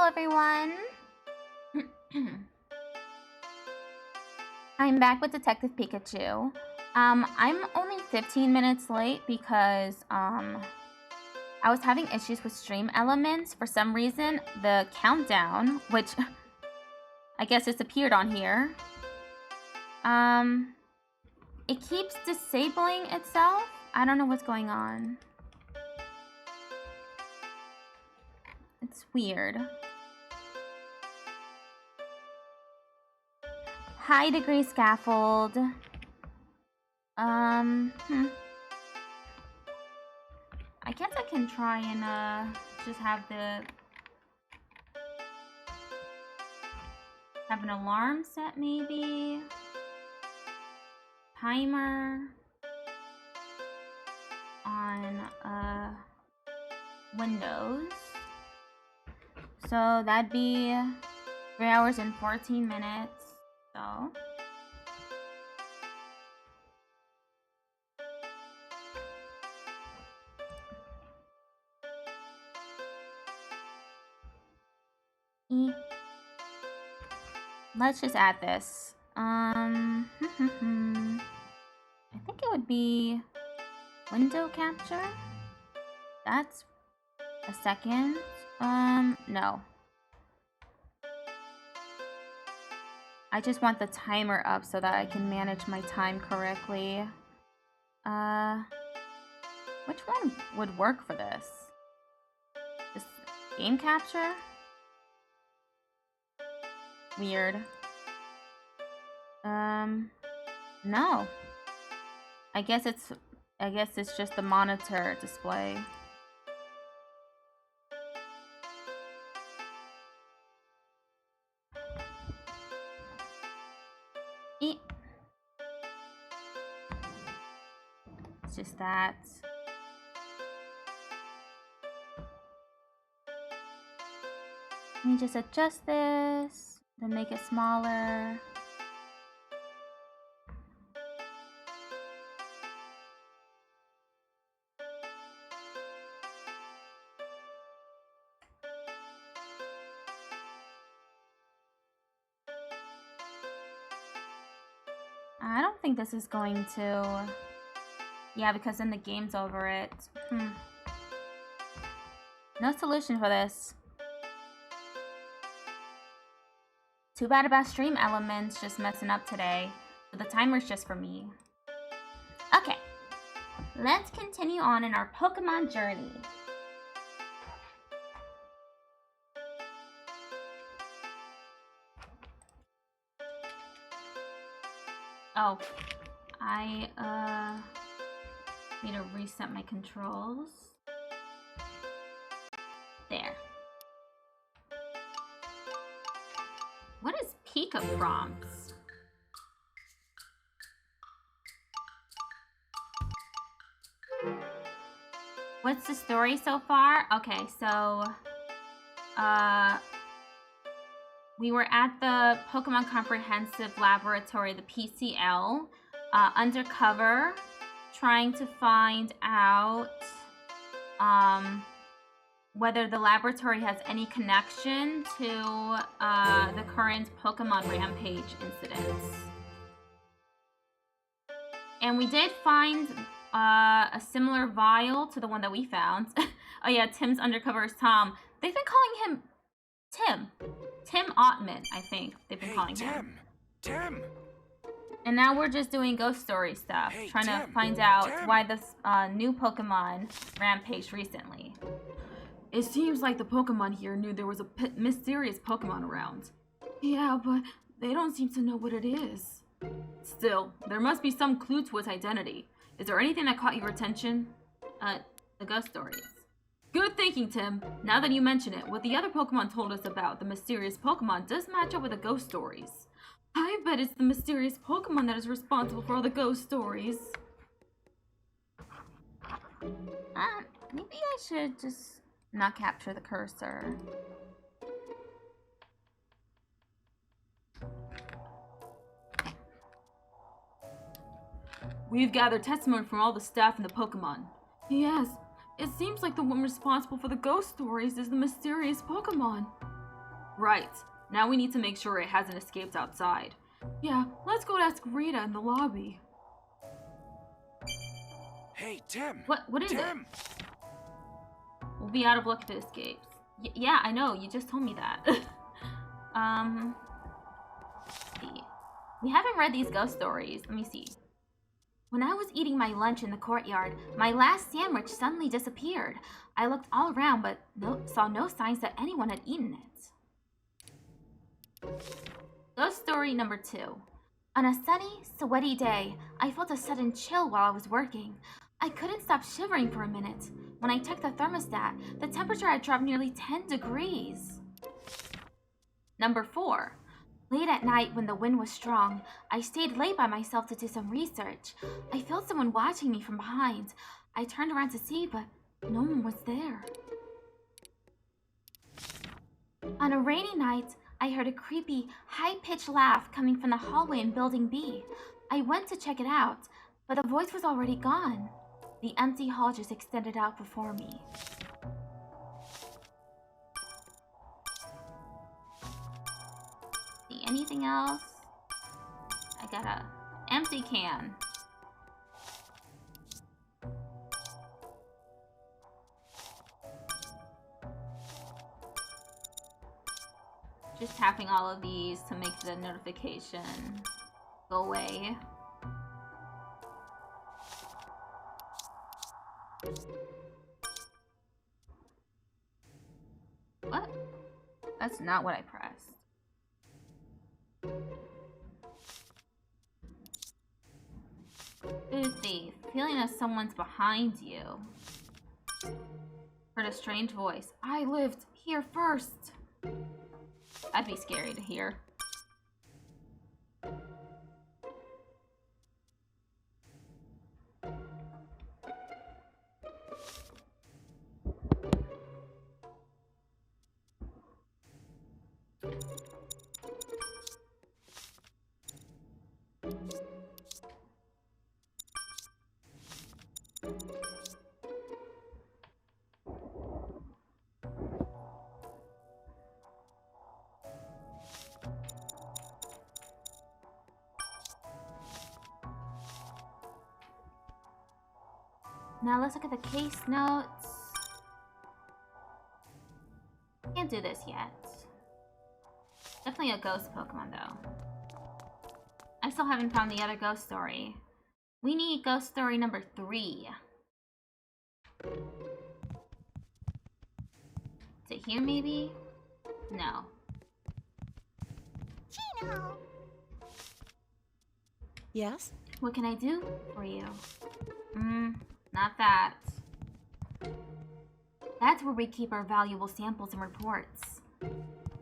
Hello everyone! I'm back with Detective Pikachu. I'm only 15 minutes late because I was having issues with stream elements. For some reason, the countdown, which I guess disappeared on here, it keeps disabling itself. I don't know what's going on. It's weird. High degree scaffold. I guess I can try and just have an alarm set maybe. Timer on Windows. So that'd be 3 hours and 14 minutes. So let's just add this. I think it would be window capture. That's a second. No. I just want the timer up so that I can manage my time correctly. Which one would work for this? Just game capture? Weird. No. I guess it's just the monitor display. It's just that. Let me just adjust this, then make it smaller. I don't think this is going to... Yeah, because then the game's over it. No solution for this. Too bad about stream elements just messing up today. But the timer's just for me. Okay. Let's continue on in our Pokemon journey. Oh. I need to reset my controls. There. What is Pika prompts? What's the story so far? Okay, so we were at the Pokémon Comprehensive Laboratory, the PCL, undercover, trying to find out whether the laboratory has any connection to the current Pokemon Rampage incidents. And we did find a similar vial to the one that we found. Oh yeah, Tim's undercover is Tom. They've been calling him Tim Ottman, I think they've been calling him. Tim! And now we're just doing ghost story stuff, trying to find out why this new Pokemon rampaged recently. It seems like the Pokemon here knew there was a mysterious Pokemon around. Yeah, but they don't seem to know what it is. Still, there must be some clue to its identity. Is there anything that caught your attention? The ghost stories. Good thinking, Tim. Now that you mention it, what the other Pokemon told us about the mysterious Pokemon does match up with the ghost stories. I bet it's the mysterious Pokemon that is responsible for all the ghost stories. Maybe I should just not capture the cursor. We've gathered testimony from all the staff and the Pokemon. Yes, it seems like the one responsible for the ghost stories is the mysterious Pokemon. Right. Now we need to make sure it hasn't escaped outside. Yeah, let's go ask Rita in the lobby. Hey, Tim! What is Tim! it? We'll be out of luck if it escapes. Yeah, I know. You just told me that. Let's see. We haven't read these ghost stories. Let me see. When I was eating my lunch in the courtyard, my last sandwich suddenly disappeared. I looked all around, but saw no signs that anyone had eaten it. Ghost story number 2. On a sunny, sweaty day, I felt a sudden chill while I was working. I couldn't stop shivering for a minute. When I checked the thermostat, the temperature had dropped nearly 10 degrees. Number 4. Late at night when the wind was strong, I stayed late by myself to do some research. I felt someone watching me from behind. I turned around to see, but no one was there. On a rainy night, I heard a creepy, high-pitched laugh coming from the hallway in Building B. I went to check it out, but the voice was already gone. The empty hall just extended out before me. See anything else? I got a empty can. Just tapping all of these to make the notification go away. What? That's not what I pressed. Food thief. Feeling that someone's behind you. Heard a strange voice. I lived here first. That'd be scary to hear. Now let's look at the case notes. Can't do this yet. Definitely a ghost Pokemon though. I still haven't found the other ghost story. We need ghost story number 3. Is it here maybe? No. Chino. Yes? What can I do for you? Not that. That's where we keep our valuable samples and reports.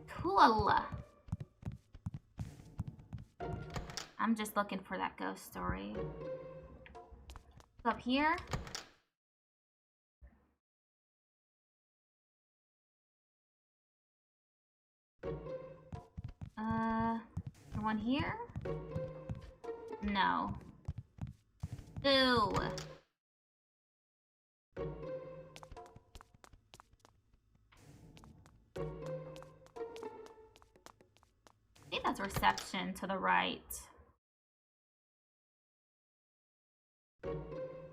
Cool. I'm just looking for that ghost story. Up here. One here? No. Ooh. I think that's reception to the right.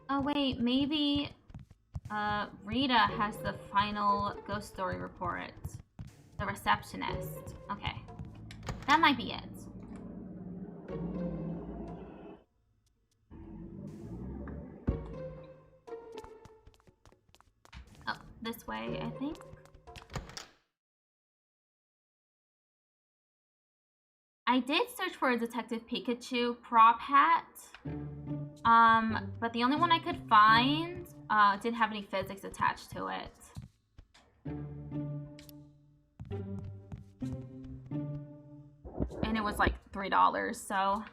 Oh wait, maybe Rita has the final ghost story report. The receptionist. Okay. That might be it. Oh, this way, I think. I did search for a Detective Pikachu prop hat, but the only one I could find didn't have any physics attached to it. And it was like $3, so...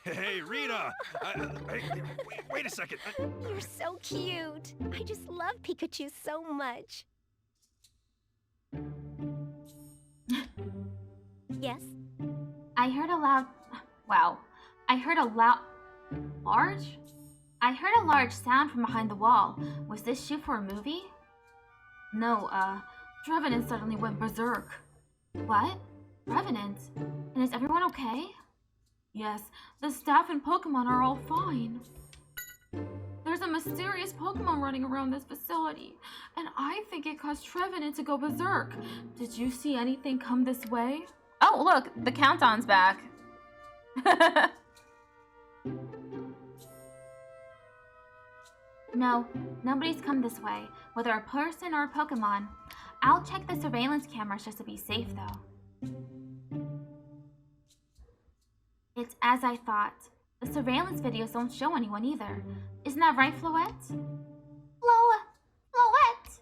Hey, Rita! Wait a second. You're so cute. I just love Pikachu so much. Yes? I heard a loud... Wow. I heard a loud... Large? I heard a large sound from behind the wall. Was this shoot for a movie? No, Trevenant suddenly went berserk. What? Trevenant? And is everyone okay? Yes, the staff and Pokemon are all fine. There's a mysterious Pokemon running around this facility, and I think it caused Trevenant to go berserk. Did you see anything come this way? Oh, look, the countdown's back. No, nobody's come this way, whether a person or a Pokemon. I'll check the surveillance cameras just to be safe, though. It's as I thought. The surveillance videos don't show anyone either. Isn't that right, Floette? Floette!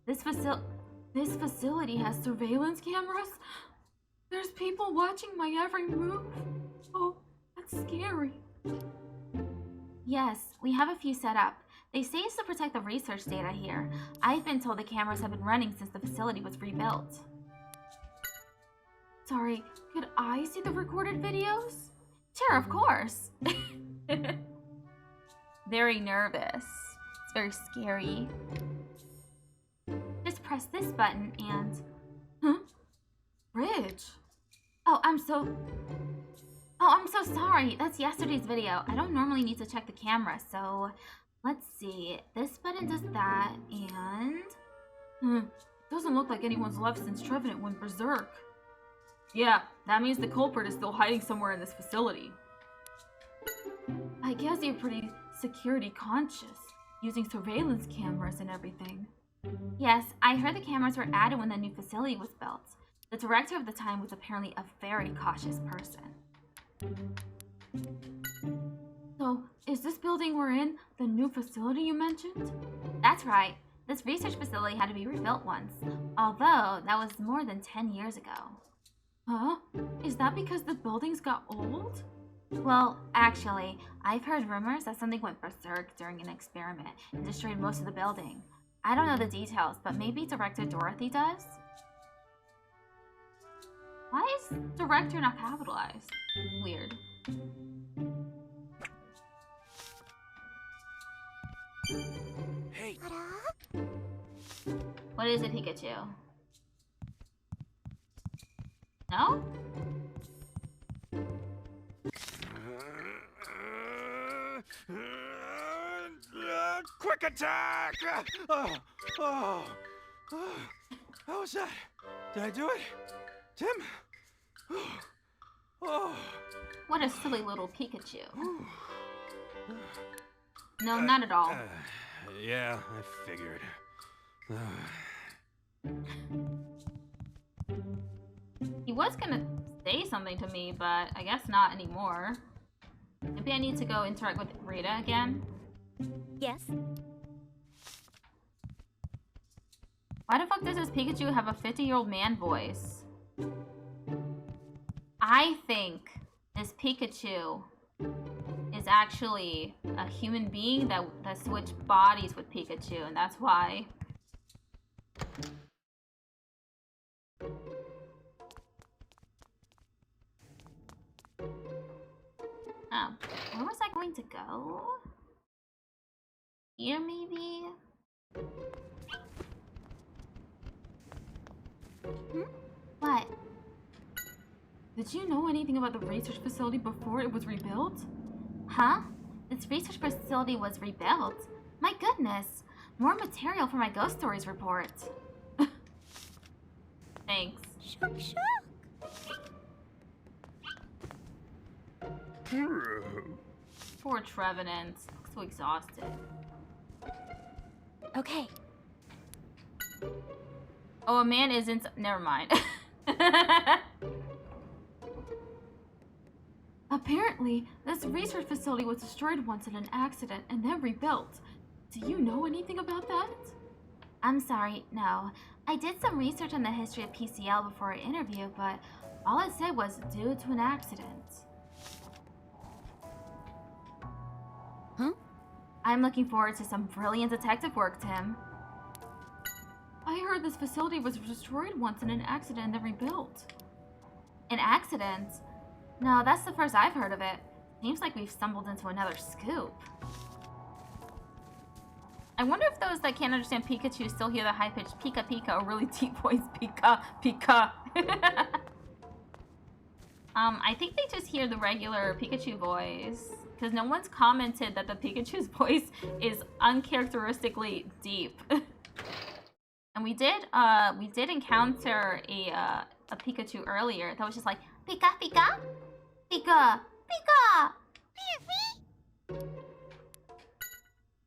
This facility has surveillance cameras? There's people watching my every move. Oh, that's scary. Yes, we have a few set up. They say it's to protect the research data here. I've been told the cameras have been running since the facility was rebuilt. Sorry, could I see the recorded videos? Sure, of course. Very nervous. It's very scary. Just press this button and... Huh? Bridge. Oh, I'm so sorry. That's yesterday's video. I don't normally need to check the camera, so... Let's see. This button does that, and... Doesn't look like anyone's left since Trevenant went berserk. Yeah, that means the culprit is still hiding somewhere in this facility. I guess you're pretty security conscious, using surveillance cameras and everything. Yes, I heard the cameras were added when the new facility was built. The director of the time was apparently a very cautious person. So, is this building we're in the new facility you mentioned? That's right. This research facility had to be rebuilt once, although that was more than 10 years ago. Huh? Is that because the buildings got old? Well, actually, I've heard rumors that something went berserk during an experiment and destroyed most of the building. I don't know the details, but maybe Director Dorothy does? Why is Director not capitalized? Weird. Hey. What is it, Pikachu? No? Quick attack! How was that? Did I do it? Tim? What a silly little Pikachu. No, not at all. Yeah, I figured. He was gonna say something to me, but I guess not anymore. Maybe I need to go interact with Rita again. Yes? Why the fuck does this Pikachu have a 50-year-old man voice? I think this Pikachu is actually a human being that switched bodies with Pikachu, and that's why. Oh, where was I going to go? Here, maybe? What? Did you know anything about the research facility before it was rebuilt? Huh? This research facility was rebuilt? My goodness! More material for my Ghost Stories report. Thanks. Shook, shook. Poor Trevenant. So exhausted. Okay. Oh, a man isn't... Never mind. Apparently, this research facility was destroyed once in an accident and then rebuilt. Do you know anything about that? I'm sorry, no. I did some research on the history of PCL before our interview, but all it said was due to an accident. Huh? I'm looking forward to some brilliant detective work, Tim. I heard this facility was destroyed once in an accident and then rebuilt. An accident? No, that's the first I've heard of it. Seems like we've stumbled into another scoop. I wonder if those that can't understand Pikachu still hear the high-pitched Pika Pika or really deep voice Pika Pika. I think they just hear the regular Pikachu voice. Because no one's commented that the Pikachu's voice is uncharacteristically deep. And we did encounter a Pikachu earlier that was just like, Pika Pika? Pika Pika!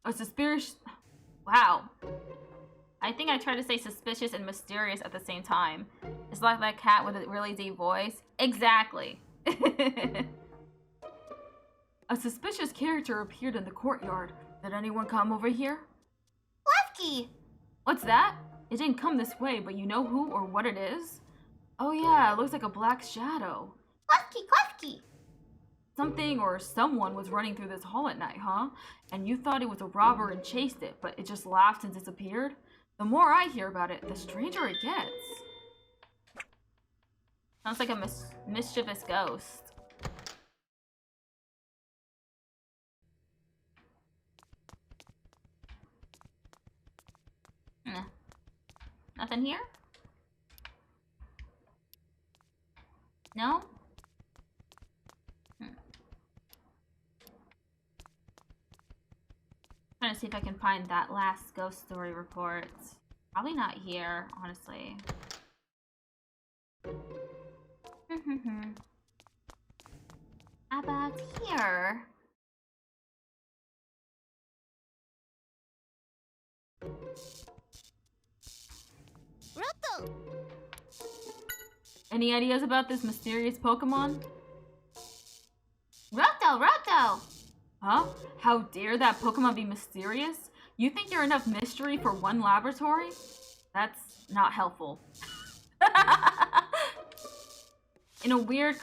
A suspicious... Wow. I think I tried to say suspicious and mysterious at the same time. It's like that cat with a really deep voice. Exactly. A suspicious character appeared in the courtyard. Did anyone come over here? Lefky! What's that? It didn't come this way, but you know who or what it is? Oh yeah, it looks like a black shadow. Klefki, Klefki! Something or someone was running through this hall at night, huh? And you thought it was a robber and chased it, but it just laughed and disappeared? The more I hear about it, the stranger it gets. Sounds like a mischievous ghost. Nothing here? No? Trying to see if I can find that last ghost story report. Probably not here, honestly. How about here? Roto! Any ideas about this mysterious Pokemon? Roto! Roto! Huh? How dare that Pokemon be mysterious? You think you're enough mystery for one laboratory? That's not helpful. In a weird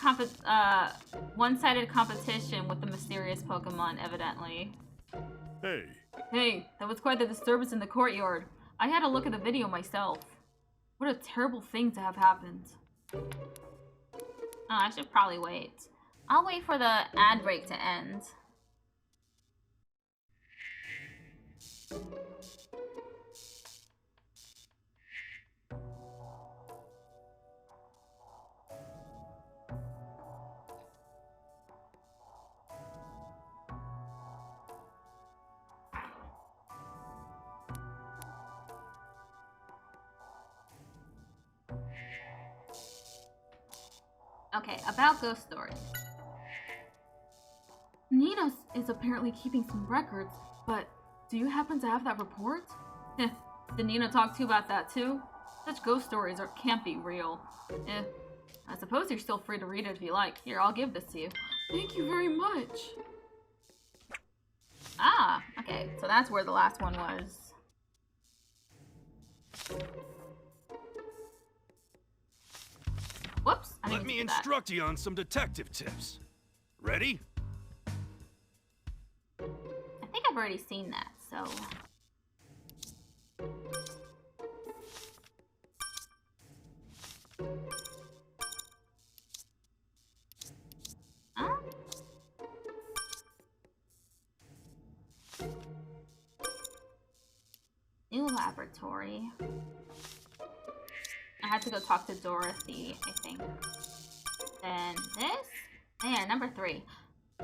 one-sided competition with the mysterious Pokemon, evidently. Hey. Hey, that was quite the disturbance in the courtyard. I had a look at the video myself. What a terrible thing to have happened. Oh, I should probably wait. I'll wait for the ad break to end. Okay, about ghost stories. Nina is apparently keeping some records, but do you happen to have that report? Did Nina talk to you about that too? Such ghost stories can't be real. I suppose you're still free to read it if you like. Here, I'll give this to you. Thank you very much. Ah, okay, so that's where the last one was. Whoops, I didn't Let me do that. instruct you on some detective tips. Ready? I think I've already seen that, so... Huh? New laboratory. I had to go talk to Dorothy, I think. Then this? There, number 3.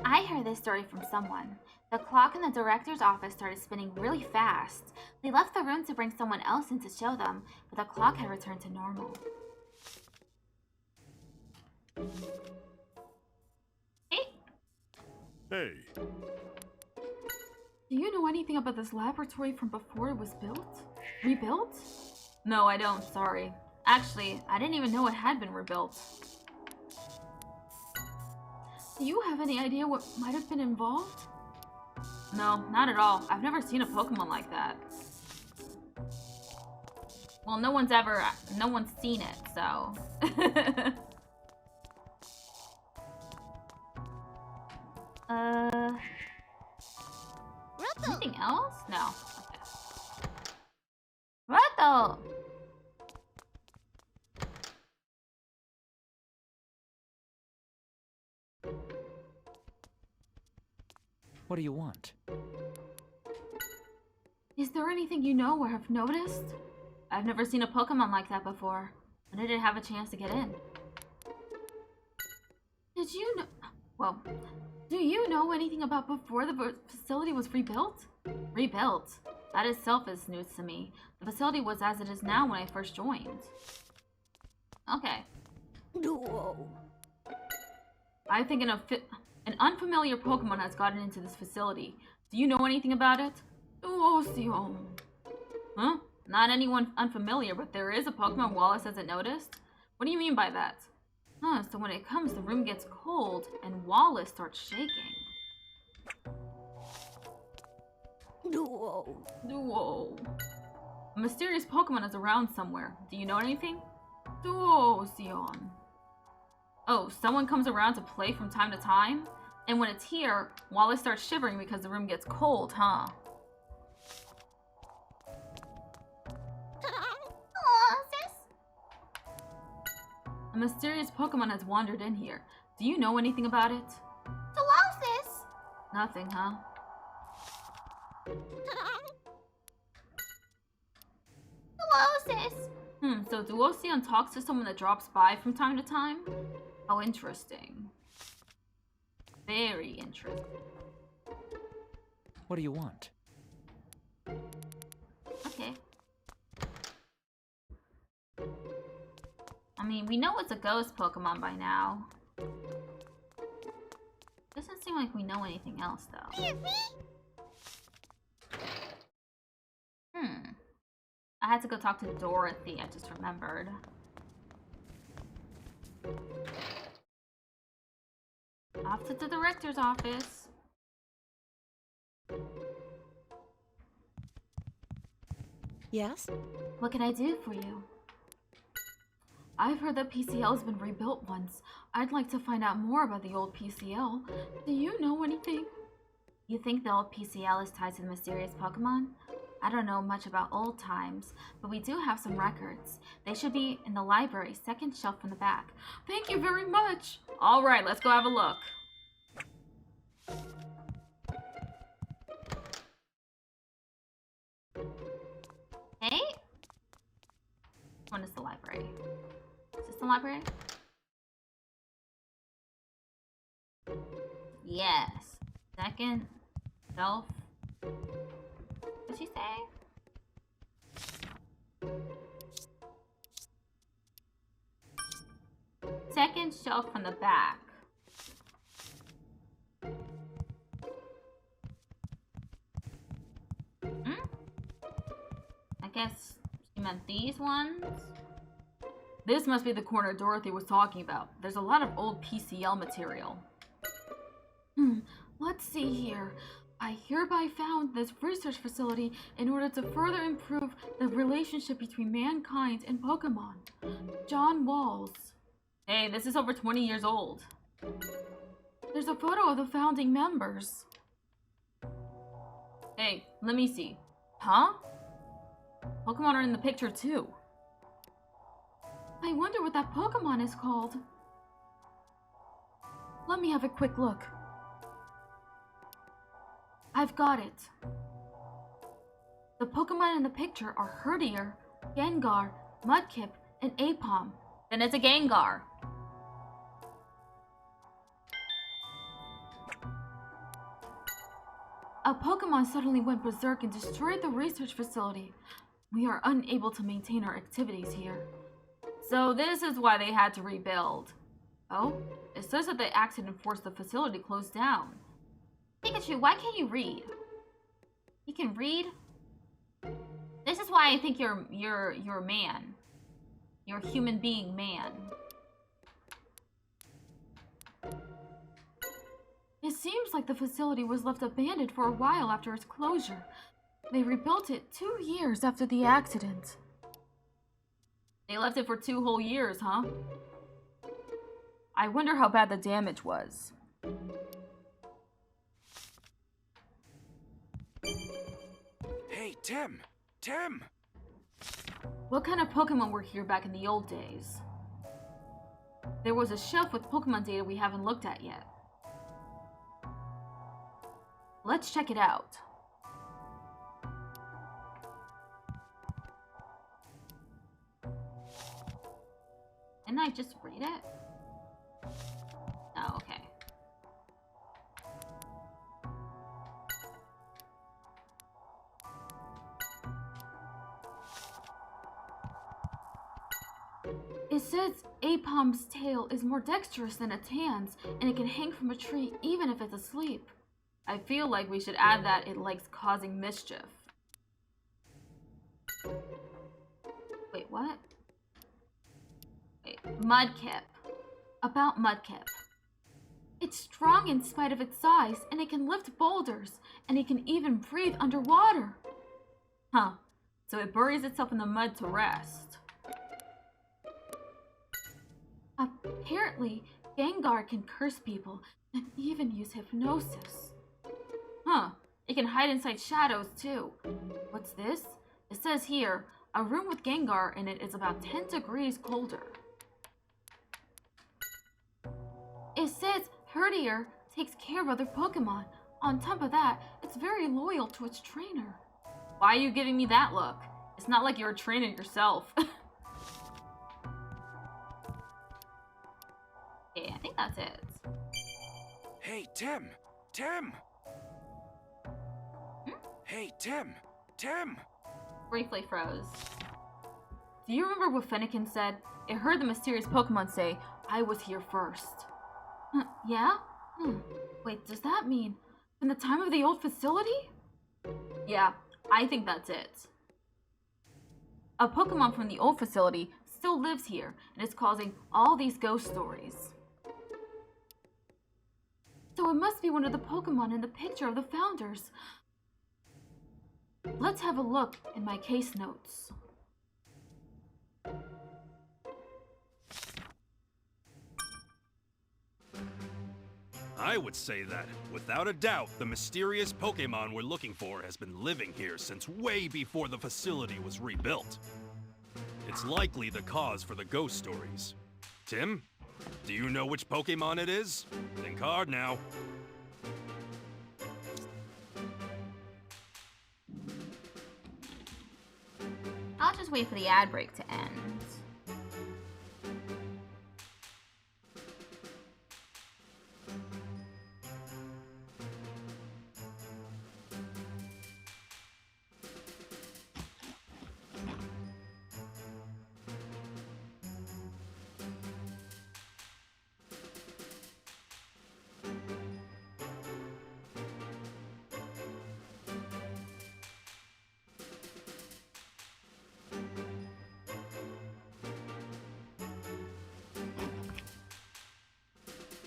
I heard this story from someone. The clock in the director's office started spinning really fast. They left the room to bring someone else in to show them, but the clock had returned to normal. Hey. Hey. Do you know anything about this laboratory from before it was built? Rebuilt? No, I don't, sorry. Actually, I didn't even know it had been rebuilt. Do you have any idea what might have been involved? No, not at all. I've never seen a Pokemon like that. Well, no one's seen it, so. Anything else? No. Okay. Rato! What do you want? Is there anything you know or have noticed? I've never seen a Pokemon like that before. I didn't have a chance to get in. Did you know... Well, do you know anything about before the facility was rebuilt? Rebuilt? That itself is news to me. The facility was as it is now when I first joined. Okay. Whoa. I think an unfamiliar Pokemon has gotten into this facility. Do you know anything about it? Duosion. Huh? Not anyone unfamiliar, but there is a Pokemon Wallace hasn't noticed? What do you mean by that? Huh, so when it comes, the room gets cold, and Wallace starts shaking. Whoa. Duo. A mysterious Pokemon is around somewhere. Do you know anything? Duosion. Oh, someone comes around to play from time to time? And when it's here, Wallace starts shivering because the room gets cold, huh? A mysterious Pokemon has wandered in here. Do you know anything about it? Colossus! Nothing, huh? Colossus! So Duosion talks to someone that drops by from time to time? How interesting. Very interesting. What do you want? Okay. I mean, we know it's a ghost Pokemon by now. Doesn't seem like we know anything else, though. I had to go talk to Dorothy, I just remembered. Off to the director's office. Yes? What can I do for you? I've heard that PCL has been rebuilt once. I'd like to find out more about the old PCL. Do you know anything? You think the old PCL is tied to the mysterious Pokemon? I don't know much about old times, but we do have some records. They should be in the library, second shelf from the back. Thank you very much! Alright, let's go have a look. Hey? Which one is the library? Is this the library? Yes. Second shelf. What'd she say? Second shelf from the back. I guess she meant these ones. This must be the corner Dorothy was talking about. There's a lot of old PCL material. Let's see here. I hereby found this research facility in order to further improve the relationship between mankind and Pokemon. John Walls. Hey, this is over 20 years old. There's a photo of the founding members. Hey, let me see. Huh? Pokemon are in the picture too. I wonder what that Pokemon is called. Let me have a quick look. I've got it. The Pokemon in the picture are Herdier, Gengar, Mudkip, and Aipom. Then it's a Gengar. A Pokemon suddenly went berserk and destroyed the research facility. We are unable to maintain our activities here. So this is why they had to rebuild. Oh, it says that the accident forced the facility closed down. Pikachu, why can't you read? You can read? This is why I think you're a man. You're a human being man. It seems like the facility was left abandoned for a while after its closure. They rebuilt it 2 years after the accident. They left it for 2 whole years, huh? I wonder how bad the damage was. Hey, Tim! Tim! What kind of Pokemon were here back in the old days? There was a shelf with Pokemon data we haven't looked at yet. Let's check it out. Didn't I just read it? Oh, okay. It says Apom's tail is more dexterous than its hands, and it can hang from a tree even if it's asleep. I feel like we should add that it likes causing mischief. Wait, what? Wait, Mudkip. About Mudkip. It's strong in spite of its size, and it can lift boulders, and it can even breathe underwater. Huh, so it buries itself in the mud to rest. Apparently, Gengar can curse people and even use hypnosis. Huh, it can hide inside shadows too. What's this? It says here, a room with Gengar in it is about 10 degrees colder. It says Herdier takes care of other Pokemon. On top of that, it's very loyal to its trainer. Why are you giving me that look? It's not like you're a trainer yourself. Yeah, I think that's it. Hey, Tim! Tim! Hey, Tim! Tim! Briefly froze. Do you remember what Fennekin said? It heard the mysterious Pokemon say, I was here first. Yeah? Wait, does that mean from the time of the old facility? Yeah, I think that's it. A Pokemon from the old facility still lives here and is causing all these ghost stories. So it must be one of the Pokemon in the picture of the founders. Let's have a look in my case notes. I would say that, without a doubt, the mysterious Pokémon we're looking for has been living here since way before the facility was rebuilt. It's likely the cause for the ghost stories. Tim, do you know which Pokémon it is? Think hard now. I'll just wait for the ad break to end.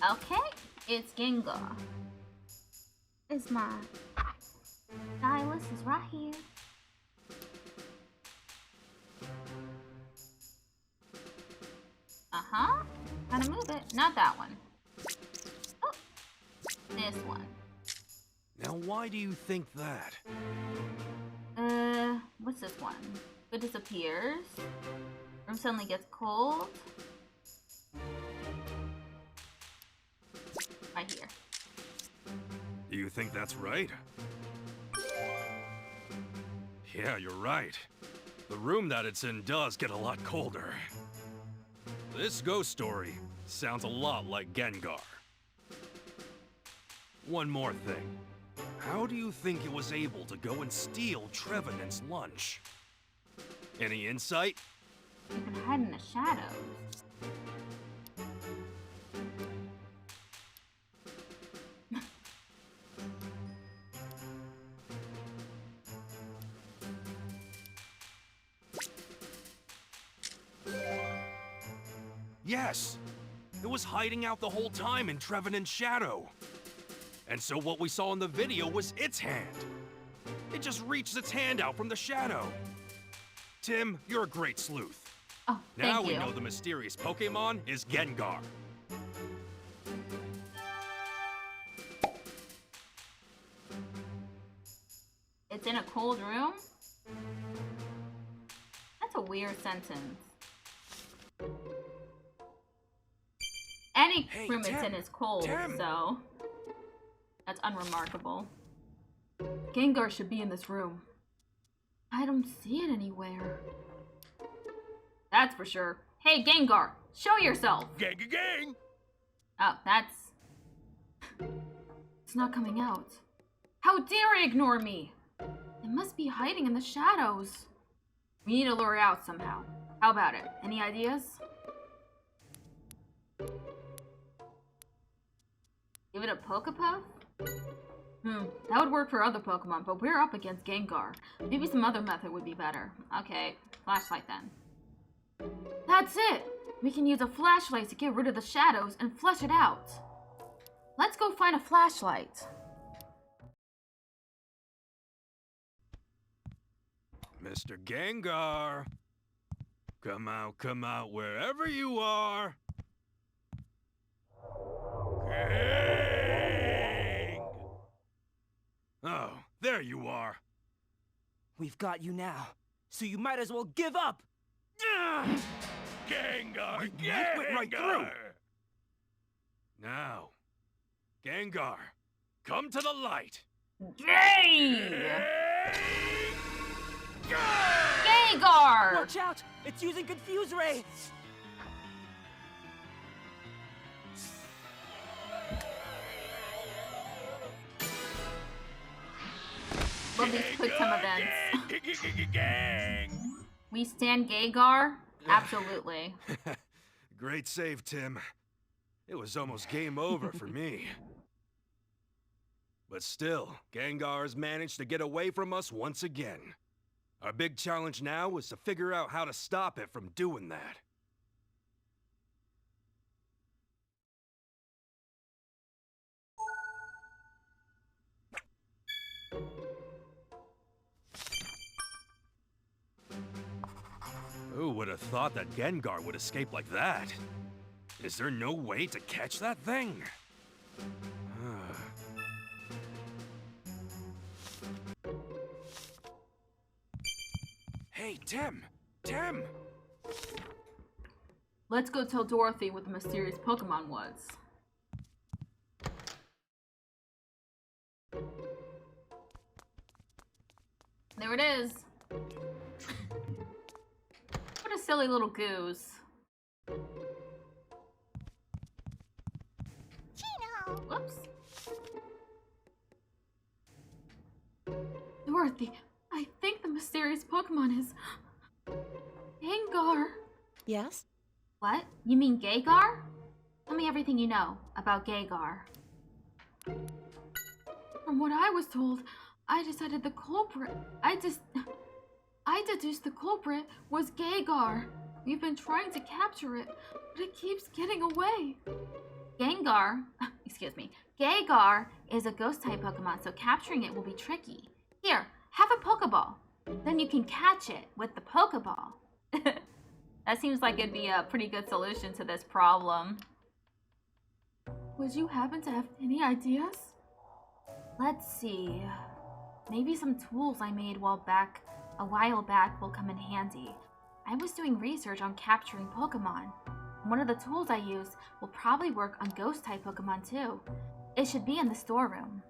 Okay, it's Gengar. It's my stylus is right here. Uh-huh. How to move it? Not that one. Oh, this one. Now why do you think that? What's this one? It disappears. Room suddenly gets cold. Right here. Do you think that's right? Yeah, you're right. The room that it's in does get a lot colder. This ghost story sounds a lot like Gengar. One more thing. How do you think it was able to go and steal Trevenant's lunch? Any insight? You can hide in the shadows. Yes! It was hiding out the whole time in Trevenant's shadow. And so what we saw in the video was its hand. It just reached its hand out from the shadow. Tim, you're a great sleuth. Oh, thank Now you. we know the mysterious Pokémon is Gengar. It's in a cold room? That's a weird sentence. Any Hey, room it's Tim, in is cold, Tim. so that's unremarkable. Gengar should be in this room. I don't see it anywhere. That's for sure. Hey, Gengar, show yourself! Gang! Oh, that's... It's not coming out. How dare he ignore me? It must be hiding in the shadows. We need to lure it out somehow. How about it? Any ideas? Give it a Pokepuff? That would work for other Pokemon, but we're up against Gengar. Maybe some other method would be better. Okay, flashlight then. That's it! We can use a flashlight to get rid of the shadows and flush it out. Let's go find a flashlight. Mr. Gengar. Come out, wherever you are. Gang! Oh, there you are. We've got you now, so you might as well give up! Gengar! That went right through. Now, Gengar, come to the light. Gay! Gengar! Watch out! It's using Confuse Ray! Love these quick time events. Gang! We stand Gengar? Absolutely. Great save, Tim. It was almost game over for me. But still, Gengar has managed to get away from us once again. Our big challenge now is to figure out how to stop it from doing that. Who would have thought that Gengar would escape like that? Is there no way to catch that thing? Hey, Tim! Tim! Let's go tell Dorothy what the mysterious Pokemon was. There it is. What a silly little goose. Chino! Whoops. Dorothy, I think the mysterious Pokemon is... Gengar. Yes? What? You mean Gengar? Tell me everything you know about Gengar. From what I was told, I decided the culprit... I deduced the culprit was Gengar. We've been trying to capture it, but it keeps getting away. Gengar... Excuse me. Gengar is a ghost-type Pokemon, so capturing it will be tricky. Here, have a Pokeball. Then you can catch it with the Pokeball. That seems like it'd be a pretty good solution to this problem. Would you happen to have any ideas? Let's see. Maybe some tools I made a while back will come in handy. I was doing research on capturing Pokemon. One of the tools I use will probably work on ghost-type Pokemon too. It should be in the storeroom.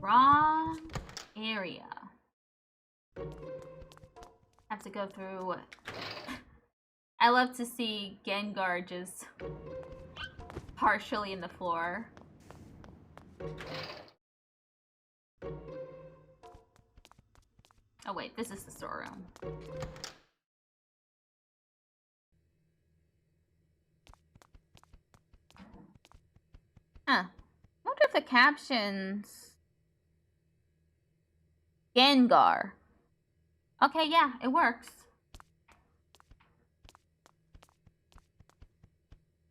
Wrong area. Have to go through. I love to see Gengar just partially in the floor. Oh wait, this is the storeroom. Huh. I wonder if the captions... Gengar. Okay, yeah, it works.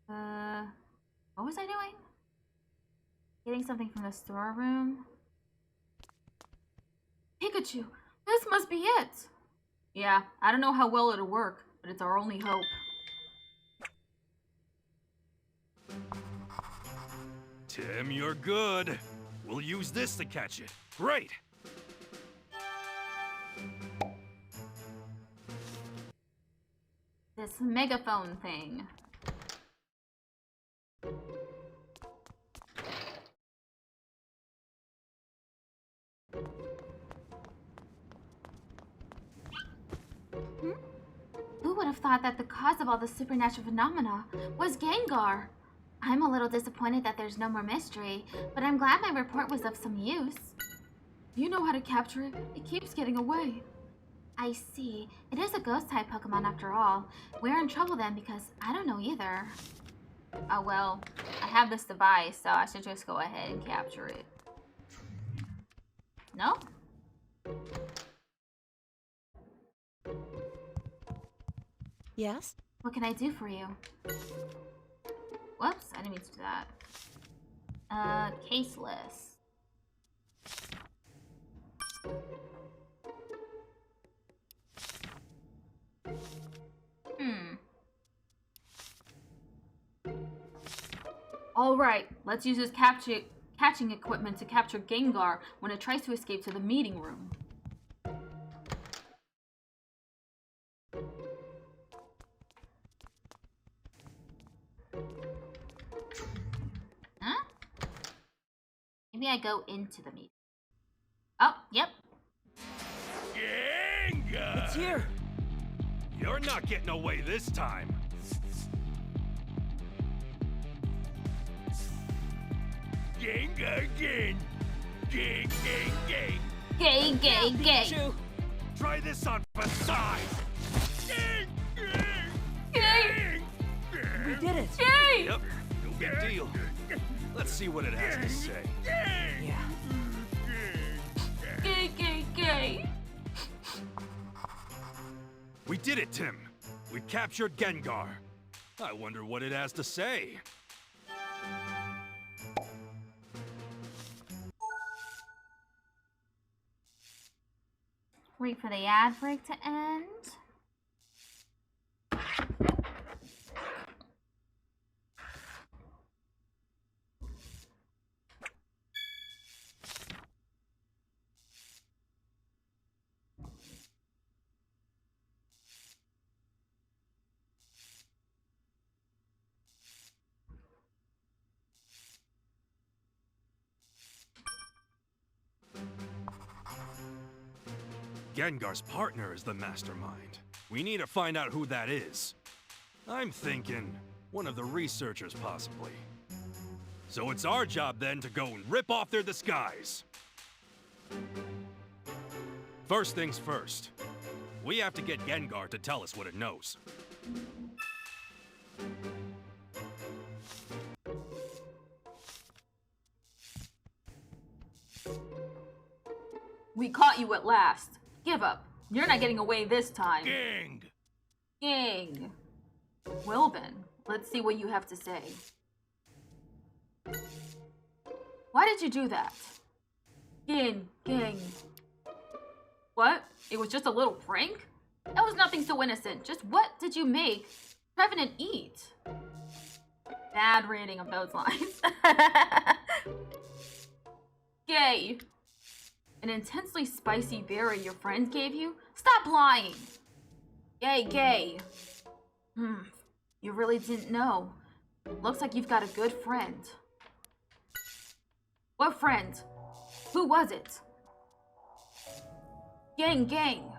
What was I doing? Getting something from the storeroom? Pikachu! This must be it! Yeah, I don't know how well it'll work, but it's our only hope. Tim, you're good. We'll use this to catch it. Great! This megaphone thing. Who would have thought that the cause of all the supernatural phenomena was Gengar? I'm a little disappointed that there's no more mystery, but I'm glad my report was of some use. You know how to capture it. It keeps getting away. I see. It is a ghost-type Pokemon after all. We're in trouble then because I don't know either. Oh well, I have this device, so I should just go ahead and capture it. No? Yes? What can I do for you? Whoops, I didn't mean to do that. Caseless. Alright, let's use this catching equipment to capture Gengar when it tries to escape to the meeting room. Huh? Maybe I go into the meeting. Oh, yep. Gengar! It's here! You're not getting away this time. Gengar again! Gang, gang, gang! Gay, gay, gay. Pikachu! Try this on for size. Gang, gang! Gay, We did it! gay. Yep, no big deal. Let's see what it has to say. Yeah. Gay, gay, gay. We did it, Tim. We captured Gengar. I wonder what it has to say. Wait for the ad break to end. Gengar's partner is the mastermind. We need to find out who that is. I'm thinking one of the researchers, possibly. So it's our job then to go and rip off their disguise. First things first. We have to get Gengar to tell us what it knows. We caught you at last. Give up. You're not getting away this time. Gang! Gang. Well then, let's see what you have to say. Why did you do that? Gang, gang. What? It was just a little prank? That was nothing so innocent. Just what did you make Trevenant eat? Bad rating of those lines. Gay. An intensely spicy berry your friends gave you? Stop lying! Gay, gay. You really didn't know. Looks like you've got a good friend. What friend? Who was it? Gang, gang.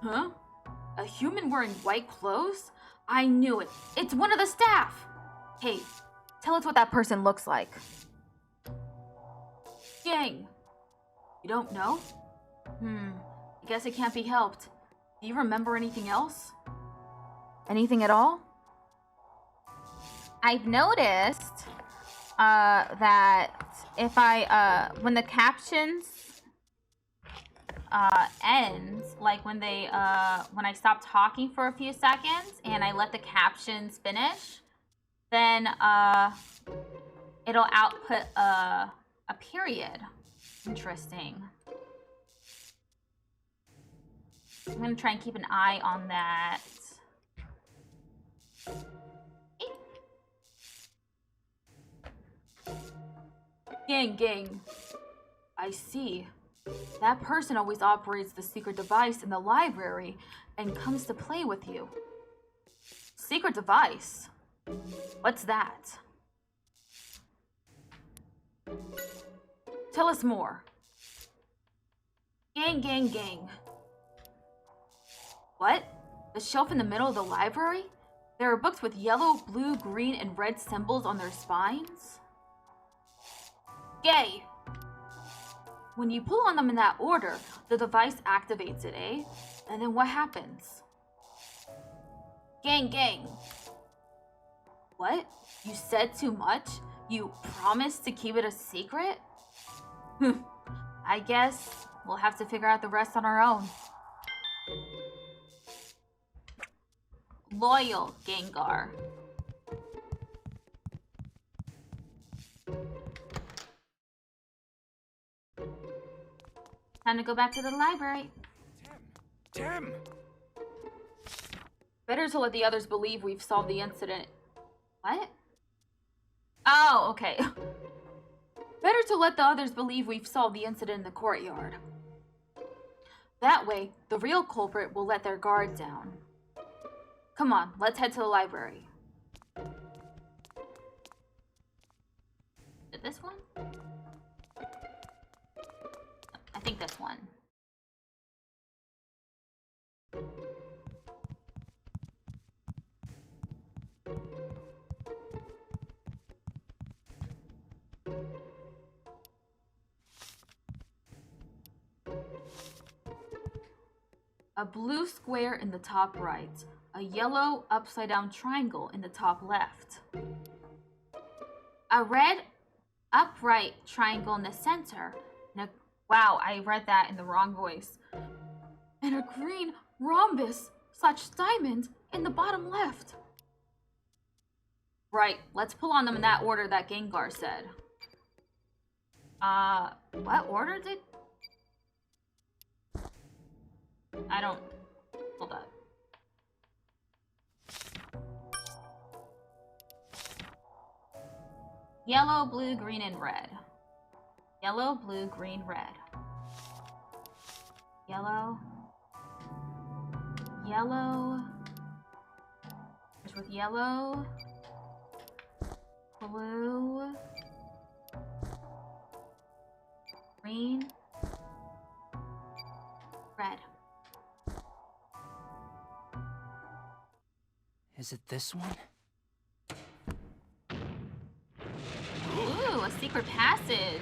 Huh? A human wearing white clothes? I knew it. It's one of the staff. Hey, tell us what that person looks like. Gang. You don't know? I guess it can't be helped. Do you remember anything else? Anything at all? I've noticed that if I when the captions end, like when they when I stop talking for a few seconds and I let the captions finish, then it'll output a period. Interesting. I'm gonna try and keep an eye on that. Gang. I see. That person always operates the secret device in the library and comes to play with you. Secret device? What's that? Tell us more. Gang. What? The shelf in the middle of the library? There are books with yellow, blue, green, and red symbols on their spines? Gay! When you pull on them in that order, the device activates it, eh? And then what happens? Gang. What? You said too much? You promised to keep it a secret? I guess we'll have to figure out the rest on our own. Loyal Gengar. Time to go back to the library. Tim! Better to let the others believe we've solved the incident. What? Oh, okay. Better to let the others believe we've solved the incident in the courtyard. That way, the real culprit will let their guard down. Come on, let's head to the library. Is it this one? I think this one. A blue square in the top right. A yellow upside-down triangle in the top left. A red upright triangle in the center. And wow, I read that in the wrong voice. And a green rhombus/diamond in the bottom left. Right, let's pull on them in that order that Gengar said. What order did... I don't... Hold up. Yellow, blue, green, and red. Yellow, blue, green, red. Yellow. There's with yellow. Blue. Green. Red. Is it this one? Ooh, a secret passage.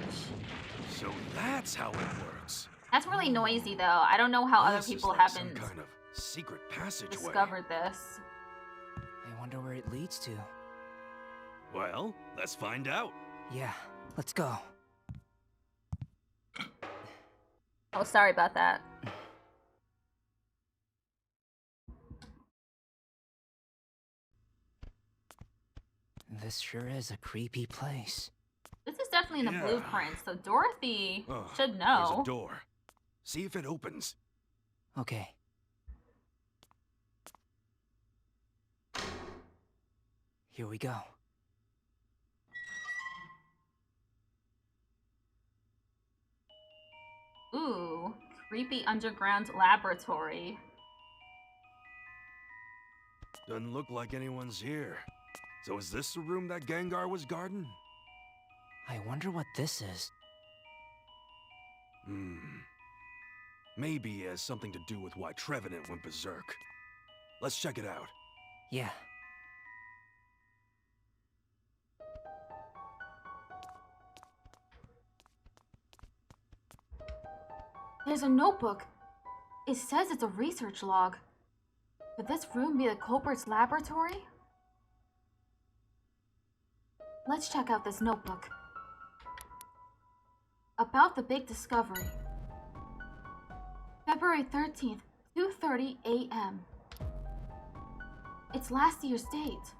So that's how it works. That's really noisy, though. I don't know how other This is people like haven't some kind of secret passageway. discovered this. I wonder where it leads to. Well, let's find out. Yeah, let's go. Oh, sorry about that. This sure is a creepy place. This is definitely in the Yeah. blueprint, so Dorothy Ugh, should There's know. a door. See if it opens. Okay. Here we go. Ooh, creepy underground laboratory. Doesn't look like anyone's here. So is this the room that Gengar was guarding? I wonder what this is. Maybe it has something to do with why Trevenant went berserk. Let's check it out. Yeah. There's a notebook. It says it's a research log. Could this room be the culprit's laboratory? Let's check out this notebook. About the big discovery. February 13th, 2:30 a.m. It's last year's date.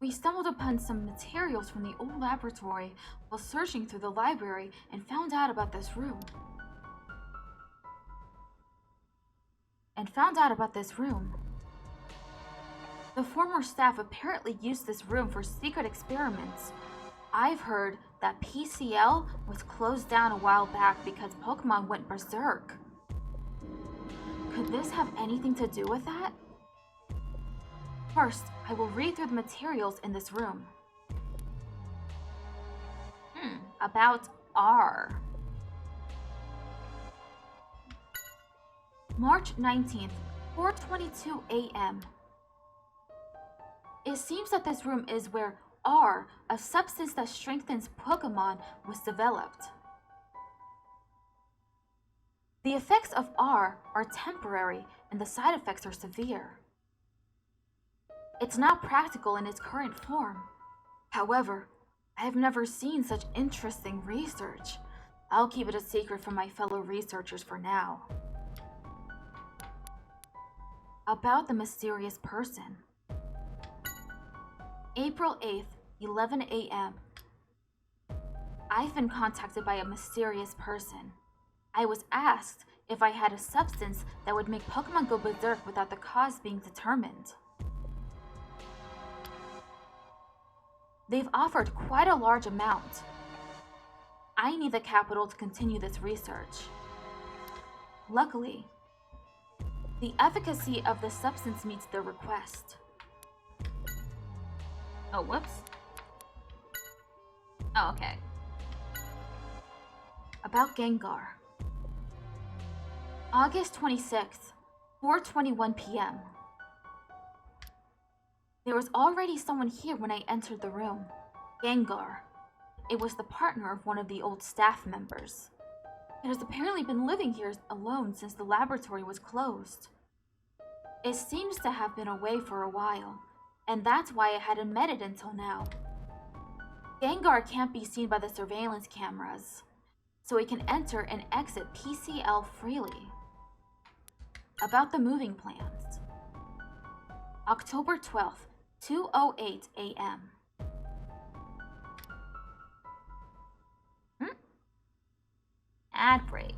We stumbled upon some materials from the old laboratory while searching through the library and found out about this room. The former staff apparently used this room for secret experiments. I've heard that PCL was closed down a while back because Pokemon went berserk. Could this have anything to do with that? First, I will read through the materials in this room. About R. March 19th, 4:22 a.m. It seems that this room is where R, a substance that strengthens Pokemon, was developed. The effects of R are temporary and the side effects are severe. It's not practical in its current form. However, I have never seen such interesting research. I'll keep it a secret from my fellow researchers for now. About the mysterious person. April 8th, 11 a.m. I've been contacted by a mysterious person. I was asked if I had a substance that would make Pokemon go berserk without the cause being determined. They've offered quite a large amount. I need the capital to continue this research. Luckily, the efficacy of the substance meets their request. Oh, whoops. Oh, okay. About Gengar. August 26th, 4:21 p.m. There was already someone here when I entered the room. Gengar. It was the partner of one of the old staff members. It has apparently been living here alone since the laboratory was closed. It seems to have been away for a while, and that's why I hadn't met it until now. Gengar can't be seen by the surveillance cameras, so he can enter and exit PCL freely. About the moving plans. October 12th, 2:08 a.m. Ad break.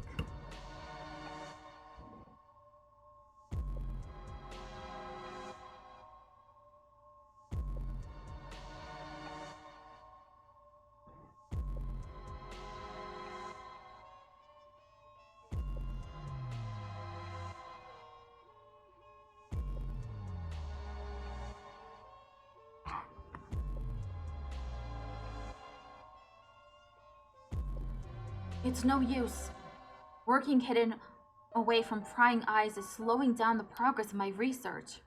It's no use. Working hidden away from prying eyes is slowing down the progress of my research.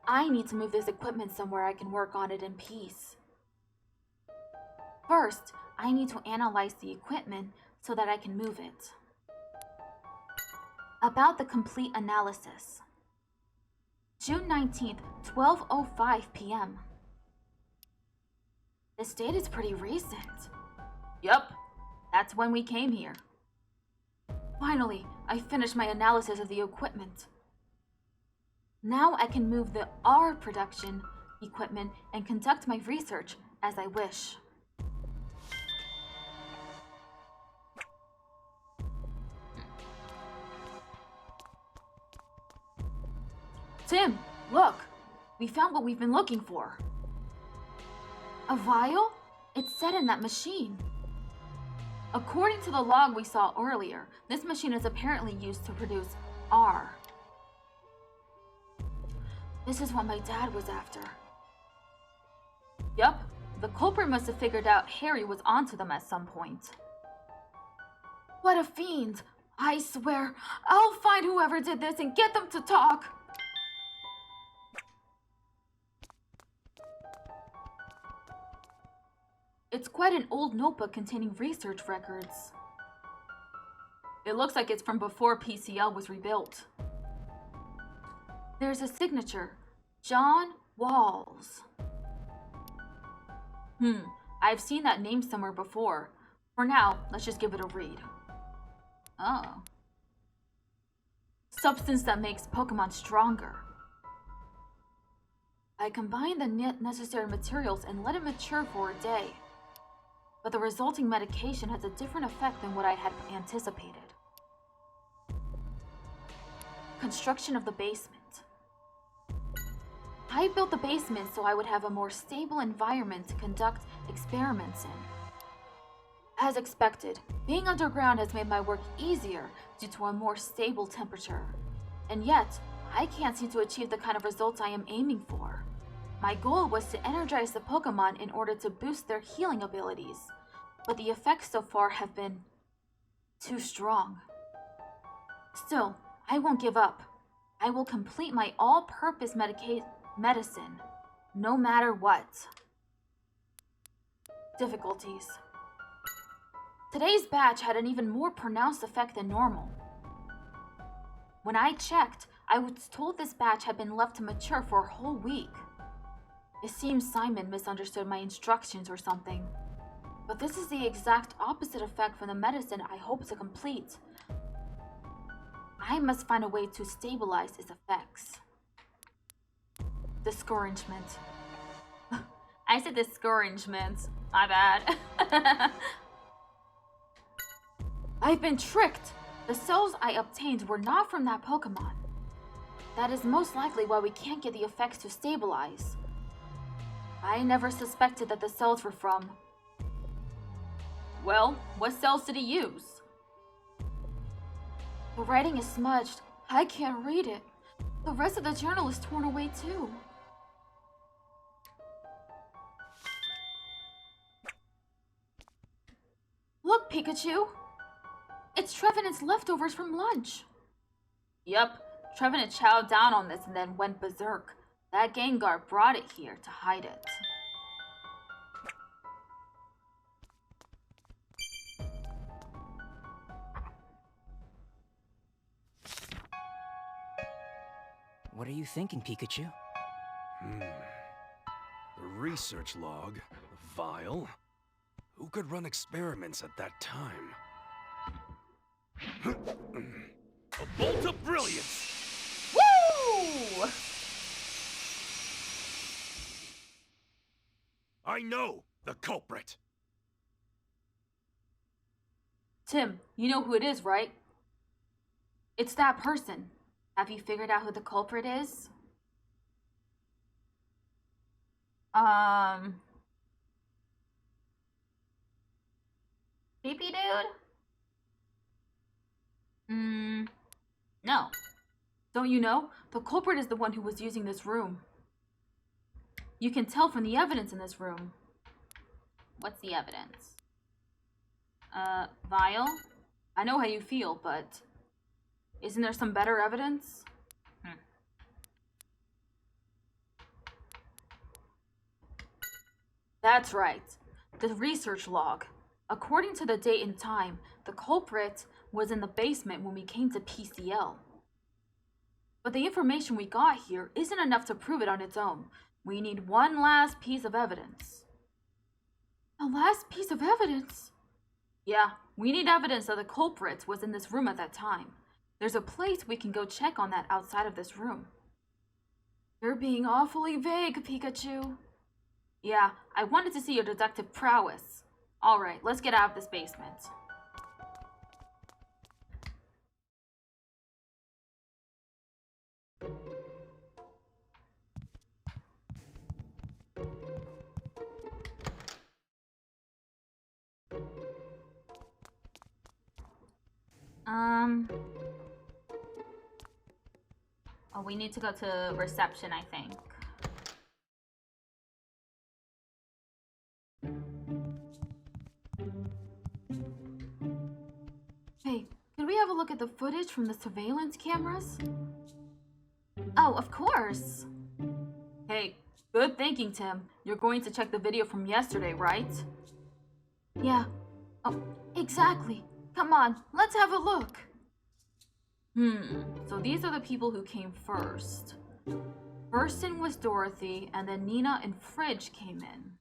I need to move this equipment somewhere I can work on it in peace. First, I need to analyze the equipment so that I can move it. About the complete analysis. June 19th, 12:05 p.m. This date is pretty recent. Yup, that's when we came here. Finally, I finished my analysis of the equipment. Now I can move the R production equipment and conduct my research as I wish. Tim, look! We found what we've been looking for. A vial? It's set in that machine. According to the log we saw earlier, this machine is apparently used to produce R. This is what my dad was after. Yup, the culprit must have figured out Harry was onto them at some point. What a fiend! I swear, I'll find whoever did this and get them to talk! It's quite an old notebook containing research records. It looks like it's from before PCL was rebuilt. There's a signature, John Walls. I've seen that name somewhere before. For now, let's just give it a read. Oh. Substance that makes Pokemon stronger. I combined the necessary materials and let it mature for a day. But the resulting medication has a different effect than what I had anticipated. Construction of the basement. I built the basement so I would have a more stable environment to conduct experiments in. As expected, being underground has made my work easier due to a more stable temperature. And yet, I can't seem to achieve the kind of results I am aiming for. My goal was to energize the Pokémon in order to boost their healing abilities, but the effects so far have been too strong. Still, I won't give up. I will complete my all-purpose medicine, no matter what. Difficulties. Today's batch had an even more pronounced effect than normal. When I checked, I was told this batch had been left to mature for a whole week. It seems Simon misunderstood my instructions or something. But this is the exact opposite effect from the medicine I hope to complete. I must find a way to stabilize its effects. Discouragement. I said discouragement. My bad. I've been tricked! The cells I obtained were not from that Pokémon. That is most likely why we can't get the effects to stabilize. I never suspected that the cells were from... Well, what cells did he use? The writing is smudged. I can't read it. The rest of the journal is torn away too. Look, Pikachu! It's Trevenant's leftovers from lunch. Yup, Trevenant chowed down on this and then went berserk. That Gengar brought it here to hide it. What are you thinking, Pikachu? The research log. A vial. Who could run experiments at that time? A bolt of brilliance! Woo! I know the culprit! Tim, you know who it is, right? It's that person. Have you figured out who the culprit is? Creepy dude? No. Don't you know? The culprit is the one who was using this room. You can tell from the evidence in this room. What's the evidence? Vial? I know how you feel, but... isn't there some better evidence? That's right. The research log. According to the date and time, the culprit was in the basement when we came to PCL. But the information we got here isn't enough to prove it on its own. We need one last piece of evidence. A last piece of evidence? Yeah, we need evidence that the culprit was in this room at that time. There's a place we can go check on that outside of this room. You're being awfully vague, Pikachu. Yeah, I wanted to see your deductive prowess. Alright, let's get out of this basement. Oh, we need to go to reception, I think. Hey, could we have a look at the footage from the surveillance cameras? Oh, of course! Hey, good thinking, Tim. You're going to check the video from yesterday, right? Yeah. Oh, exactly. Come on, let's have a look. So these are the people who came first. First in was Dorothy, and then Nina and Fridge came in.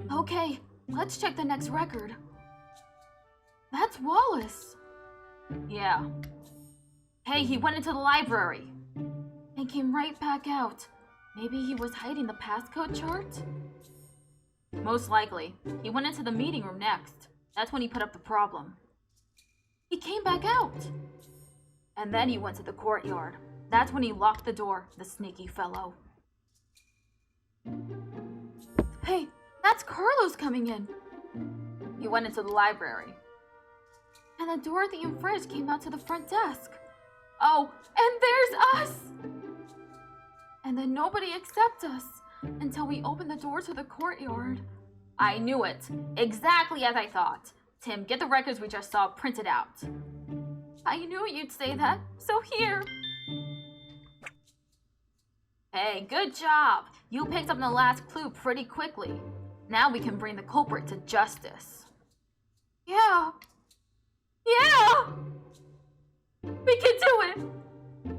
Okay, let's check the next record. That's Wallace. Yeah. Hey, he went into the library. And came right back out. Maybe he was hiding the passcode chart? Most likely. He went into the meeting room next. That's when he put up the problem. He came back out. And then he went to the courtyard. That's when he locked the door, the sneaky fellow. Hey, that's Carlos coming in. He went into the library. And then Dorothy and Fridge came out to the front desk. Oh, and there's us! And then nobody accepts us until we open the door to the courtyard. I knew it. Exactly as I thought. Tim, get the records we just saw printed out. I knew you'd say that, so here. Hey, good job. You picked up the last clue pretty quickly. Now we can bring the culprit to justice. Yeah. Yeah! We can do it!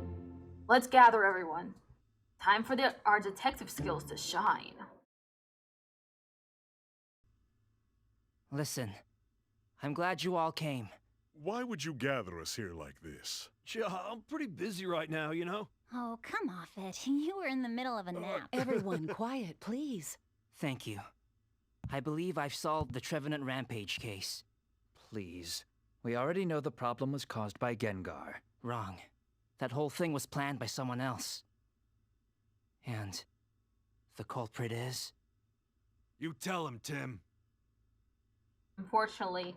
Let's gather everyone. Time for our detective skills to shine. Listen, I'm glad you all came. Why would you gather us here like this? I'm pretty busy right now, you know? Oh, come off it. You were in the middle of a nap. Everyone, quiet, please. Thank you. I believe I've solved the Trevenant Rampage case. Please. We already know the problem was caused by Gengar. Wrong. That whole thing was planned by someone else. And the culprit is? You tell him, Tim. Unfortunately,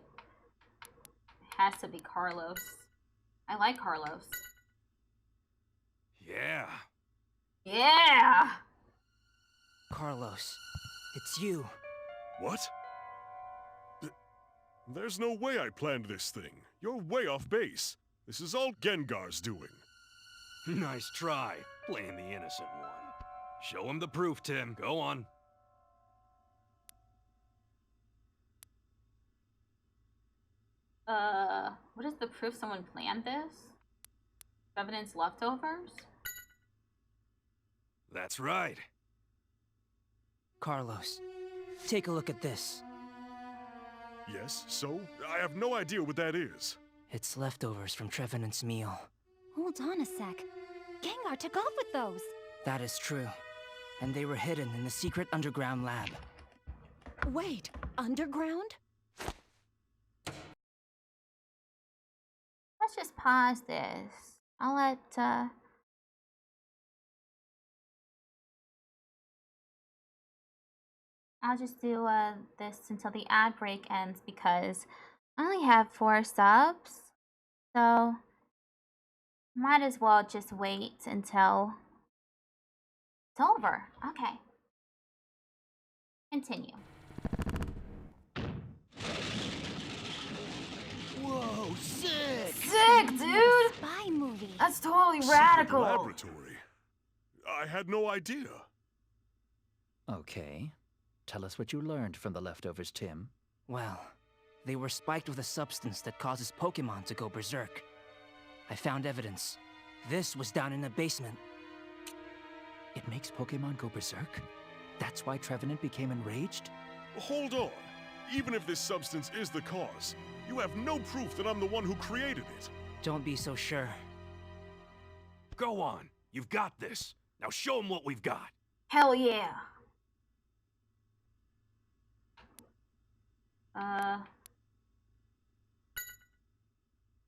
it has to be Carlos. I like Carlos. Yeah. Yeah! Carlos, it's you. What? There's no way I planned this thing. You're way off base. This is all Gengar's doing. Nice try, playing the innocent one. Show him the proof, Tim. Go on. What is the proof someone planned this? Evidence leftovers? That's right. Carlos, take a look at this. Yes, so? I have no idea what that is. It's leftovers from Trevenant's meal. Hold on a sec. Gengar took off with those. That is true. And they were hidden in the secret underground lab. Wait, underground? Let's just pause this. I'll let, I'll just do, this until the ad break ends because I only have 4 subs. So, might as well just wait until it's over. Okay. Continue. Whoa, sick! Sick, dude! Spy movie. That's totally Secret radical. laboratory. I had no idea. Okay. Tell us what you learned from the leftovers, Tim. Well, they were spiked with a substance that causes Pokémon to go berserk. I found evidence. This was down in the basement. It makes Pokémon go berserk? That's why Trevenant became enraged? Hold on. Even if this substance is the cause, you have no proof that I'm the one who created it. Don't be so sure. Go on. You've got this. Now show him what we've got. Hell yeah.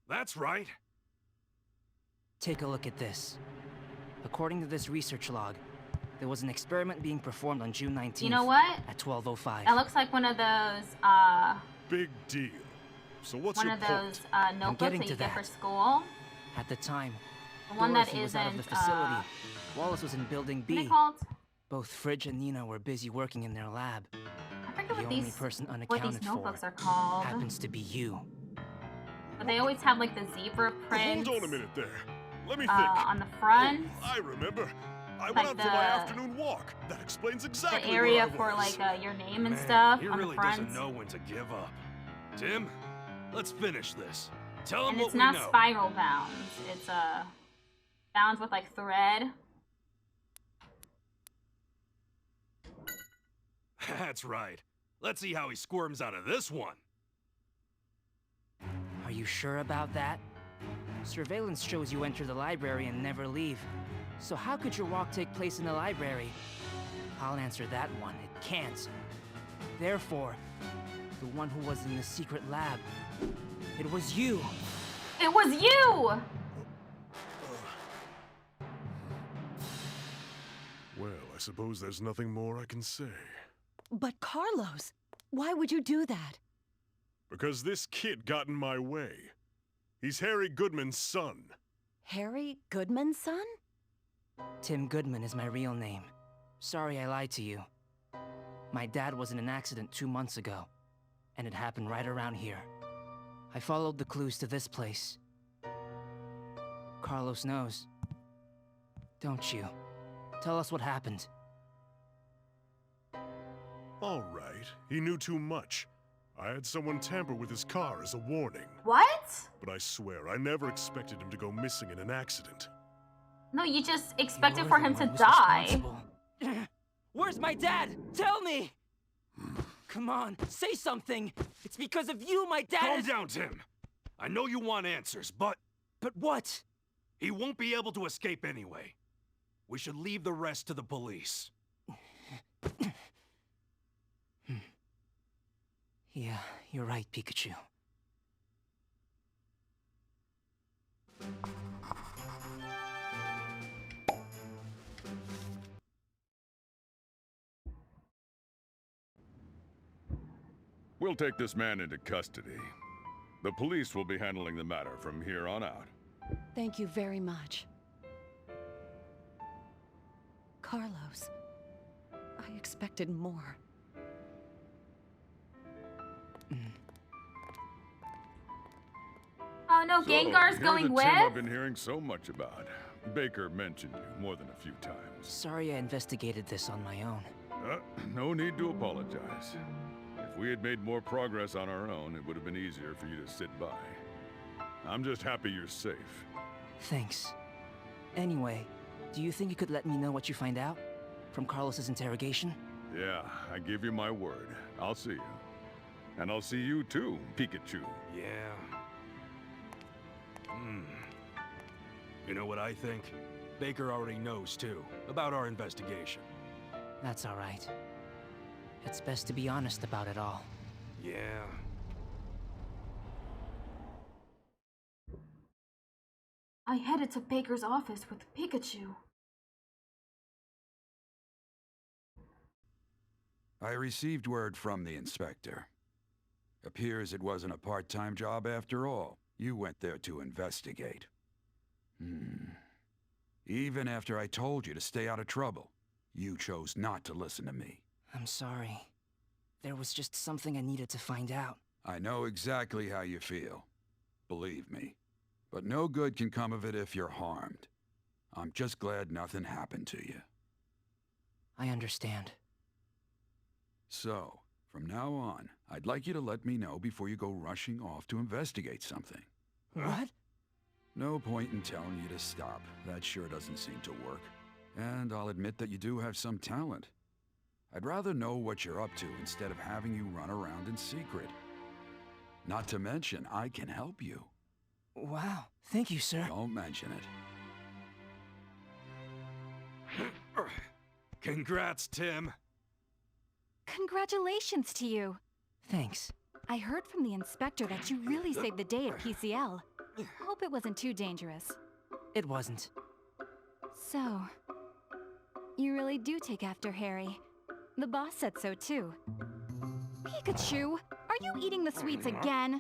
That's right. Take a look at this. According to this research log, there was an experiment being performed on June 19th. You know what? At 12:05. That looks like one of those, Big deal. So what's one your of those, point? notebooks getting that you to get for that. school. At the time, The one that Dorothy was out of the isn't, facility. Wallace was in Building what's B. it called? Both Fridge and Nina were busy working in their lab. I forget The what only these, person what these unaccounted notebooks for are called. happens to be you. But they always have, like, the zebra prints. Hold on a minute there. Let me think. On the front. Oh, I remember. I Like went out for my the- afternoon walk. That explains exactly The area where I for, was. like, your name and Man, stuff he on really the front. doesn't know when to give up. Tim, let's finish this. Tell him And what it's we not know. spiral bound. It's, bound with, like, thread. That's right. Let's see how he squirms out of this one. Are you sure about that? Surveillance shows you enter the library and never leave. So how could your walk take place in the library? I'll answer that one. It can't. Therefore, the one who was in the secret lab, it was you. It was you! I suppose there's nothing more I can say. But Carlos, why would you do that? Because this kid got in my way. He's Harry Goodman's son. Harry Goodman's son? Tim Goodman is my real name. Sorry I lied to you. My dad was in an accident 2 months ago, and it happened right around here. I followed the clues to this place. Carlos knows. Don't you? Tell us what happened. All right, he knew too much. I had someone tamper with his car as a warning. What? But I swear, I never expected him to go missing in an accident. No, you just expected You're for the him to one who's die. responsible. Where's my dad? Tell me! Come on, say something! It's because of you my dad Calm is— down, Tim. I know you want answers, but But what? he won't be able to escape anyway. We should leave the rest to the police. Yeah, you're right, Pikachu. We'll take this man into custody. The police will be handling the matter from here on out. Thank you very much. Carlos, I expected more. Oh no, So, Gengar's you're going the with? Tim I've been hearing so much about. Baker mentioned you more than a few times. Sorry I investigated this on my own. No need to apologize. If we had made more progress on our own, it would have been easier for you to sit by. I'm just happy you're safe. Thanks. Anyway, do you think you could let me know what you find out? From Carlos's interrogation? Yeah, I give you my word. I'll see you. And I'll see you too, Pikachu. Yeah. You know what I think? Baker already knows too, about our investigation. That's all right. It's best to be honest about it all. Yeah. I headed to Baker's office with Pikachu. I received word from the inspector. Appears it wasn't a part-time job after all. You went there to investigate. Even after I told you to stay out of trouble, you chose not to listen to me. I'm sorry. There was just something I needed to find out. I know exactly how you feel. Believe me. But no good can come of it if you're harmed. I'm just glad nothing happened to you. I understand. So, from now on, I'd like you to let me know before you go rushing off to investigate something. What? No point in telling you to stop. That sure doesn't seem to work. And I'll admit that you do have some talent. I'd rather know what you're up to instead of having you run around in secret. Not to mention, I can help you. Wow, thank you, sir. Don't mention it. Congrats, Tim. Congratulations to you. Thanks. I heard from the inspector that you really saved the day at PCL. Hope it wasn't too dangerous. It wasn't. So, you really do take after Harry. The boss said so too. Pikachu, are you eating the sweets again?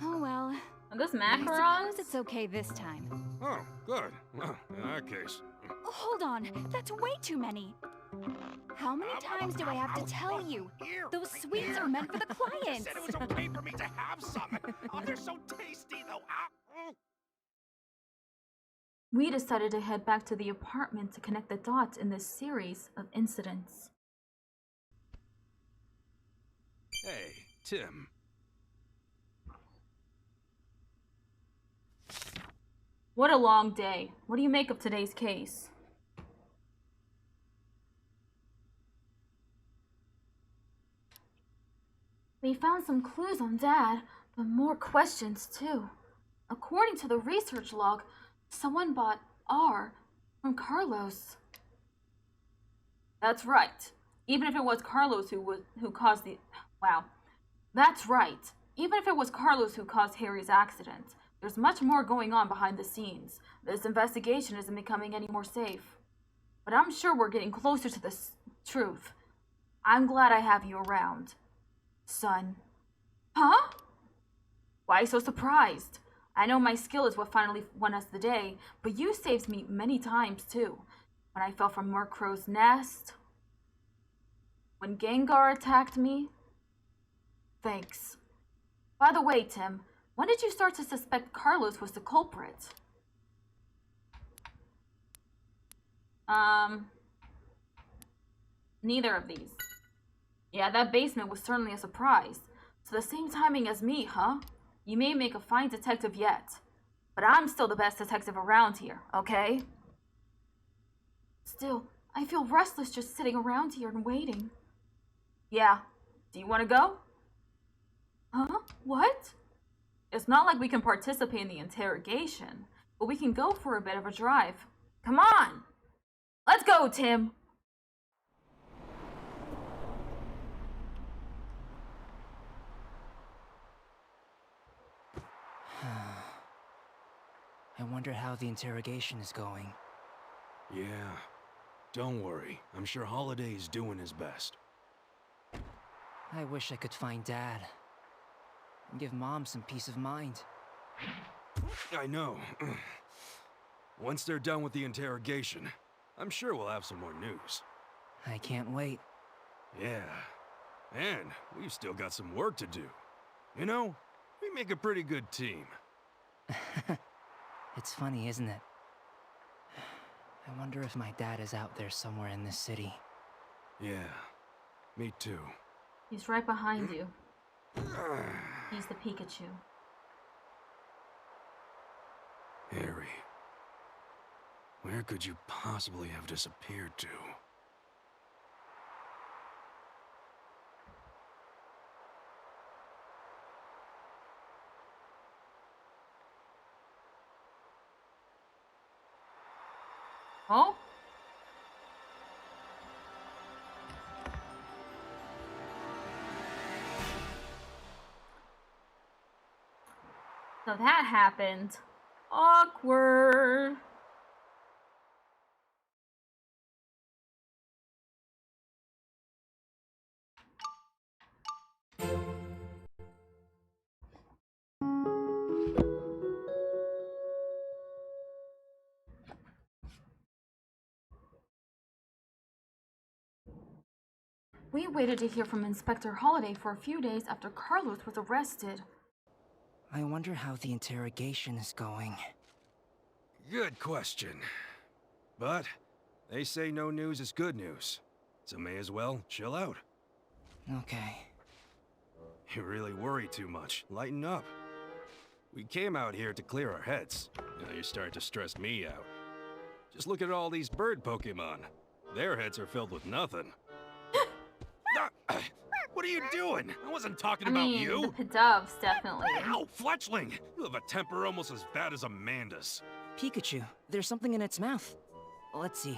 Oh well. Are those I macarons? suppose it's okay this time. Oh, good. Well, in that case. Hold on, that's way too many. How many times do I have to tell you? Those sweets are meant for the clients. Said it was okay for me to have some. Oh, they're so tasty, though. We decided to head back to the apartment to connect the dots in this series of incidents. Hey, Tim. What a long day. What do you make of today's case? We found some clues on Dad, but more questions too. According to the research log, someone bought R from Carlos. That's right. Even if it was Carlos who caused the... Wow. That's right. Even if it was Carlos who caused Harry's accident, there's much more going on behind the scenes. This investigation isn't becoming any more safe. but I'm sure we're getting closer to the truth. I'm glad I have you around, son. Huh? Why so surprised? I know my skill is what finally won us the day, but you saved me many times too. When I fell from Murkrow's nest, when Gengar attacked me. Thanks. By the way, Tim, when did you start to suspect Carlos was the culprit? Neither of these. Yeah, that basement was certainly a surprise. So the same timing as me, huh? You may make a fine detective yet, but I'm still the best detective around here, okay? Still, I feel restless just sitting around here and waiting. Yeah, do you want to go? Huh? What? It's not like we can participate in the interrogation, but we can go for a bit of a drive. Come on! Let's go, Tim! I wonder how the interrogation is going. Yeah, don't worry. I'm sure Holiday's doing his best. I wish I could find Dad. And give Mom some peace of mind. I know. Once they're done with the interrogation, I'm sure we'll have some more news. I can't wait. Yeah. And we've still got some work to do. You know, we make a pretty good team. It's funny, isn't it? I wonder if my dad is out there somewhere in this city. Yeah, me too. He's right behind you. He's the Pikachu. Harry, where could you possibly have disappeared to? Oh? So that happened. Awkward. We waited to hear from Inspector Holiday for a few days after Carlos was arrested. I wonder how the interrogation is going. Good question. But they say no news is good news, so may as well chill out. Okay. You really worry too much. Lighten up. We came out here to clear our heads. Now you're starting to stress me out. Just look at all these bird Pokemon. Their heads are filled with nothing. What are you doing? I wasn't talking about you. The Pidovs, definitely. Ow, Fletchling! You have a temper almost as bad as Amanda's. Pikachu, there's something in its mouth. Let's see.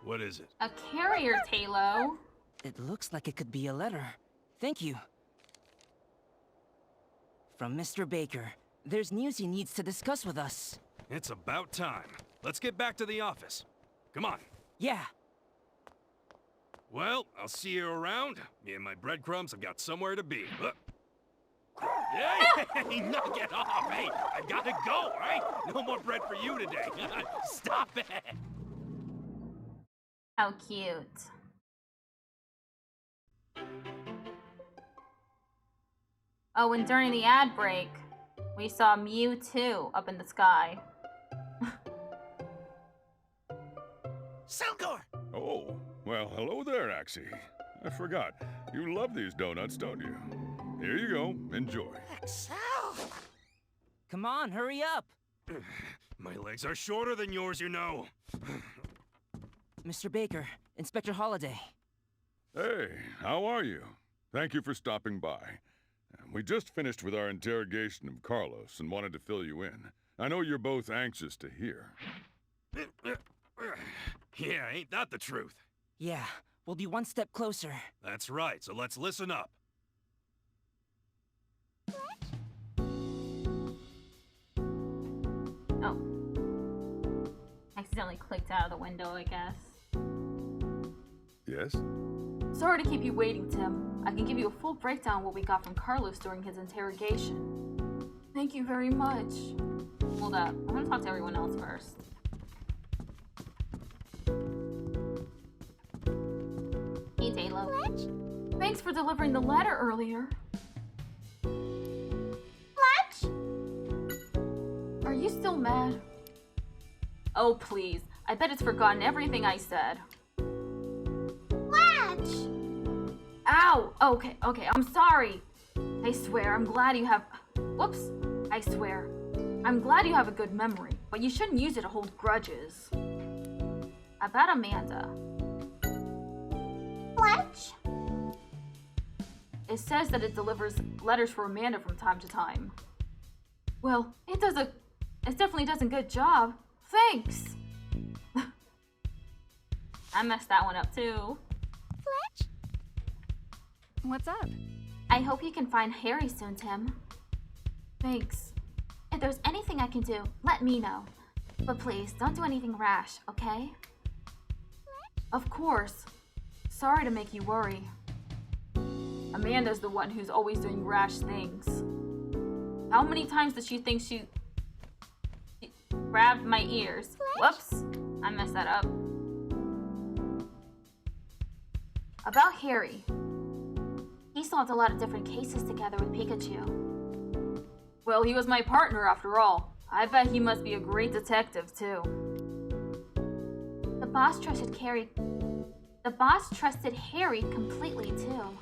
What is it? A carrier, Talo. It looks like it could be a letter. Thank you. From Mr. Baker. There's news he needs to discuss with us. It's about time. Let's get back to the office. Come on. Yeah. Well, I'll see you around. Me and my breadcrumbs have got somewhere to be. Hey, knock it off! Hey, I gotta go, right? No more bread for you today. Stop it! How cute. Oh, and during the ad break, we saw Mewtwo up in the sky. Selgor! Oh, well, hello there, Axie. I forgot. You love these donuts, don't you? Here you go. Enjoy. Excel! Come on, hurry up! My legs are shorter than yours, you know. Mr. Baker, Inspector Holiday. Hey, how are you? Thank you for stopping by. We just finished with our interrogation of Carlos and wanted to fill you in. I know you're both anxious to hear. Yeah, ain't that the truth? Yeah, we'll be one step closer. That's right, so let's listen up. Oh. Accidentally clicked out of the window, I guess. Yes? Sorry to keep you waiting, Tim. I can give you a full breakdown of what we got from Carlos during his interrogation. Thank you very much. Hold up. I'm gonna talk to everyone else first. Hey, Taylor. Fletch? Thanks for delivering the letter earlier. Fletch? Are you still mad? Oh, please. I bet it's forgotten everything I said. Fletch! Ow! Okay, I'm sorry. I swear, I'm glad you have... Whoops. I swear. I'm glad you have a good memory, but you shouldn't use it to hold grudges. About Amanda. Fletch? It says that it delivers letters for Amanda from time to time. Well, it definitely does a good job. Thanks! I messed that one up too. Fletch? What's up? I hope you can find Harry soon, Tim. Thanks. If there's anything I can do, let me know. But please, don't do anything rash, okay? Of course. Sorry to make you worry. Amanda's the one who's always doing rash things. How many times does she think she grabbed my ears? Whoops, I messed that up. About Harry. He solved a lot of different cases together with Pikachu. Well, he was my partner after all. I bet he must be a great detective too. The boss trusted Harry completely too.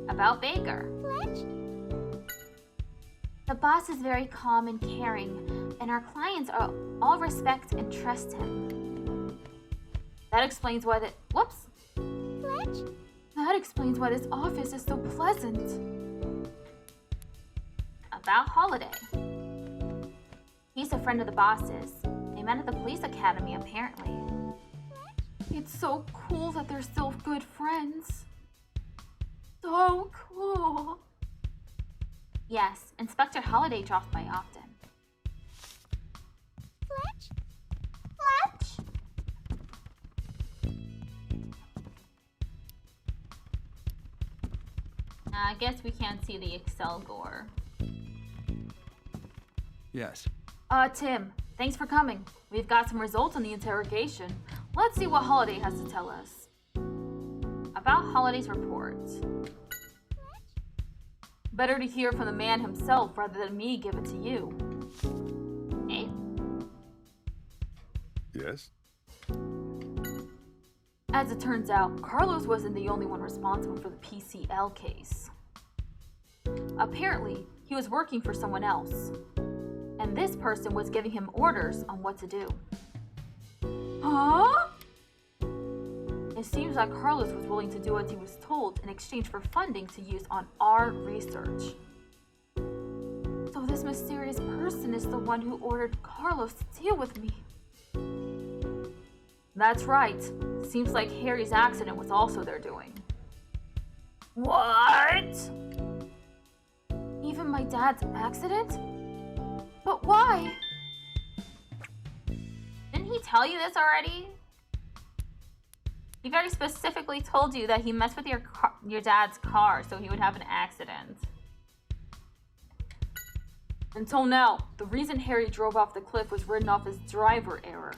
About Baker. Fletch? The boss is very calm and caring, and our clients all respect and trust him. That explains why whoops! Fletch? That explains why this office is so pleasant. About Holiday. He's a friend of the boss's. They met at the police academy, apparently. It's so cool that they're still good friends. So cool. Yes, Inspector Holiday drops by often. Fletch? Fletch? I guess we can't see the Excel gore. Yes. Tim, thanks for coming. We've got some results on the interrogation. Let's see what Holiday has to tell us. About Holiday's report. Better to hear from the man himself rather than me give it to you. Eh? Yes? As it turns out, Carlos wasn't the only one responsible for the PCL case. Apparently, he was working for someone else. And this person was giving him orders on what to do. Huh? It seems like Carlos was willing to do what he was told in exchange for funding to use on our research. So this mysterious person is the one who ordered Carlos to deal with me. That's right. Seems like Harry's accident was also their doing. What? Even my dad's accident? But why? Didn't he tell you this already? He very specifically told you that he messed with your dad's car so he would have an accident. Until now, the reason Harry drove off the cliff was written off as driver error.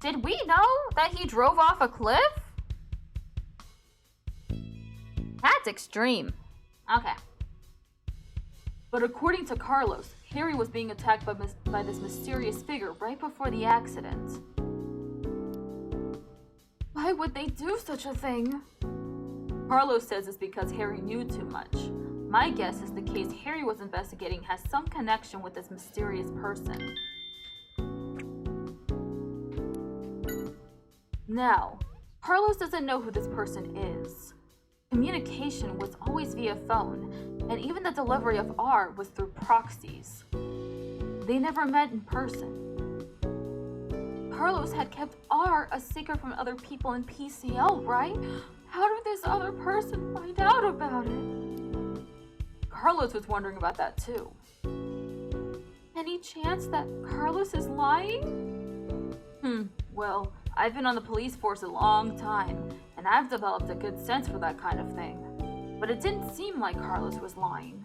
Did we know that he drove off a cliff? That's extreme. Okay. But according to Carlos, Harry was being attacked by this mysterious figure right before the accident. Why would they do such a thing? Carlos says it's because Harry knew too much. My guess is the case Harry was investigating has some connection with this mysterious person. Now, Carlos doesn't know who this person is. Communication was always via phone, and even the delivery of R was through proxies. They never met in person. Carlos had kept R a secret from other people in PCL, right? How did this other person find out about it? Carlos was wondering about that too. Any chance that Carlos is lying? Well, I've been on the police force a long time, and I've developed a good sense for that kind of thing. But it didn't seem like Carlos was lying.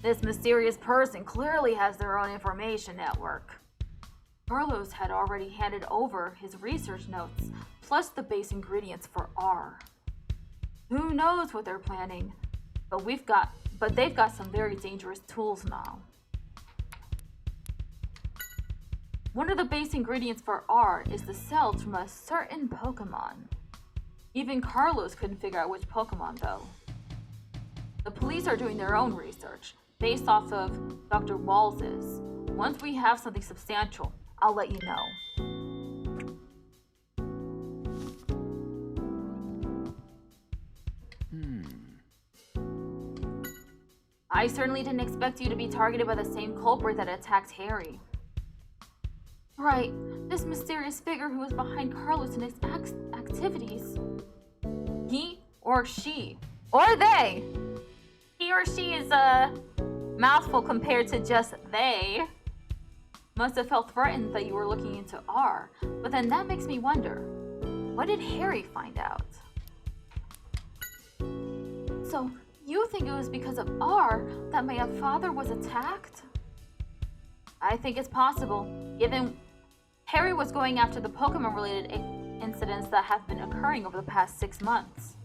This mysterious person clearly has their own information network. Carlos had already handed over his research notes, plus the base ingredients for R. Who knows what they're planning, but they've got some very dangerous tools now. One of the base ingredients for R is the cells from a certain Pokemon. Even Carlos couldn't figure out which Pokemon though. The police are doing their own research, based off of Dr. Walls's. Once we have something substantial, I'll let you know. I certainly didn't expect you to be targeted by the same culprit that attacked Harry. Right, this mysterious figure who was behind Carlos and his activities. He or she, or they. He or she is a mouthful compared to just they. Must have felt threatened that you were looking into R, but then that makes me wonder, what did Harry find out? So, you think it was because of R that my father was attacked? I think it's possible, given Harry was going after the Pokemon-related incidents that have been occurring over the past 6 months.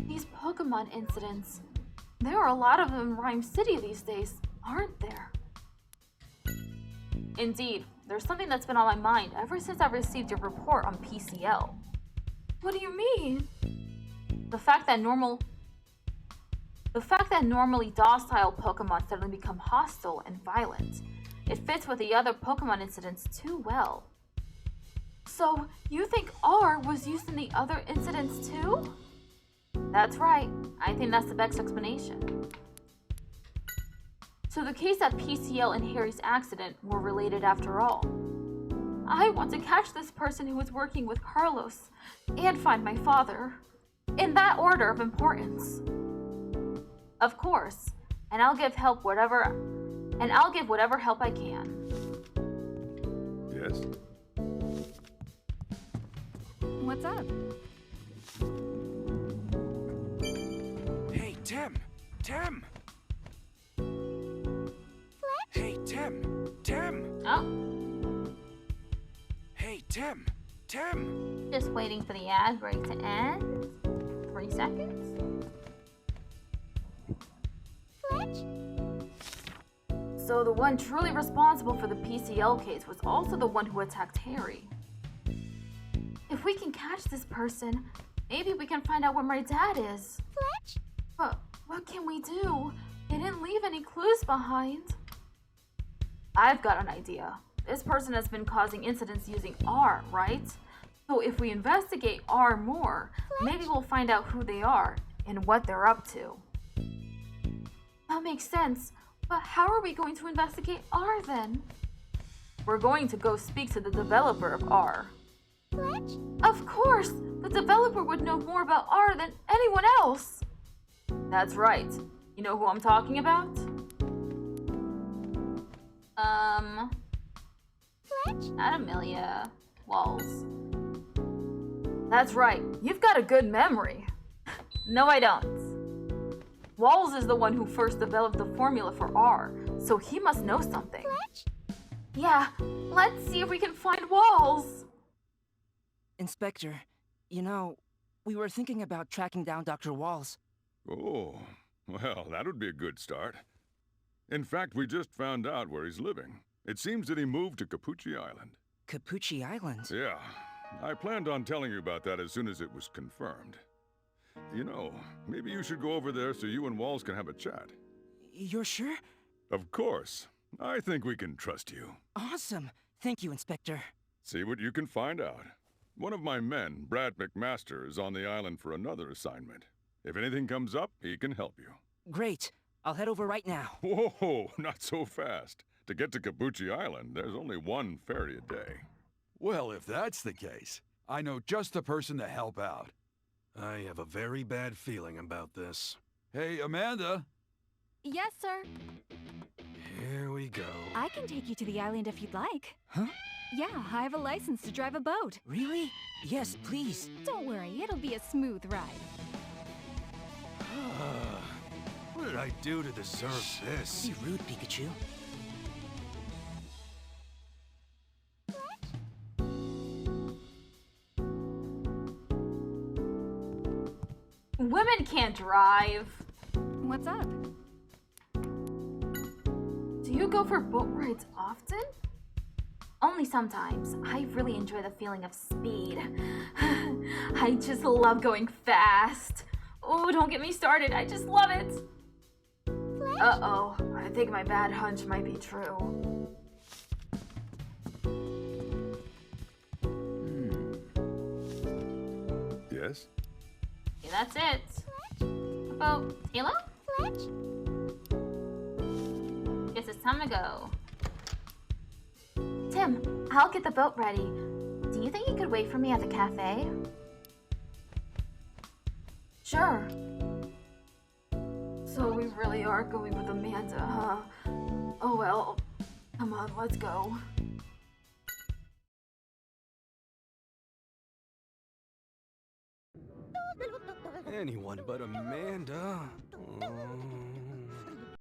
These Pokemon incidents, there are a lot of them in Rhyme City these days, aren't there? Indeed, there's something that's been on my mind ever since I received your report on PCL. What do you mean? The fact that normally docile Pokemon suddenly become hostile and violent. It fits with the other Pokemon incidents too well. So, you think R was used in the other incidents too? That's right. I think that's the best explanation. So the case at PCL and Harry's accident were related after all. I want to catch this person who was working with Carlos and find my father. In that order of importance. Of course, and I'll give whatever help I can. Yes? What's up? Hey, Tim! Tim! Hey, Tim! Tim! Oh. Hey, Tim! Tim! Just waiting for the ad break to end. 3 seconds. So the one truly responsible for the PCL case was also the one who attacked Harry. If we can catch this person, maybe we can find out where my dad is. Fletch? But what can we do? They didn't leave any clues behind. I've got an idea. This person has been causing incidents using R, right? So if we investigate R more, maybe we'll find out who they are and what they're up to. That makes sense. But how are we going to investigate R then? We're going to go speak to the developer of R. Fletch? Of course! The developer would know more about R than anyone else! That's right. You know who I'm talking about? Fletch? Not Amelia. Walls. That's right. You've got a good memory. No, I don't. Walls is the one who first developed the formula for R, so he must know something. Fletch? Yeah, let's see if we can find Walls. Inspector, you know, we were thinking about tracking down Dr. Walls. Oh, well, that would be a good start. In fact, we just found out where he's living. It seems that he moved to Cappucci Island. Cappucci Island? Yeah, I planned on telling you about that as soon as it was confirmed. You know, maybe you should go over there so you and Walls can have a chat. You're sure? Of course. I think we can trust you. Awesome. Thank you, Inspector. See what you can find out. One of my men, Brad McMaster, is on the island for another assignment. If anything comes up, he can help you. Great. I'll head over right now. Whoa, not so fast. To get to Cappucci Island, there's only one ferry a day. Well, if that's the case, I know just the person to help out. I have a very bad feeling about this. Hey, Amanda. Yes, sir. Here we go. I can take you to the island if you'd like. Huh? Yeah, I have a license to drive a boat. Really? Yes, please. Don't worry, it'll be a smooth ride. What did I do to deserve this? Be rude, Pikachu. Women can't drive. What's up? Do you go for boat rides often? Only sometimes. I really enjoy the feeling of speed. I just love going fast. Oh, don't get me started. I just love it. Uh-oh. I think my bad hunch might be true. Yes? Yeah, that's it. About Halo? Fletch? Guess it's time to go. Tim, I'll get the boat ready. Do you think you could wait for me at the cafe? Sure. So we really are going with Amanda, huh? Oh well. Come on, let's go. Anyone but Amanda.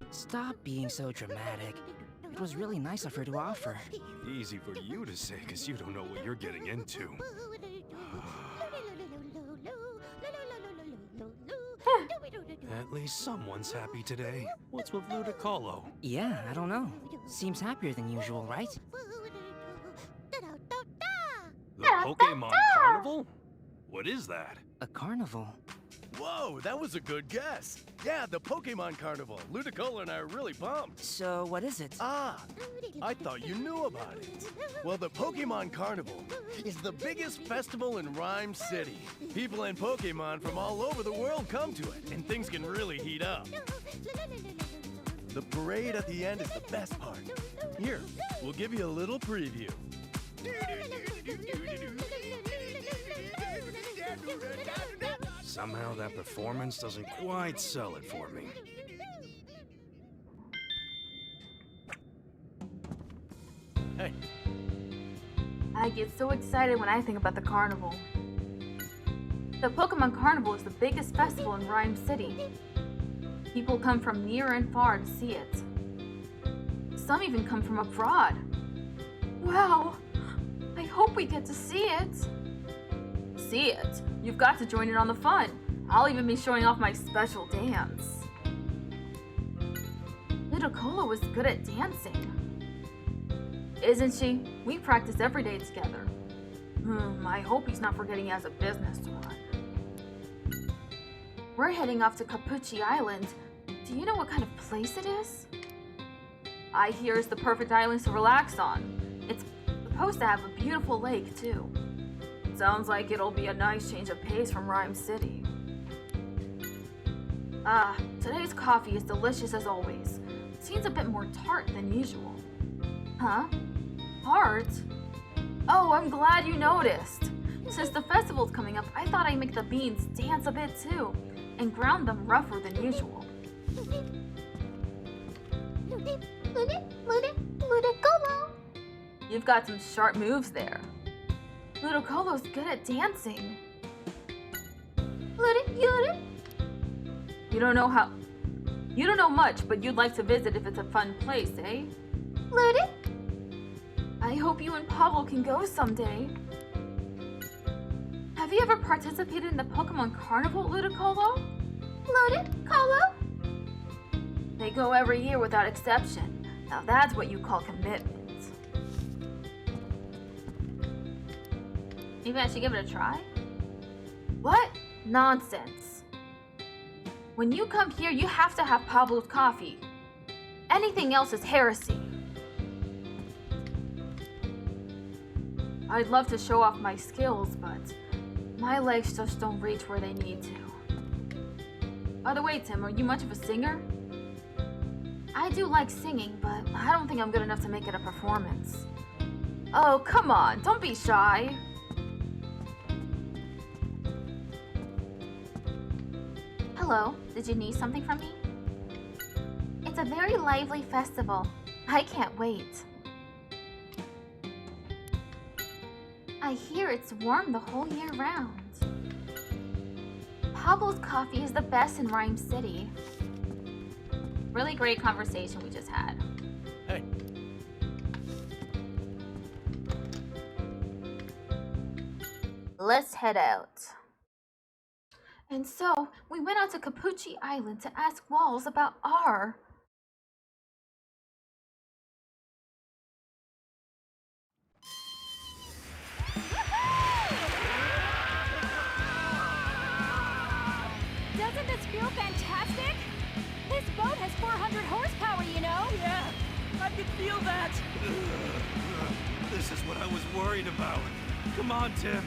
Stop being so dramatic. It was really nice of her to offer. Easy for you to say, because you don't know what you're getting into. At least someone's happy today. What's with Ludicolo? Yeah, I don't know. Seems happier than usual, right? The Pokemon Carnival? What is that? A carnival. Whoa, that was a good guess. Yeah, the Pokemon Carnival. Ludicolo and I are really pumped. So, what is it? Ah, I thought you knew about it. Well, the Pokemon Carnival is the biggest festival in Rhyme City. People and Pokemon from all over the world come to it, and things can really heat up. The parade at the end is the best part. Here, we'll give you a little preview. Somehow that performance doesn't quite sell it for me. Hey. I get so excited when I think about the carnival. The Pokemon Carnival is the biggest festival in Rhyme City. People come from near and far to see it. Some even come from abroad. Wow! I hope we get to see it. See it? You've got to join in on the fun. I'll even be showing off my special dance. Ludicolo is good at dancing. Isn't she? We practice every day together. I hope he's not forgetting he has a business to run. We're heading off to Cappucci Island. Do you know what kind of place it is? I hear it's the perfect island to relax on. It's supposed to have a beautiful lake, too. Sounds like it'll be a nice change of pace from Rhyme City. Today's coffee is delicious as always. Seems a bit more tart than usual. Huh? Tart? Oh, I'm glad you noticed. Since the festival's coming up, I thought I'd make the beans dance a bit too, and ground them rougher than usual. Ludicolo! You've got some sharp moves there. Ludicolo's good at dancing. You don't know much, but you'd like to visit if it's a fun place, eh? Ludi? I hope you and Pablo can go someday. Have you ever participated in the Pokemon Carnival, Ludicolo? Ludicolo? They go every year without exception. Now that's what you call commitment. Maybe I should give it a try? What? Nonsense. When you come here, you have to have Pablo's coffee. Anything else is heresy. I'd love to show off my skills, but my legs just don't reach where they need to. By the way, Tim, are you much of a singer? I do like singing, but I don't think I'm good enough to make it a performance. Oh, come on, don't be shy. Hello, did you need something from me? It's a very lively festival. I can't wait. I hear it's warm the whole year round. Pablo's coffee is the best in Rhyme City. Really great conversation we just had. Hey. Let's head out. And so, we went out to Cappucci Island to ask Walls about our... Doesn't this feel fantastic? This boat has 400 horsepower, you know? Yeah, I can feel that. This is what I was worried about. Come on, Tim.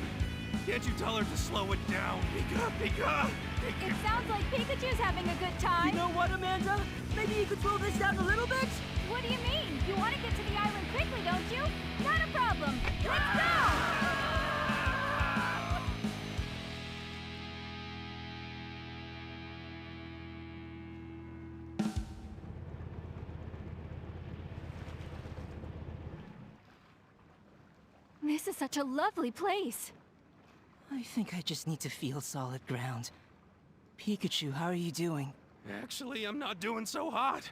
Can't you tell her to slow it down? Pika! It sounds like Pikachu's having a good time. You know what, Amanda? Maybe you could slow this down a little bit? What do you mean? You want to get to the island quickly, don't you? Not a problem. Let's go! This is such a lovely place. I think I just need to feel solid ground. Pikachu, how are you doing? Actually, I'm not doing so hot.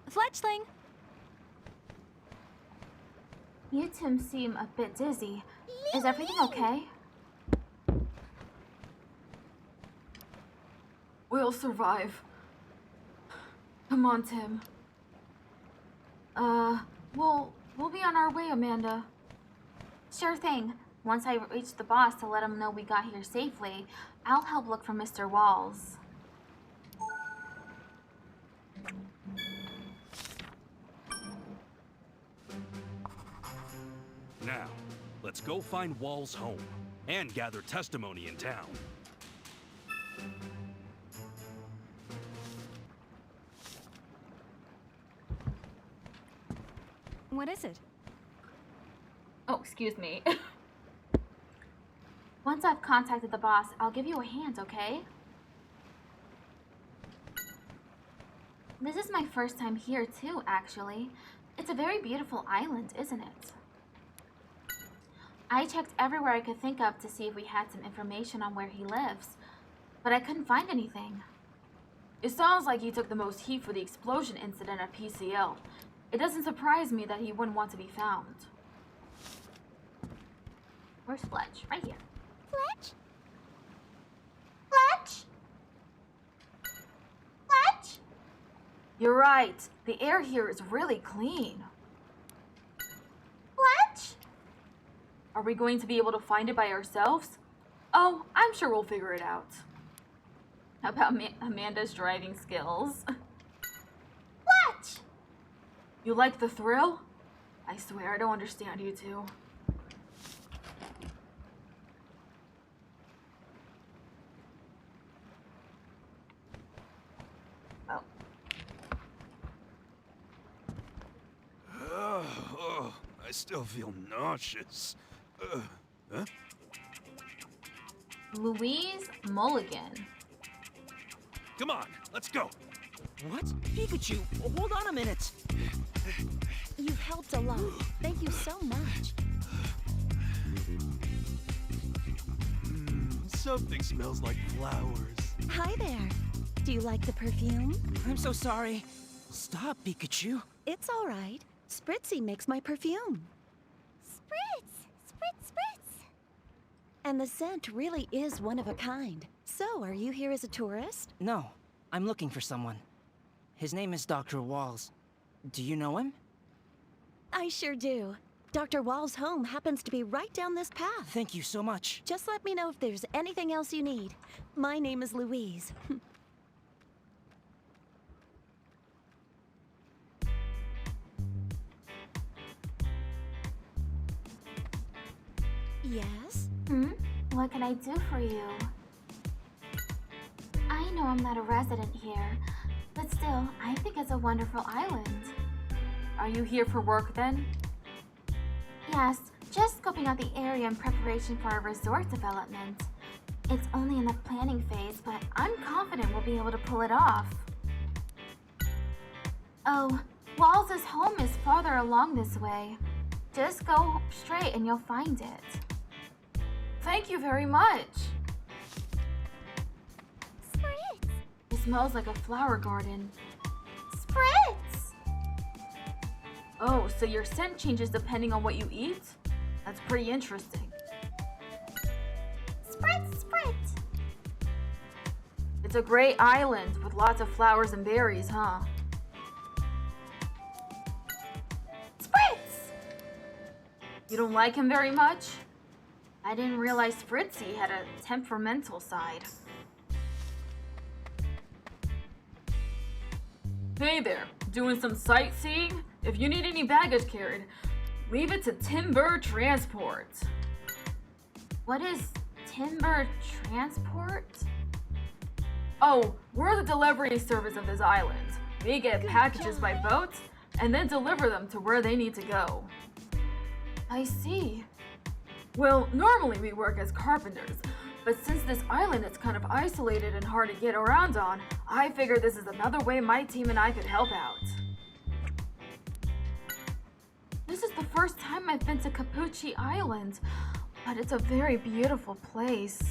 Fletchling! You two seem a bit dizzy. Is everything okay? We'll survive. Come on, Tim. We'll be on our way, Amanda. Sure thing. Once I reach the boss to let him know we got here safely, I'll help look for Mr. Walls. Now, let's go find Wall's home and gather testimony in town. What is it? Oh, excuse me. Once I've contacted the boss, I'll give you a hand, okay? This is my first time here too, actually. It's a very beautiful island, isn't it? I checked everywhere I could think of to see if we had some information on where he lives, but I couldn't find anything. It sounds like he took the most heat for the explosion incident at PCL. It doesn't surprise me that he wouldn't want to be found. Where's Fletch? Right here. Fletch? Fletch? Fletch? You're right. The air here is really clean. Fletch? Are we going to be able to find it by ourselves? Oh, I'm sure we'll figure it out. How about Amanda's driving skills? Fletch! You like the thrill? I swear I don't understand you two. Oh, I still feel nauseous. Huh? Louise Mulligan. Come on, let's go. What? Pikachu, hold on a minute. You've helped a lot. Thank you so much. Something smells like flowers. Hi there. Do you like the perfume? I'm so sorry. Stop, Pikachu. It's all right. Spritzy makes my perfume. Spritz! Spritz, spritz! And the scent really is one of a kind. So, are you here as a tourist? No, I'm looking for someone. His name is Dr. Walls. Do you know him? I sure do. Dr. Wall's home happens to be right down this path. Thank you so much. Just let me know if there's anything else you need. My name is Louise. Yes? What can I do for you? I know I'm not a resident here, But still, I think it's a wonderful island. Are you here for work then? Yes, just scoping out the area in preparation for our resort development. It's only in the planning phase, but I'm confident we'll be able to pull it off. Oh, Walls' home is farther along this way. Just go straight and you'll find it. Thank you very much. Spritz! It smells like a flower garden. Spritz! Oh, so your scent changes depending on what you eat? That's pretty interesting. Spritz, Spritz! It's a great island with lots of flowers and berries, huh? Spritz! You don't like him very much? I didn't realize Fritzy had a temperamental side. Hey there, doing some sightseeing? If you need any baggage carried, leave it to Timburr Transport. What is Timburr Transport? Oh, we're the delivery service of this island. We get packages by boat and then deliver them to where they need to go. I see. Well, normally we work as carpenters, but since this island is kind of isolated and hard to get around on, I figured this is another way my team and I could help out. This is the first time I've been to Cappucci Island, but it's a very beautiful place.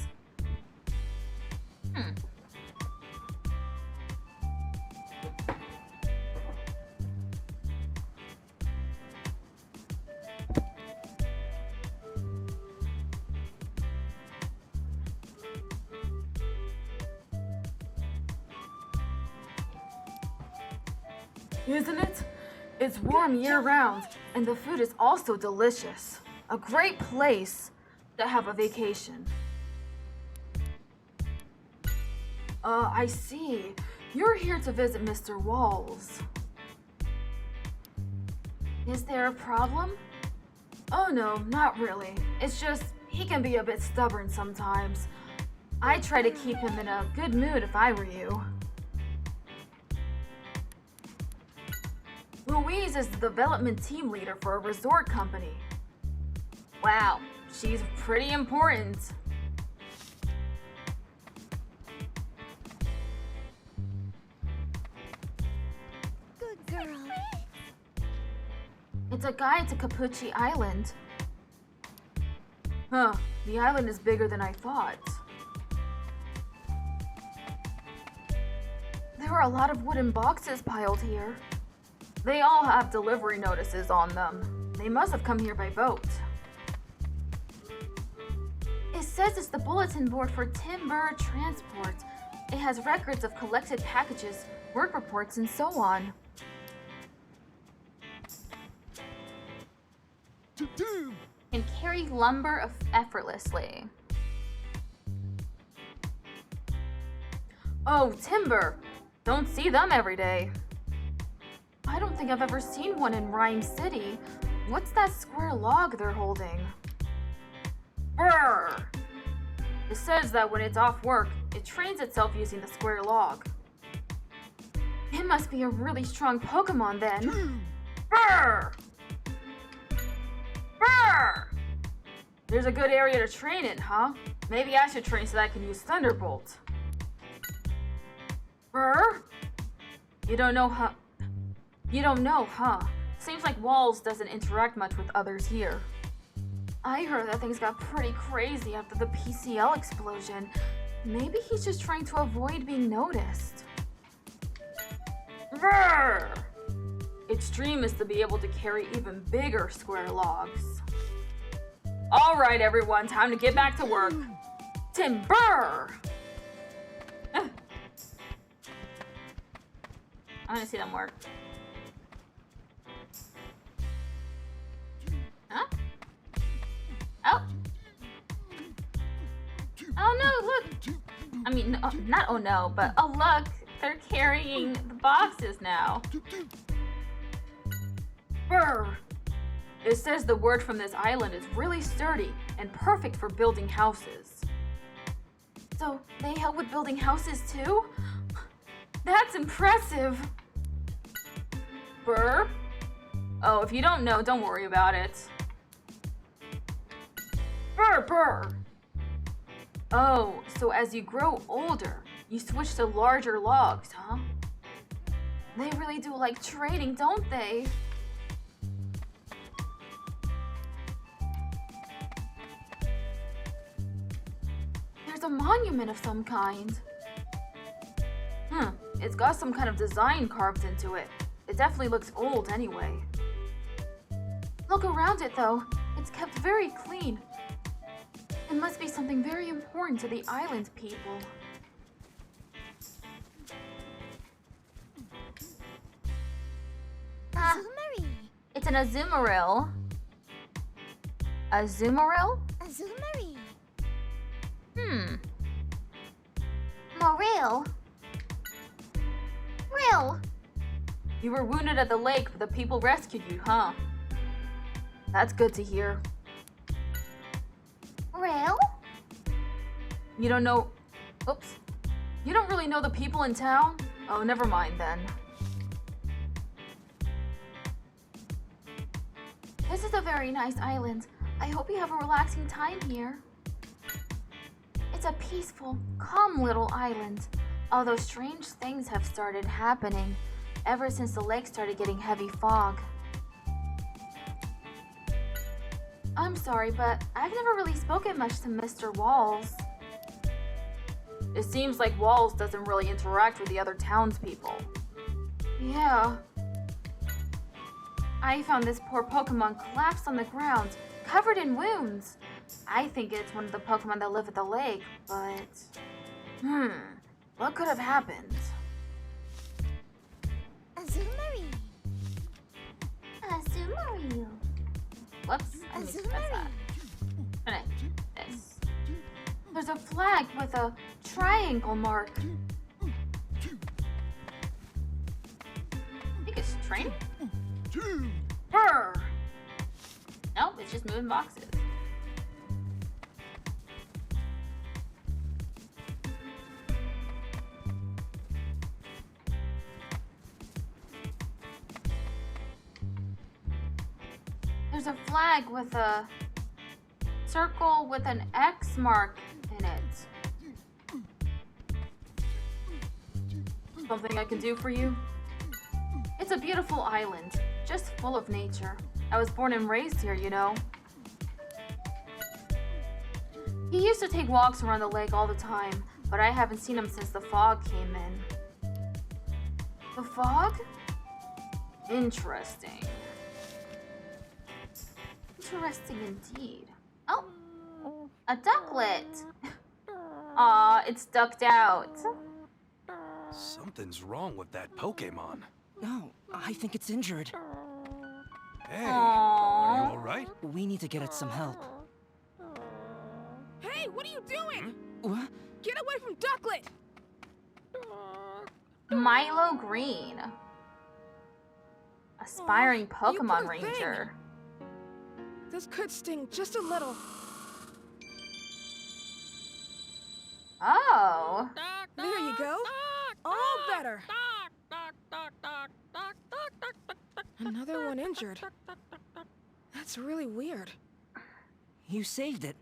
Isn't it? It's warm year-round, and the food is also delicious. A great place to have a vacation. I see. You're here to visit Mr. Walls. Is there a problem? Oh no, not really. It's just, he can be a bit stubborn sometimes. I try to keep him in a good mood if I were you. Louise is the development team leader for a resort company. Wow, she's pretty important. Good girl. It's a guide to Cappucci Island. Huh, the island is bigger than I thought. There are a lot of wooden boxes piled here. They all have delivery notices on them. They must have come here by boat. It says it's the bulletin board for Timburr Transport. It has records of collected packages, work reports, and so on. Can carry lumber effortlessly. Oh, Timburr! Don't see them every day. I don't think I've ever seen one in Rhyme City. What's that square log they're holding? Brrr! It says that when it's off work, it trains itself using the square log. It must be a really strong Pokémon then. Brrr! Brrr! There's a good area to train in, huh? Maybe I should train so that I can use Thunderbolt. Brrr? You don't know, huh? You don't know, huh? Seems like Walls doesn't interact much with others here. I heard that things got pretty crazy after the PCL explosion. Maybe he's just trying to avoid being noticed. Brrr! Its dream is to be able to carry even bigger square logs. Alright everyone, time to get back to work. Timburr! I want to see them work. Huh? Oh. Oh no, look. I mean, no, not oh no, but oh look. They're carrying the boxes now. Brr. It says the wood from this island is really sturdy and perfect for building houses. So, they help with building houses too? That's impressive. Burr? Oh, if you don't know, don't worry about it. Burr. Oh, so as you grow older, you switch to larger logs, huh? They really do like trading, don't they? There's a monument of some kind. It's got some kind of design carved into it. It definitely looks old anyway. Look around it though. It's kept very clean. It must be something very important to the island people. Azumarill. It's an Azumarill. Azumarill? Azumarill. Marill. Rill. You were wounded at the lake, but the people rescued you, huh? That's good to hear. Rill? You don't know... Oops. You don't really know the people in town? Oh, never mind then. This is a very nice island. I hope you have a relaxing time here. It's a peaceful, calm little island. Although strange things have started happening ever since the lake started getting heavy fog. I'm sorry, but I've never really spoken much to Mr. Walls. It seems like Walls doesn't really interact with the other townspeople. Yeah. I found this poor Pokemon collapsed on the ground, covered in wounds. I think it's one of the Pokemon that live at the lake, but... what could have happened? Azumarill. Azumarill. Whoops, let me just press that. Alright, this. There's a flag with a triangle mark. I think it's train? Burr! Nope, it's just moving boxes. There's a flag with a circle with an X mark in it. Something I can do for you? It's a beautiful island, just full of nature. I was born and raised here, you know. He used to take walks around the lake all the time, but I haven't seen him since the fog came in. The fog? Interesting. Interesting indeed. Oh, a ducklet. Aw, it's ducked out. Something's wrong with that Pokemon. No, I think it's injured. Hey, are you alright? We need to get it some help. Hey, what are you doing? What? Get away from Ducklet! Milo Green. Aspiring Pokemon Ranger. This could sting just a little. Oh. There you go. All better. Another one injured. That's really weird. You saved it.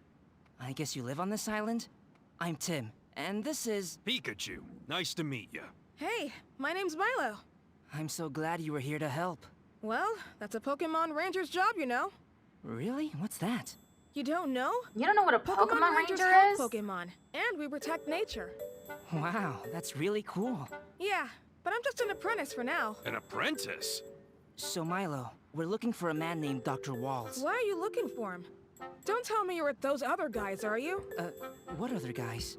I guess you live on this island? I'm Tim, and this is... Pikachu. Nice to meet you. Hey, my name's Milo. I'm so glad you were here to help. Well, that's a Pokemon Ranger's job, you know. Really? What's that? You don't know? You don't know what a Pokemon Rangers Ranger help is? Pokemon, and we protect nature. Wow, that's really cool. Yeah, but I'm just an apprentice for now. An apprentice? So Milo, we're looking for a man named Dr. Walls. Why are you looking for him? Don't tell me you're with those other guys, are you? What other guys?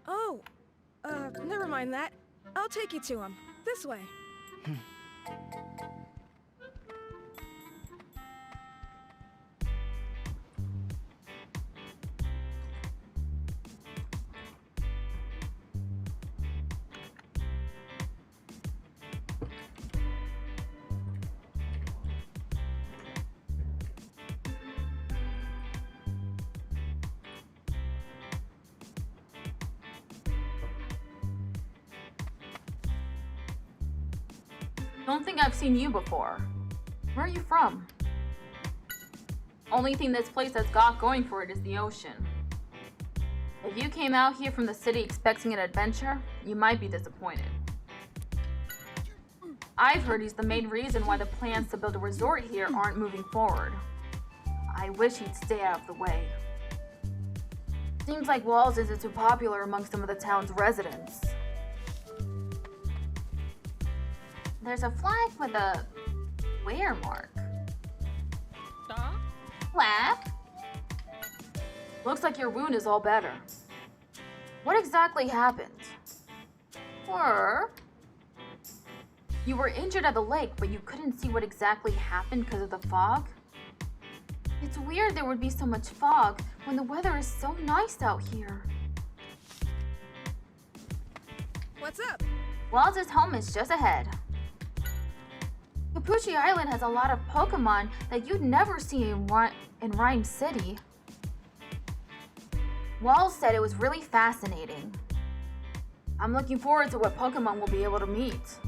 Oh, never mind that. I'll take you to him. This way. Don't think I've seen you before. Where are you from? Only thing this place has got going for it is the ocean. If you came out here from the city expecting an adventure, you might be disappointed. I've heard he's the main reason why the plans to build a resort here aren't moving forward. I wish he'd stay out of the way. Seems like Walls isn't too popular among some of the town's residents. There's a flag with a wear mark. Flag? Looks like your wound is all better. What exactly happened? Or you were injured at the lake, but you couldn't see what exactly happened because of the fog? It's weird there would be so much fog when the weather is so nice out here. What's up? Walls' home is just ahead. Cappucci Island has a lot of Pokémon that you'd never see in Rhyme City. Walls said it was really fascinating. I'm looking forward to what Pokémon we'll be able to meet.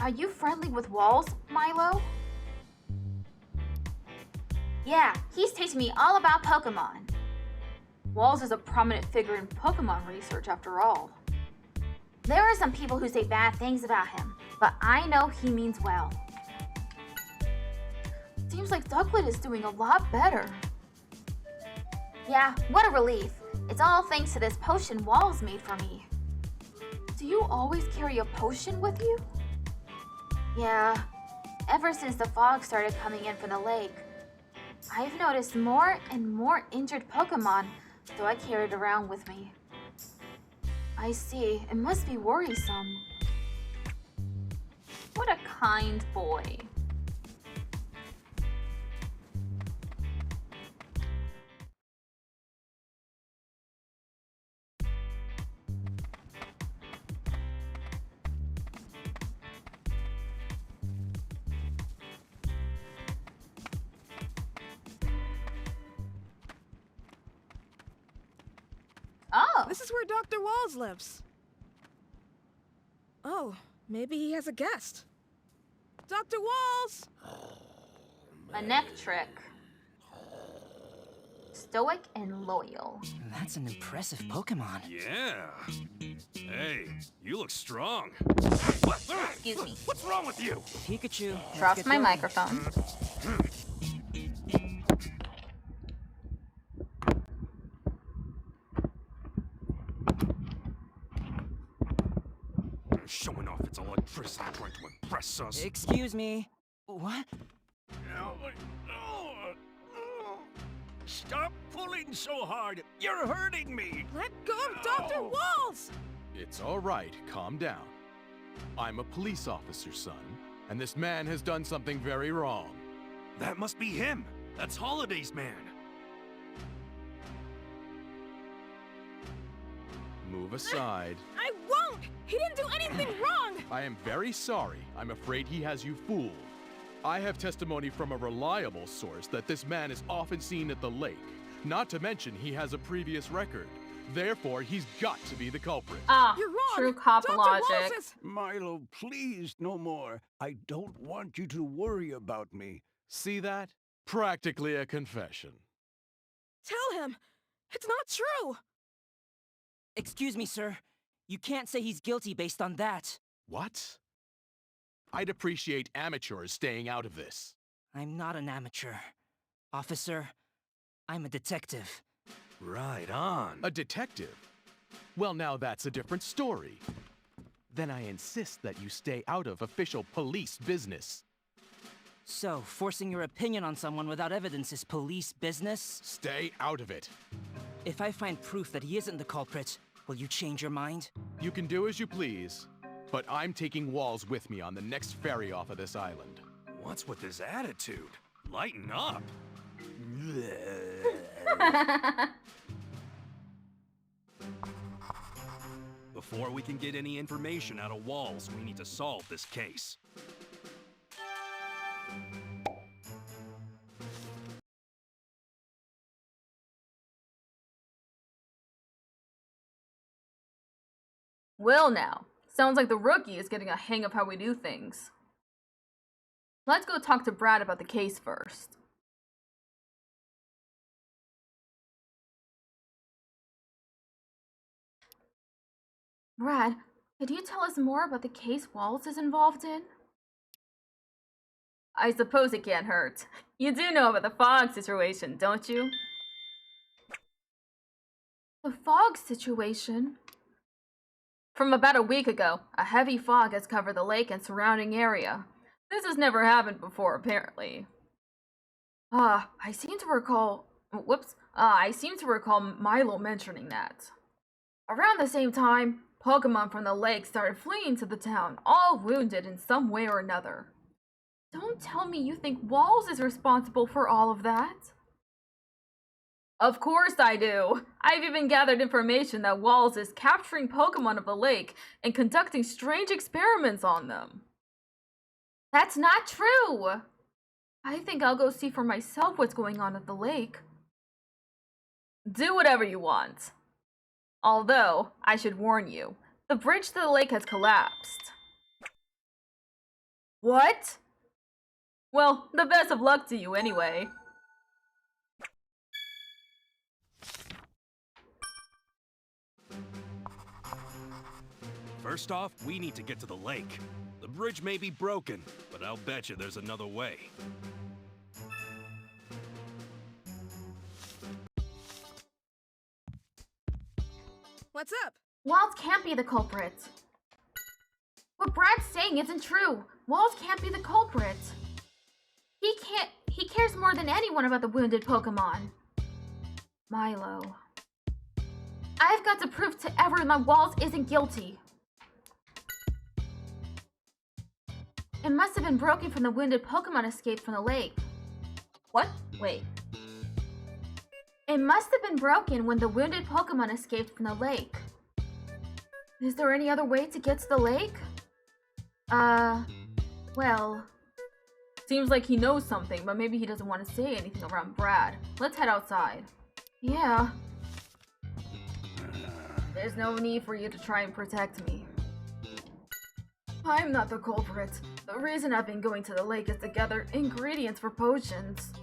Are you friendly with Walls, Milo? Yeah, he's teaching me all about Pokémon. Walls is a prominent figure in Pokémon research after all. There are some people who say bad things about him, but I know he means well. Seems like Ducklet is doing a lot better. Yeah, what a relief. It's all thanks to this potion Walls made for me. Do you always carry a potion with you? Yeah, ever since the fog started coming in from the lake, I've noticed more and more injured Pokémon, so I carry it around with me. I see, it must be worrisome. What a kind boy. Oh! This is where Dr. Walls lives. Oh, maybe he has a guest. Dr. Walls! A neck trick. Stoic and loyal. That's an impressive Pokémon. Yeah. Hey, you look strong. Excuse me. What's wrong with you? Pikachu. let's Drops get my going. microphone. Showing off its electricity trying to impress us. Excuse me. What? Stop pulling so hard. You're hurting me. Let go of Dr. Walls! It's all right. Calm down. I'm a police officer, son, and this man has done something very wrong. That must be him. That's Holiday's man. Move aside. I won't! He didn't do anything wrong! I am very sorry. I'm afraid he has you fooled. I have testimony from a reliable source that this man is often seen at the lake. Not to mention he has a previous record. Therefore, he's got to be the culprit. Ah, You're wrong. true cop Dr. logic. Walls is... Milo, please, no more. I don't want you to worry about me. See that? Practically a confession. Tell him! It's not true! Excuse me, sir. You can't say he's guilty based on that. What? I'd appreciate amateurs staying out of this. I'm not an amateur. Officer, I'm a detective. Right on. A detective? Well, now that's a different story. Then I insist that you stay out of official police business. So, forcing your opinion on someone without evidence is police business? Stay out of it. If I find proof that he isn't the culprit, will you change your mind? You can do as you please, but I'm taking Walls with me on the next ferry off of this island. What's with his attitude? Lighten up. Before we can get any information out of Walls, we need to solve this case. Well now, Sounds like the rookie is getting a hang of how we do things. Let's go talk to Brad about the case first. Brad, could you tell us more about the case Wallace is involved in? I suppose it can't hurt. You do know about the fog situation, don't you? The fog situation? From about a week ago, a heavy fog has covered the lake and surrounding area. This has never happened before, apparently. I seem to recall Milo mentioning that. Around the same time, Pokemon from the lake started fleeing to the town, all wounded in some way or another. Don't tell me you think Walls is responsible for all of that. Of course I do. I've even gathered information that Walls is capturing Pokemon of the lake and conducting strange experiments on them. That's not true! I think I'll go see for myself what's going on at the lake. Do whatever you want. Although, I should warn you, the bridge to the lake has collapsed. What? Well, the best of luck to you anyway. First off, we need to get to the lake. The bridge may be broken, but I'll bet you there's another way. What's up? Walls can't be the culprit. What Brad's saying isn't true. Walls can't be the culprit. He cares more than anyone about the wounded Pokemon. Milo. I've got to prove to everyone that Walls isn't guilty. It must have been broken from the wounded Pokemon escaped from the lake. What? Wait. It must have been broken when the wounded Pokemon escaped from the lake. Is there any other way to get to the lake? Well... Seems like he knows something, but maybe he doesn't want to say anything around Brad. Let's head outside. Yeah. There's no need for you to try and protect me. I'm not the culprit. The reason I've been going to the lake is to gather ingredients for potions.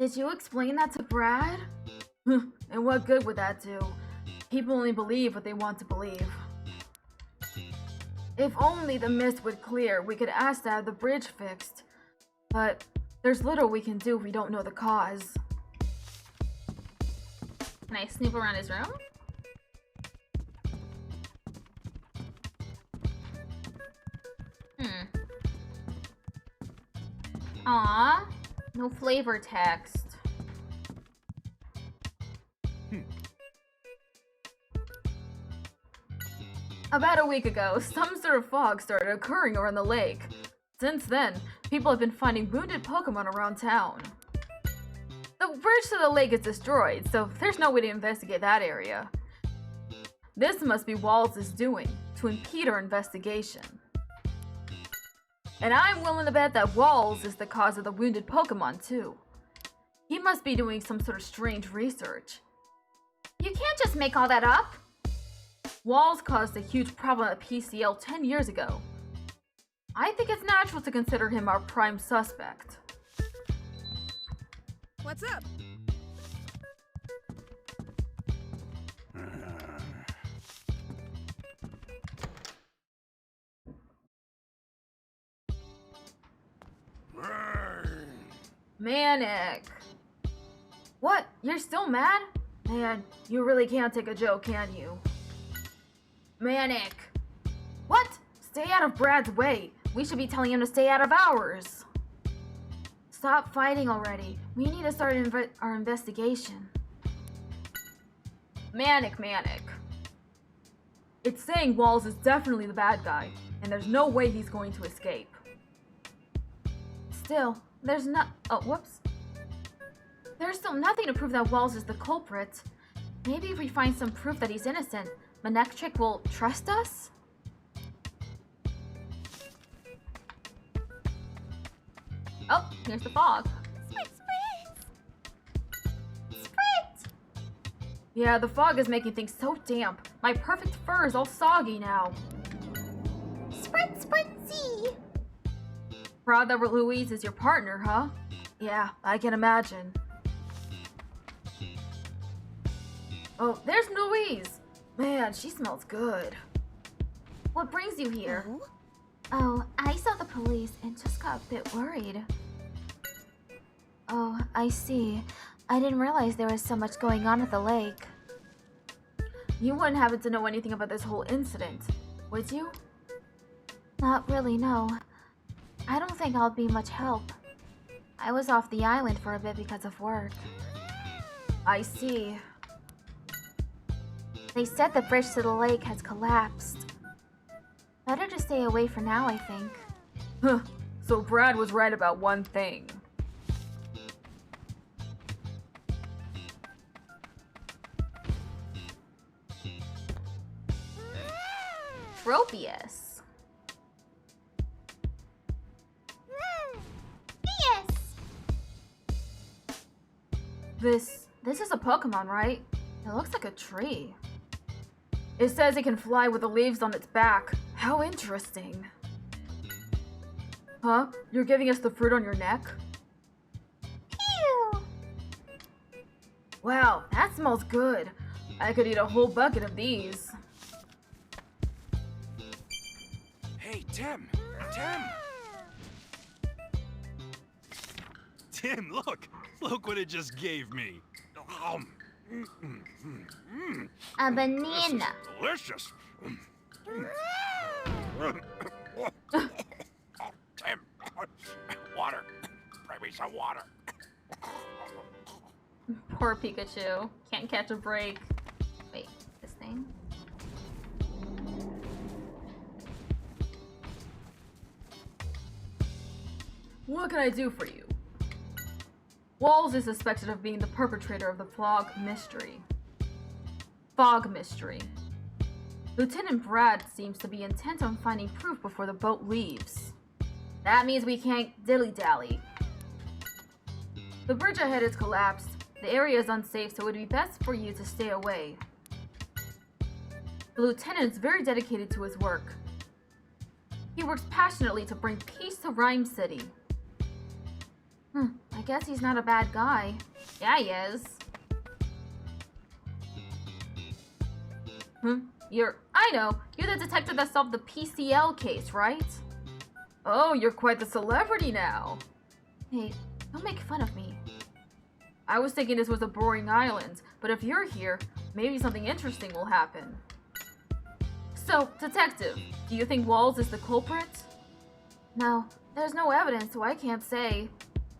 Did you explain that to Brad? And what good would that do? People only believe what they want to believe. If only the mist would clear, we could ask to have the bridge fixed. But there's little we can do if we don't know the cause. Can I snoop around his room? Aww, no flavor text. About a week ago, some sort of fog started occurring around the lake. Since then, people have been finding wounded Pokemon around town. The bridge to the lake is destroyed, so there's no way to investigate that area. This must be Walls' doing, to impede our investigation. And I'm willing to bet that Walls is the cause of the wounded Pokemon too. He must be doing some sort of strange research. You can't just make all that up! Walls caused a huge problem at PCL 10 years ago. I think it's natural to consider him our prime suspect. What's up? Manic. What? You're still mad? Man, you really can't take a joke, can you? Manic. What? Stay out of Brad's way. We should be telling him to stay out of ours. Stop fighting already. We need to start our investigation. Manic. It's saying Walls is definitely the bad guy, and there's no way he's going to escape. Still, there's There's still nothing to prove that Walls is the culprit. Maybe if we find some proof that he's innocent, Manectric will trust us? Oh, here's the fog. Sprint! Yeah, the fog is making things so damp. My perfect fur is all soggy now. Sprint, sprint-see! Proud that Louise is your partner, huh? Yeah, I can imagine. Oh, there's Louise! Man, she smells good. What brings you here? Oh, I saw the police and just got a bit worried. Oh, I see. I didn't realize there was so much going on at the lake. You wouldn't happen to know anything about this whole incident, would you? Not really, no. I don't think I'll be much help. I was off the island for a bit because of work. I see. They said the bridge to the lake has collapsed. Better to stay away for now, I think. Huh. So Brad was right about one thing. Tropius. Yes! This is a Pokemon, right? It looks like a tree. It says it can fly with the leaves on its back. How interesting. Huh? You're giving us the fruit on your neck? Ew! Wow, that smells good. I could eat a whole bucket of these. Hey, Tim! Tim! Tim, look! Look what it just gave me. A banana. Delicious. Tim, water. Bring me some water. Poor Pikachu. Can't catch a break. Wait, this thing? What can I do for you? Walls is suspected of being the perpetrator of the Fog Mystery. Lieutenant Brad seems to be intent on finding proof before the boat leaves. That means we can't dilly-dally. The bridge ahead is collapsed. The area is unsafe, so it would be best for you to stay away. The lieutenant is very dedicated to his work. He works passionately to bring peace to Rhyme City. I guess he's not a bad guy. Yeah, he is. I know, you're the detective that solved the PCL case, right? Oh, you're quite the celebrity now. Hey, don't make fun of me. I was thinking this was a boring island, but if you're here, maybe something interesting will happen. So, detective, do you think Walls is the culprit? No, there's no evidence, so I can't say.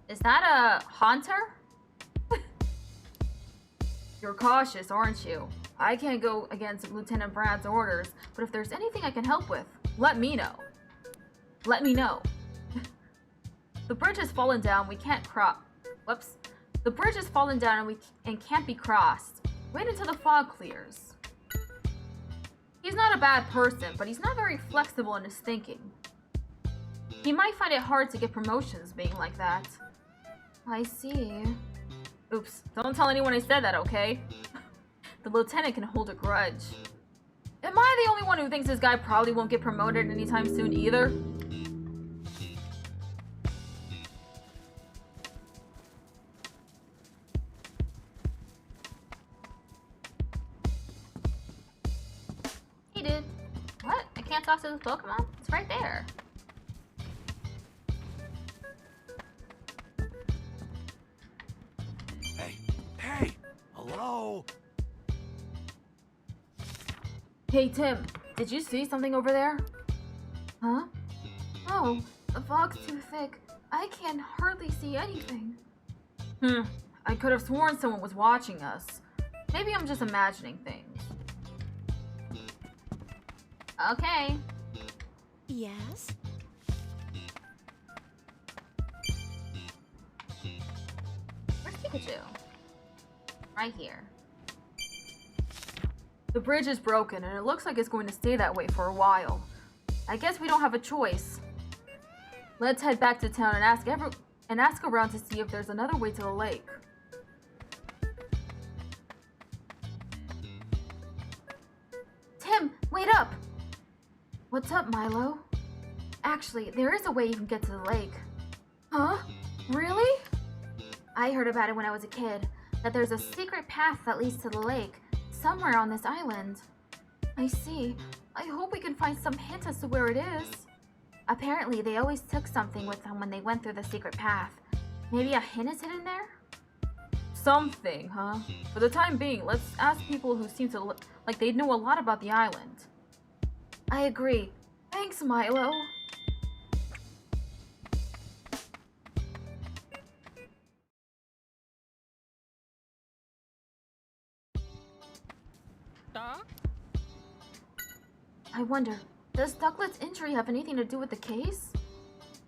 Is that a haunter? You're cautious, aren't you? I can't go against Lieutenant Brad's orders, but if there's anything I can help with, let me know. Let me know. The bridge has fallen down, we can't Whoops. The bridge has fallen down and can't be crossed. Wait until the fog clears. He's not a bad person, but he's not very flexible in his thinking. He might find it hard to get promotions being like that. I see. Oops, don't tell anyone I said that, okay? The lieutenant can hold a grudge. Am I the only one who thinks this guy probably won't get promoted anytime soon either? Hey dude. What? I can't talk to this Pokemon? It's right there. Hey! Hello? Hey Tim, did you see something over there? Huh? Oh, the fog's too thick. I can hardly see anything. I could have sworn someone was watching us. Maybe I'm just imagining things. Okay. Yes? Where's Pikachu? Right here. The bridge is broken, and it looks like it's going to stay that way for a while. I guess we don't have a choice. Let's head back to town and ask around to see if there's another way to the lake. Wait up! What's up, Milo? Actually, there is a way you can get to the lake. Huh? Really? I heard about it when I was a kid, that there's a secret path that leads to the lake, somewhere on this island. I see. I hope we can find some hint as to where it is. Apparently, they always took something with them when they went through the secret path. Maybe a hint is hidden there? Something, huh? For the time being, let's ask people who seem to look like they know a lot about the island. I agree. Thanks, Milo. I wonder, does Ducklet's injury have anything to do with the case?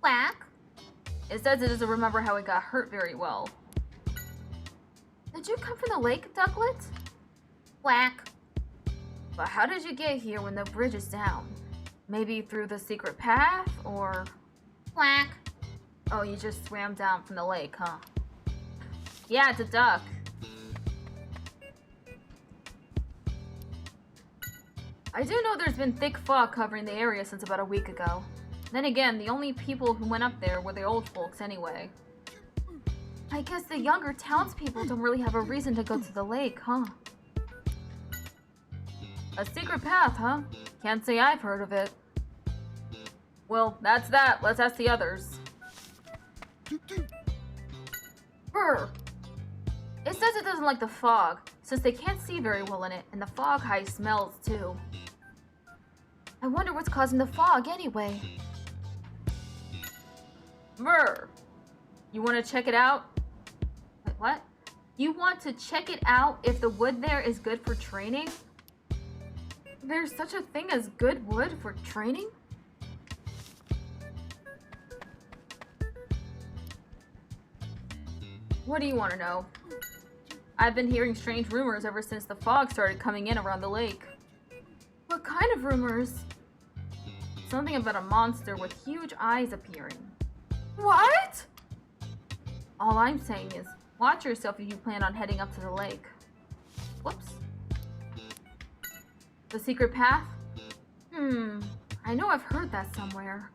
Quack. It says it doesn't remember how it got hurt very well. Did you come from the lake, Ducklet? Quack. But how did you get here when the bridge is down? Maybe through the secret path, or... Quack. Oh, you just swam down from the lake, huh? Yeah, it's a duck. I do know there's been thick fog covering the area since about a week ago. Then again, the only people who went up there were the old folks anyway. I guess the younger townspeople don't really have a reason to go to the lake, huh? A secret path, huh? Can't say I've heard of it. Well, that's that. Let's ask the others. Brr. It says it doesn't like the fog, since they can't see very well in it, and the fog hides smells too. I wonder what's causing the fog anyway. Brr. You want to check it out? Wait, what? You want to check it out if the wood there is good for training? There's such a thing as good wood for training? What do you want to know? I've been hearing strange rumors ever since the fog started coming in around the lake. What kind of rumors? Something about a monster with huge eyes appearing. What? All I'm saying is, watch yourself if you plan on heading up to the lake. Whoops. The secret path? I know I've heard that somewhere.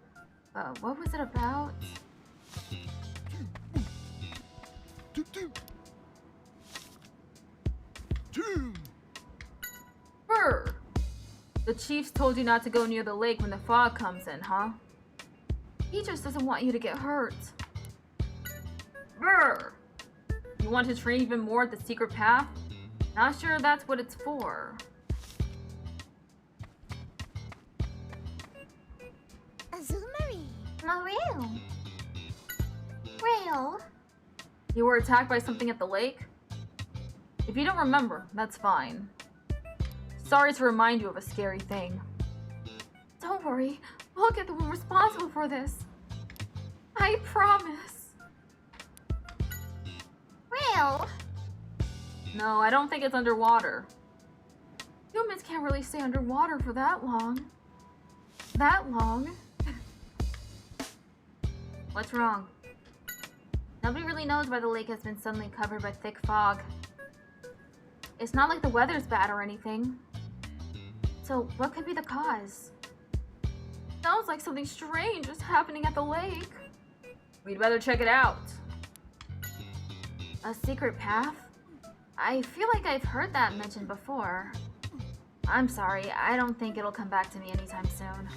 But what was it about? Brr! The chiefs told you not to go near the lake when the fog comes in, huh? He just doesn't want you to get hurt. Brr! You want to train even more at the secret path? Not sure that's what it's for. Azumari. Mariel. Rail. You were attacked by something at the lake? If you don't remember, that's fine. Sorry to remind you of a scary thing. Don't worry, we'll get the one responsible for this. I promise. Rail. No, I don't think it's underwater. Humans can't really stay underwater for that long. That long? What's wrong? Nobody really knows why the lake has been suddenly covered by thick fog. It's not like the weather's bad or anything. So, what could be the cause? Sounds like something strange is happening at the lake. We'd better check it out. A secret path? I feel like I've heard that mentioned before. I'm sorry, I don't think it'll come back to me anytime soon.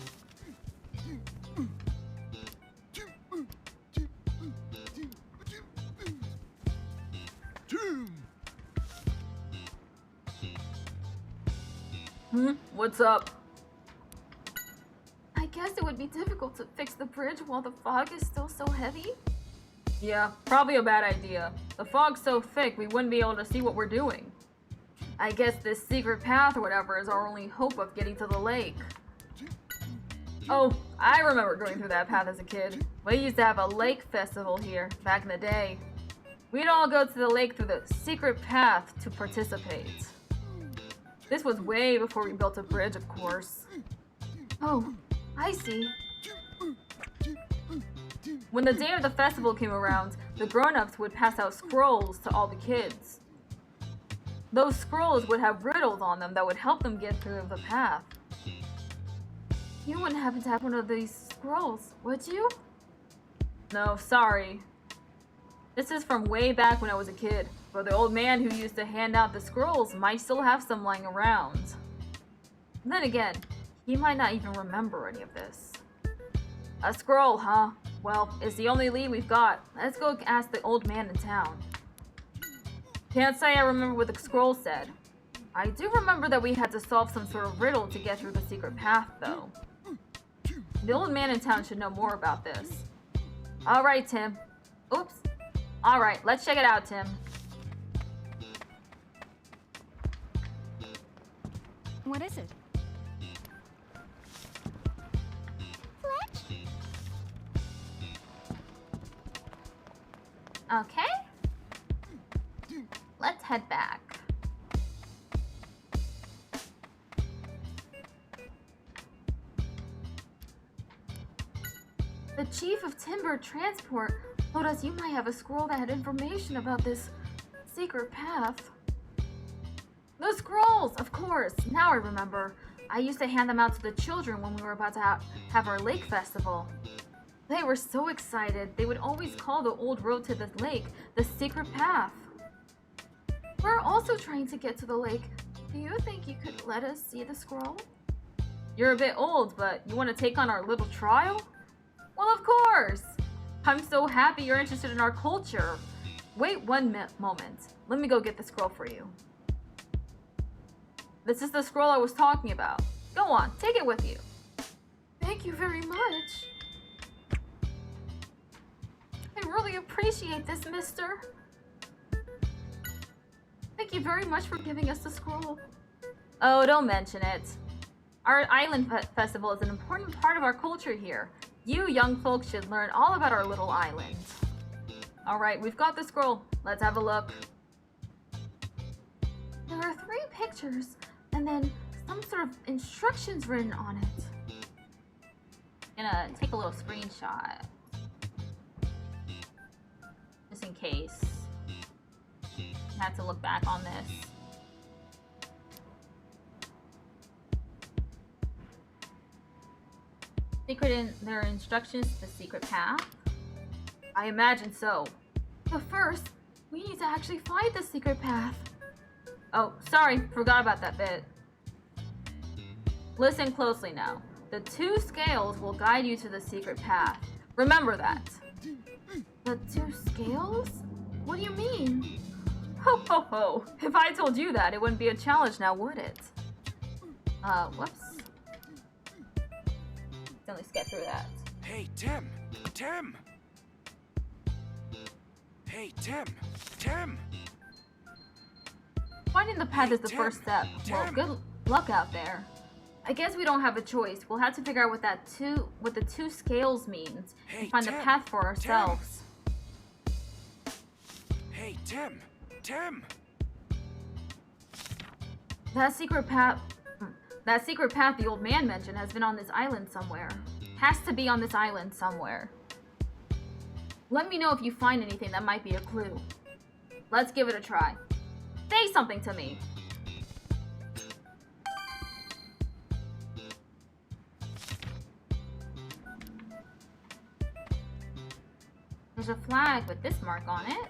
What's up? I guess it would be difficult to fix the bridge while the fog is still so heavy. Yeah, probably a bad idea. The fog's so thick we wouldn't be able to see what we're doing. I guess this secret path or whatever is our only hope of getting to the lake. Oh, I remember going through that path as a kid. We used to have a lake festival here back in the day. We'd all go to the lake through the secret path to participate. This was way before we built a bridge, of course. Oh, I see. When the day of the festival came around, the grown-ups would pass out scrolls to all the kids. Those scrolls would have riddles on them that would help them get through the path. You wouldn't happen to have one of these scrolls, would you? No, sorry. This is from way back when I was a kid, but the old man who used to hand out the scrolls might still have some lying around. Then again, he might not even remember any of this. A scroll, huh? Well, it's the only lead we've got. Let's go ask the old man in town. Can't say I remember what the scroll said. I do remember that we had to solve some sort of riddle to get through the secret path, though. The old man in town should know more about this. Alright, Tim. Oops. Alright, let's check it out, Tim. What is it? Fletch? Okay. Let's head back. The chief of Timburr Transport told us you might have a scroll that had information about this secret path. The scrolls, of course. Now I remember. I used to hand them out to the children when we were about to have our lake festival. They were so excited. They would always call the old road to the lake the secret path. We're also trying to get to the lake. Do you think you could let us see the scroll? You're a bit old, but you want to take on our little trial? Well, of course! I'm so happy you're interested in our culture. Wait one moment. Let me go get the scroll for you. This is the scroll I was talking about. Go on, take it with you. Thank you very much. I really appreciate this, mister. Thank you very much for giving us the scroll. Oh, don't mention it. Our island festival is an important part of our culture here. You young folks should learn all about our little island. Alright, we've got the scroll. Let's have a look. There are 3 pictures, and then some sort of instructions written on it. Gonna take a little screenshot. Just in case. I had to look back on this. There are instructions to the secret path? I imagine so. But first, we need to actually find the secret path. Oh, sorry, forgot about that bit. Listen closely now. The 2 scales will guide you to the secret path. Remember that. The 2 scales? What do you mean? Ho ho ho. If I told you that, it wouldn't be a challenge now, would it? Whoops. Let's get through that. Hey, Tim! Tim! Hey, Tim! Tim! Finding the path is the first step. Well, good luck out there. I guess we don't have a choice. We'll have to figure out what the 2 scales means and find the path for ourselves. Hey, Tim! Tim! That secret path the old man mentioned has been on this island somewhere. Has to be on this island somewhere. Let me know if you find anything that might be a clue. Let's give it a try. Say something to me. There's a flag with this mark on it.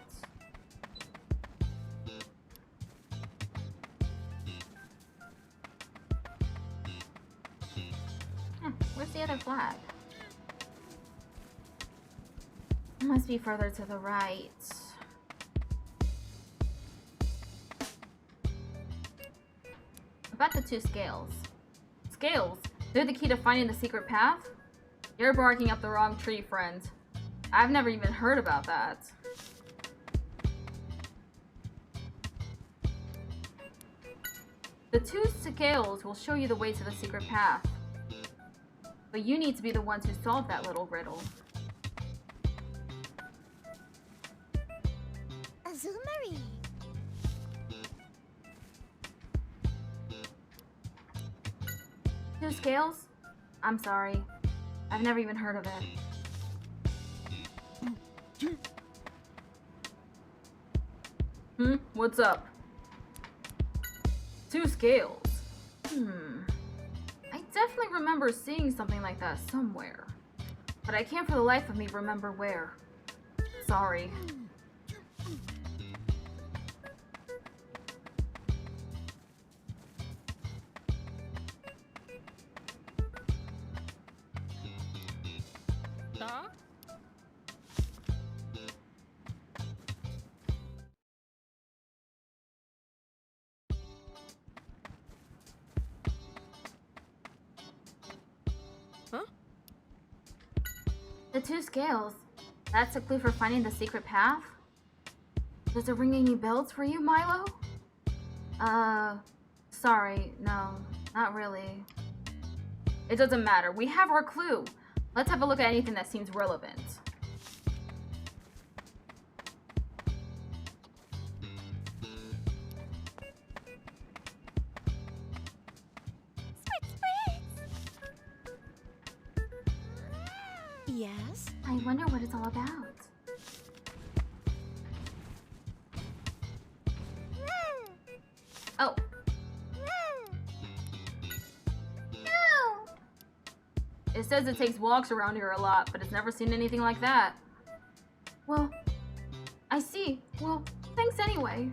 Where's the other flag? It must be further to the right. About the 2 scales. Scales? They're the key to finding the secret path? You're barking up the wrong tree, friend. I've never even heard about that. The 2 scales will show you the way to the secret path. But you need to be the ones who solve that little riddle. Azumari. 2 scales? I'm sorry. I've never even heard of it. What's up? 2 scales. I definitely remember seeing something like that somewhere. But I can't for the life of me remember where. Sorry. The 2 scales. That's a clue for finding the secret path? Does it ring any bells for you, Milo? Sorry, no, not really. It doesn't matter. We have our clue. Let's have a look at anything that seems relevant. Yes? I wonder what it's all about. Oh. It says it takes walks around here a lot, but it's never seen anything like that. Well, I see. Well, thanks anyway.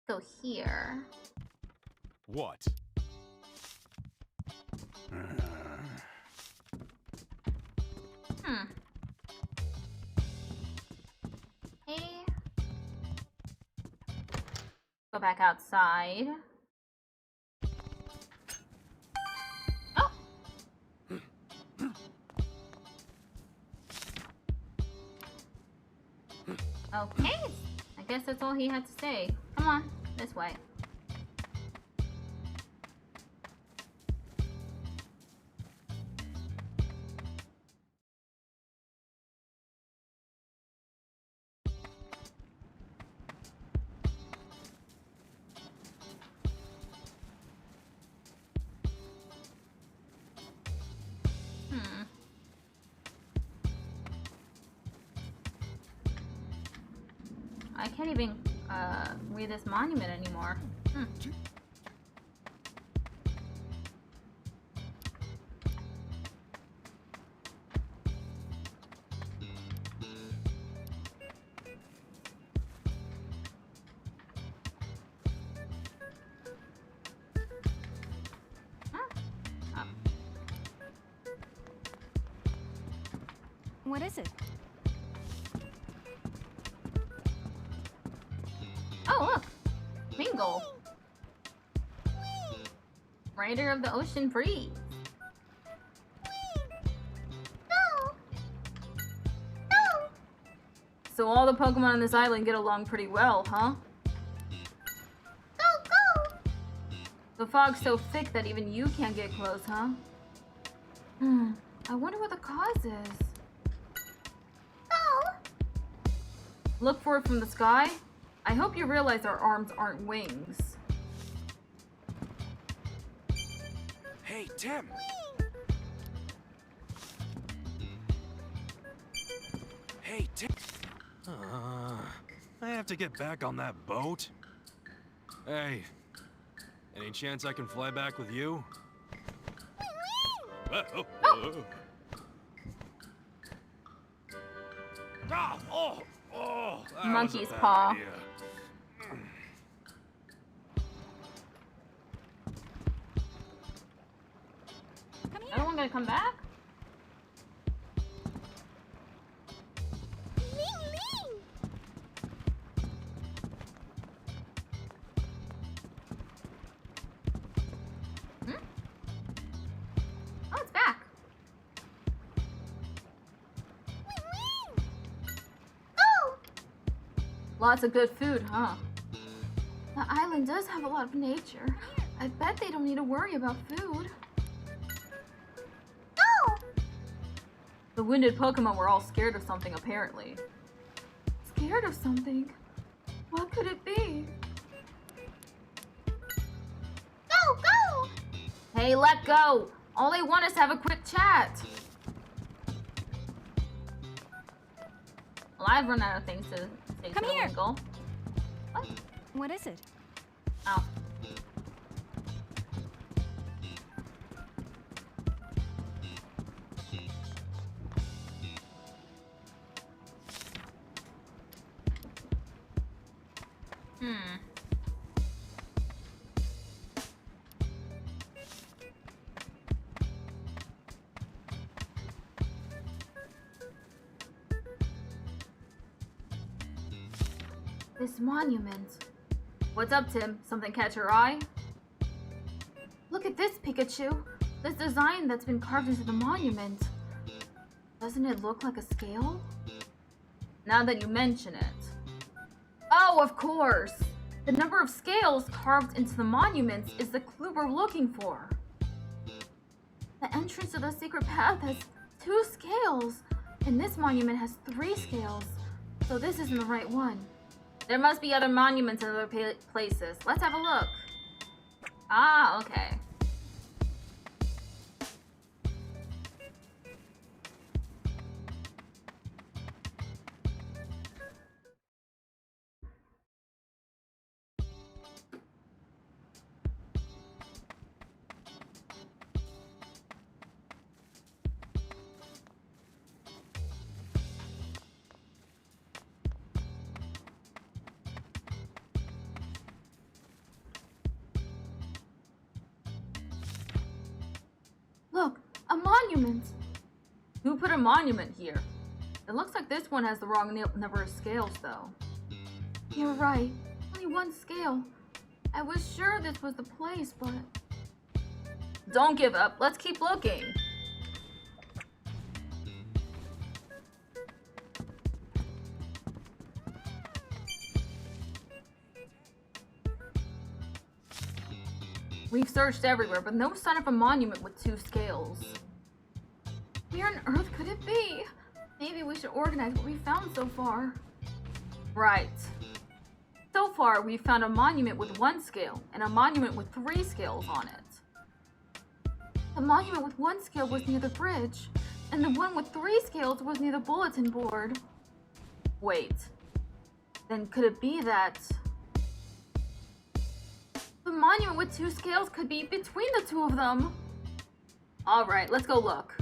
Go here. What? Hey. Go back outside. Oh. Okay. I guess that's all he had to say. Come on, this way. I can't even read this monument anymore. What is it? Oh, look! Mingle! Rider of the Ocean Breeze. No! No! So all the Pokemon on this island get along pretty well, huh? Go, go! The fog's so thick that even you can't get close, huh? I wonder what the cause is. Go! Look for it from the sky? I hope you realize our arms aren't wings. Hey, Tim! Hey, Tim! I have to get back on that boat. Hey, any chance I can fly back with you? Monkey's paw. Idea. Anyone gonna come back? Ling, ling! Oh, it's back. Go! Lots of good food, huh? The island does have a lot of nature. I bet they don't need to worry about food. The wounded Pokemon were all scared of something, apparently. Scared of something? What could it be? Go, go! Hey, let go! All they want is to have a quick chat. Well, I've run out of things to say. Come here. Winkle. What? What is it? Oh. This monument. What's up, Tim? Something catch your eye? Look at this, Pikachu. This design that's been carved into the monument. Doesn't it look like a scale? Now that you mention it. Oh, of course! The number of scales carved into the monuments is the clue we're looking for. The entrance to the secret path has 2 scales, and this monument has 3 scales. So this isn't the right one. There must be other monuments in other places. Let's have a look. Ah, okay. Look, a monument! Who put a monument here? It looks like this one has the wrong number of scales, though. You're right. Only 1 scale. I was sure this was the place, but... Don't give up. Let's keep looking. We've searched everywhere, but no sign of a monument with 2 scales. Where on earth could it be? Maybe we should organize what we found so far. Right. So far, we've found a monument with 1 scale, and a monument with 3 scales on it. The monument with 1 scale was near the bridge, and the one with 3 scales was near the bulletin board. Wait. Then could it be that... The monument with 2 scales could be between the 2 of them. Alright, let's go look.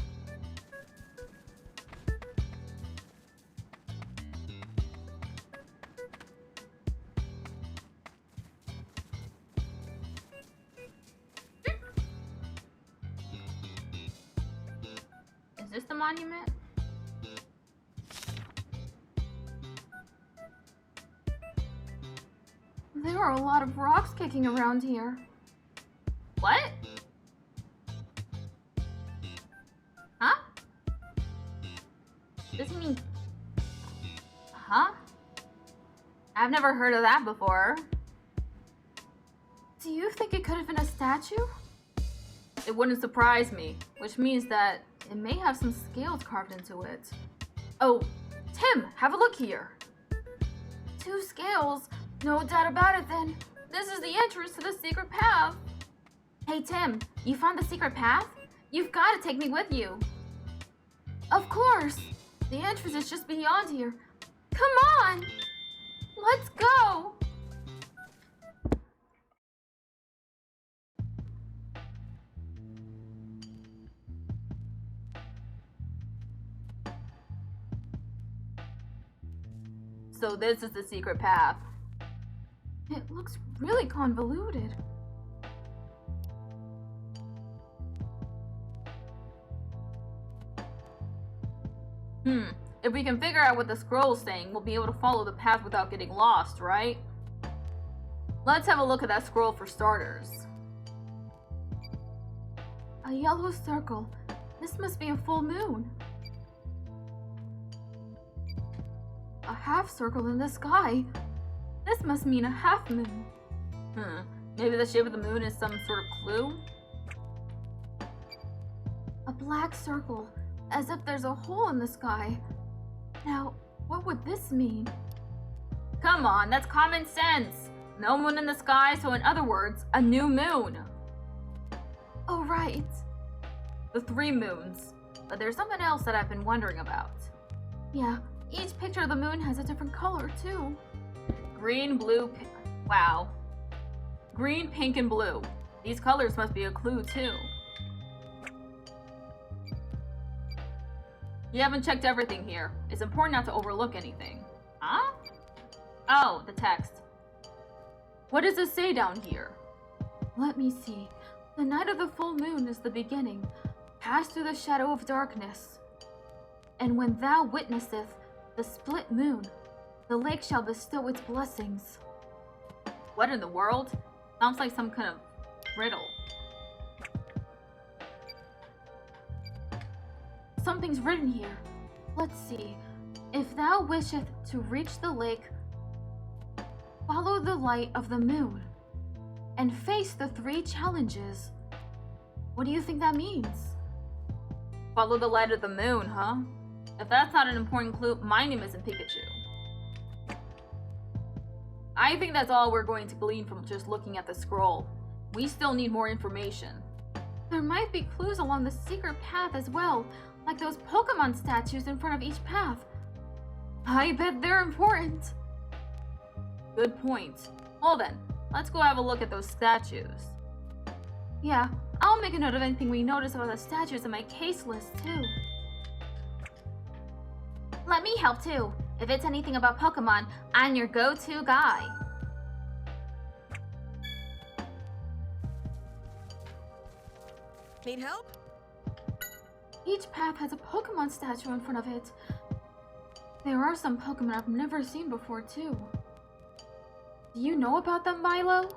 Is this the monument? There are a lot of rocks kicking around here. What? Huh? Does he mean... Huh? I've never heard of that before. Do you think it could have been a statue? It wouldn't surprise me, which means that it may have some scales carved into it. Oh, Tim, have a look here. 2 scales? No doubt about it then. This is the entrance to the secret path. Hey Tim, you found the secret path? You've got to take me with you. Of course. The entrance is just beyond here. Come on. Let's go. So this is the secret path. It looks really convoluted. If we can figure out what the scroll's saying, we'll be able to follow the path without getting lost, right? Let's have a look at that scroll for starters. A yellow circle. This must be a full moon. A half circle in the sky. This must mean a half moon. Maybe the shape of the moon is some sort of clue? A black circle. as if there's a hole in the sky. Now, what would this mean? Come on, that's common sense. No moon in the sky, so in other words, a new moon. Oh, right. The 3 moons. But there's something else that I've been wondering about. Yeah, each picture of the moon has a different color, too. Green, blue, wow. Green, pink, and blue. These colors must be a clue, too. You haven't checked everything here. It's important not to overlook anything. Huh? Oh, the text. What does it say down here? Let me see. The night of the full moon is the beginning. Pass through the shadow of darkness. And when thou witnesseth the split moon, the lake shall bestow its blessings. What in the world? Sounds like some kind of riddle. Something's written here. Let's see. If thou wisheth to reach the lake, follow the light of the moon and face the 3 challenges. What do you think that means? Follow the light of the moon, huh? If that's not an important clue, my name isn't Pikachu. I think that's all we're going to glean from just looking at the scroll. We still need more information. There might be clues along the secret path as well, like those Pokemon statues in front of each path. I bet they're important. Good point. Well then, let's go have a look at those statues. Yeah, I'll make a note of anything we notice about the statues in my case list too. Let me help too. If it's anything about Pokemon, I'm your go-to guy. Need help? Each path has a Pokemon statue in front of it. There are some Pokemon I've never seen before too. Do you know about them, Milo?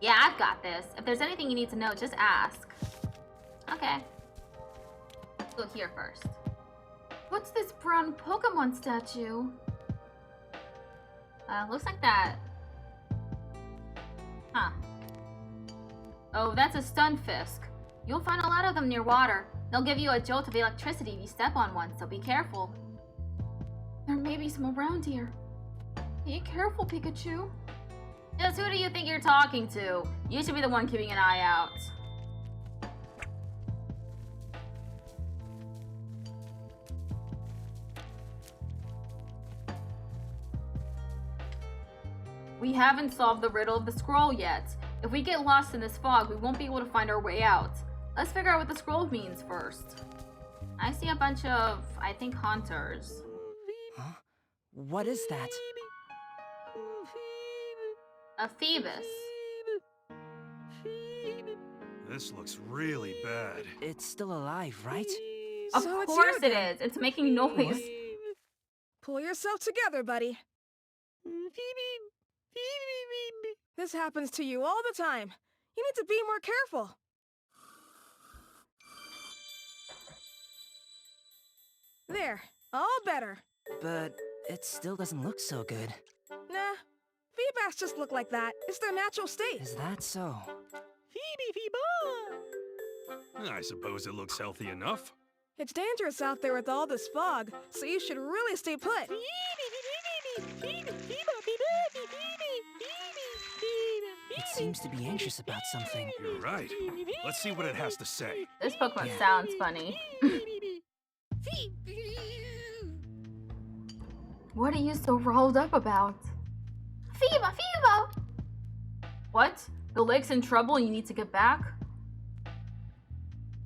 Yeah, I've got this. If there's anything you need to know, just ask. Okay. Let's go here first. What's this brown Pokemon statue? Looks like that. Huh. Oh, that's a Stunfisk. You'll find a lot of them near water. They'll give you a jolt of electricity if you step on one, so be careful. There may be some around here. Be careful, Pikachu. Just who do you think you're talking to? You should be the one keeping an eye out. We haven't solved the riddle of the scroll yet. If we get lost in this fog, we won't be able to find our way out. Let's figure out what the scroll means first. I see a bunch of, I think, hunters. Huh? What is that? A Phoebus. This looks really bad. It's still alive, right? Of So it's course you it again. is. It's making noise. Pull yourself together, buddy. This happens to you all the time. You need to be more careful. There, all better. But it still doesn't look so good. Nah, Feebas just look like that. It's their natural state. Is that so? I suppose it looks healthy enough. It's dangerous out there with all this fog, so you should really stay put. It seems to be anxious about something. You're right. Let's see what it has to say. This Pokemon sounds funny. What are you so rolled up about? Feeba! Feeba! What? The lake's in trouble and you need to get back?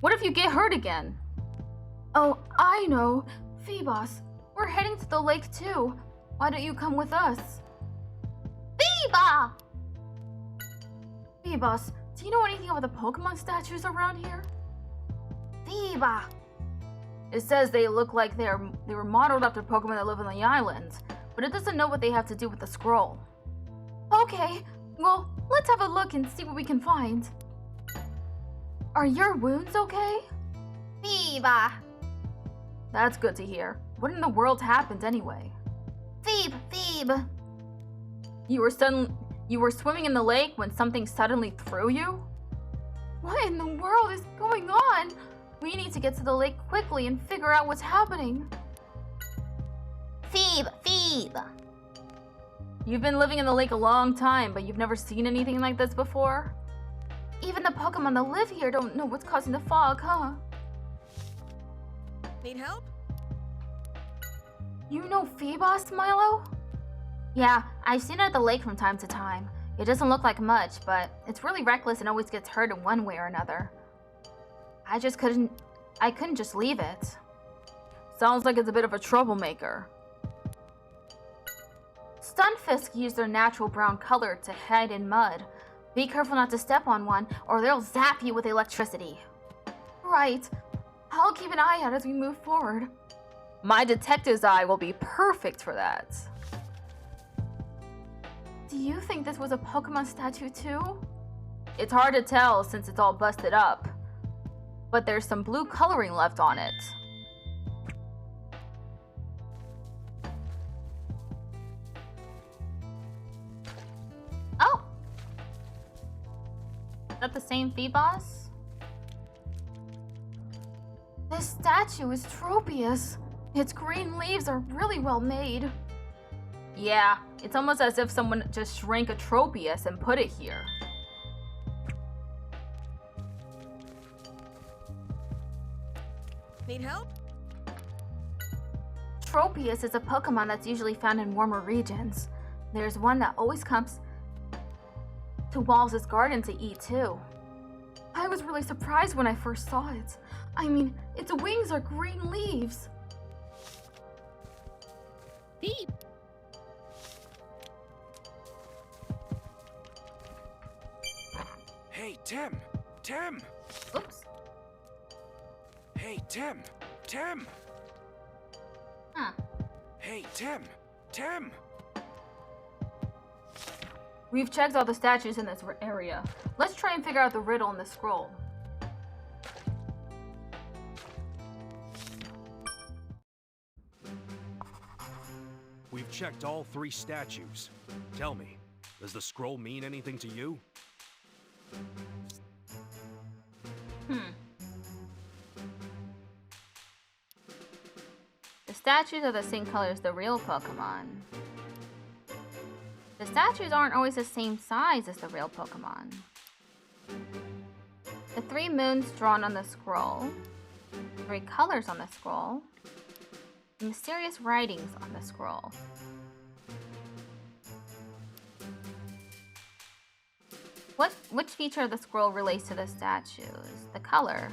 What if you get hurt again? Oh, I know. Phoebos, we're heading to the lake too. Why don't you come with us? Feeba! Phoebos, do you know anything about the Pokemon statues around here? Feeba! It says they look like they were modeled after Pokemon that live on the island, but it doesn't know what they have to do with the scroll. Okay, well, let's have a look and see what we can find. Are your wounds okay? Feeba! That's good to hear. What in the world happened anyway? Phoebe! You were swimming in the lake when something suddenly threw you? What in the world is going on? We need to get to the lake quickly and figure out what's happening. Phoebe! You've been living in the lake a long time, but you've never seen anything like this before? Even the Pokemon that live here don't know what's causing the fog, huh? Need help? You know Phoebos, Milo? Yeah, I've seen it at the lake from time to time. It doesn't look like much, but it's really reckless and always gets hurt in one way or another. I couldn't just leave it. Sounds like it's a bit of a troublemaker. Stunfisk use their natural brown color to hide in mud. Be careful not to step on one, or they'll zap you with electricity. Right. I'll keep an eye out as we move forward. My detective's eye will be perfect for that. Do you think this was a Pokemon statue too? It's hard to tell since it's all busted up, but there's some blue coloring left on it. Oh! Is that the same Phoebos? This statue is Tropius. Its green leaves are really well made. Yeah, it's almost as if someone just shrank a Tropius and put it here. Need help? Tropius is a Pokemon that's usually found in warmer regions. There's one that always comes to Walls' garden to eat too. I was really surprised when I first saw it. I mean, its wings are green leaves. Beep. Hey, Tim! Tim! Oops. Hey, Tim! Tim! Huh. Hey, Tim! Tim! We've checked all the statues in this area. Let's try and figure out the riddle in the scroll. We've checked all 3 statues. Tell me, does the scroll mean anything to you? The statues are the same color as the real Pokemon. The statues aren't always the same size as the real Pokemon. The 3 moons drawn on the scroll, 3 colors on the scroll, the mysterious writings on the scroll. Which feature of the scroll relates to the statues? The color.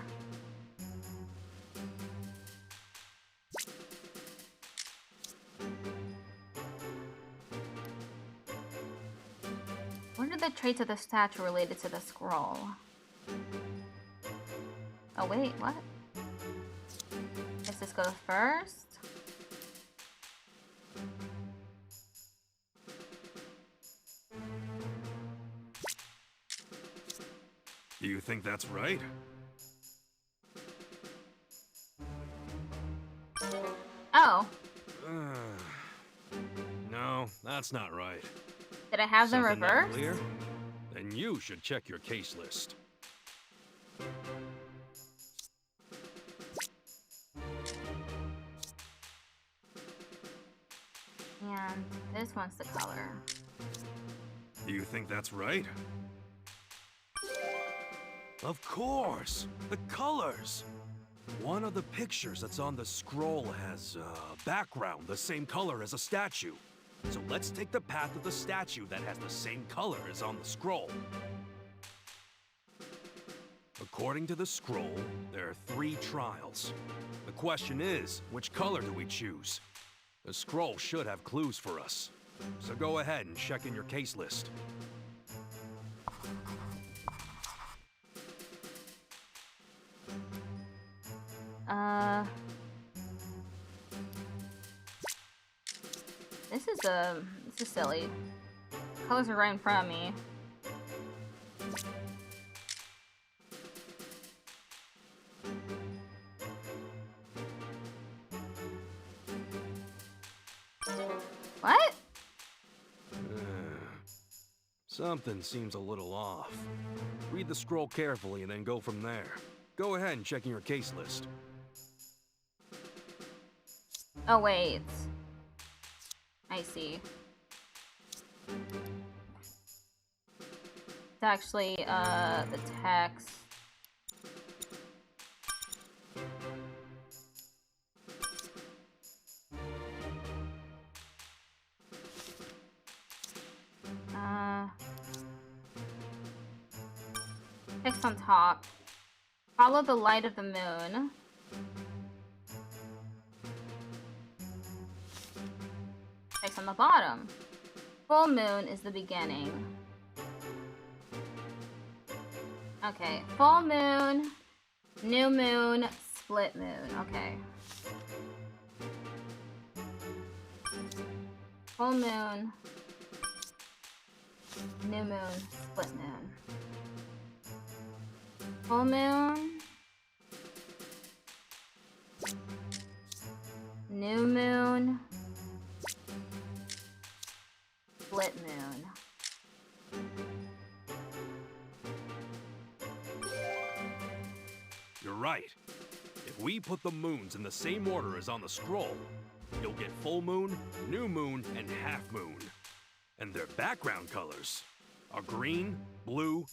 What are the traits of the statue related to the scroll? Oh wait, what? Guess this goes first. Do you think that's right? Oh. No, that's not right. Did I have them Something not reversed? clear? Then you should check your case list. And this one's the color. Do you think that's right? Of course! The colors! One of the pictures that's on the scroll has a background the same color as a statue. So let's take the path of the statue that has the same color as on the scroll. According to the scroll, there are 3 trials. The question is, which color do we choose? The scroll should have clues for us. So go ahead and check in your case list. This is silly. Colors are right in front of me. What? Something seems a little off. Read the scroll carefully and then go from there. Go ahead and check in your case list. Oh, wait. I see. It's actually, the text. Text on top. Follow the light of the moon. Text on the bottom. Full moon is the beginning. Okay, full moon, new moon, split moon. Okay. Full moon, new moon, split moon. Full moon, new moon, split moon. You're right. If we put the moons in the same order as on the scroll, you'll get full moon, new moon, and half moon. And their background colors are green, blue,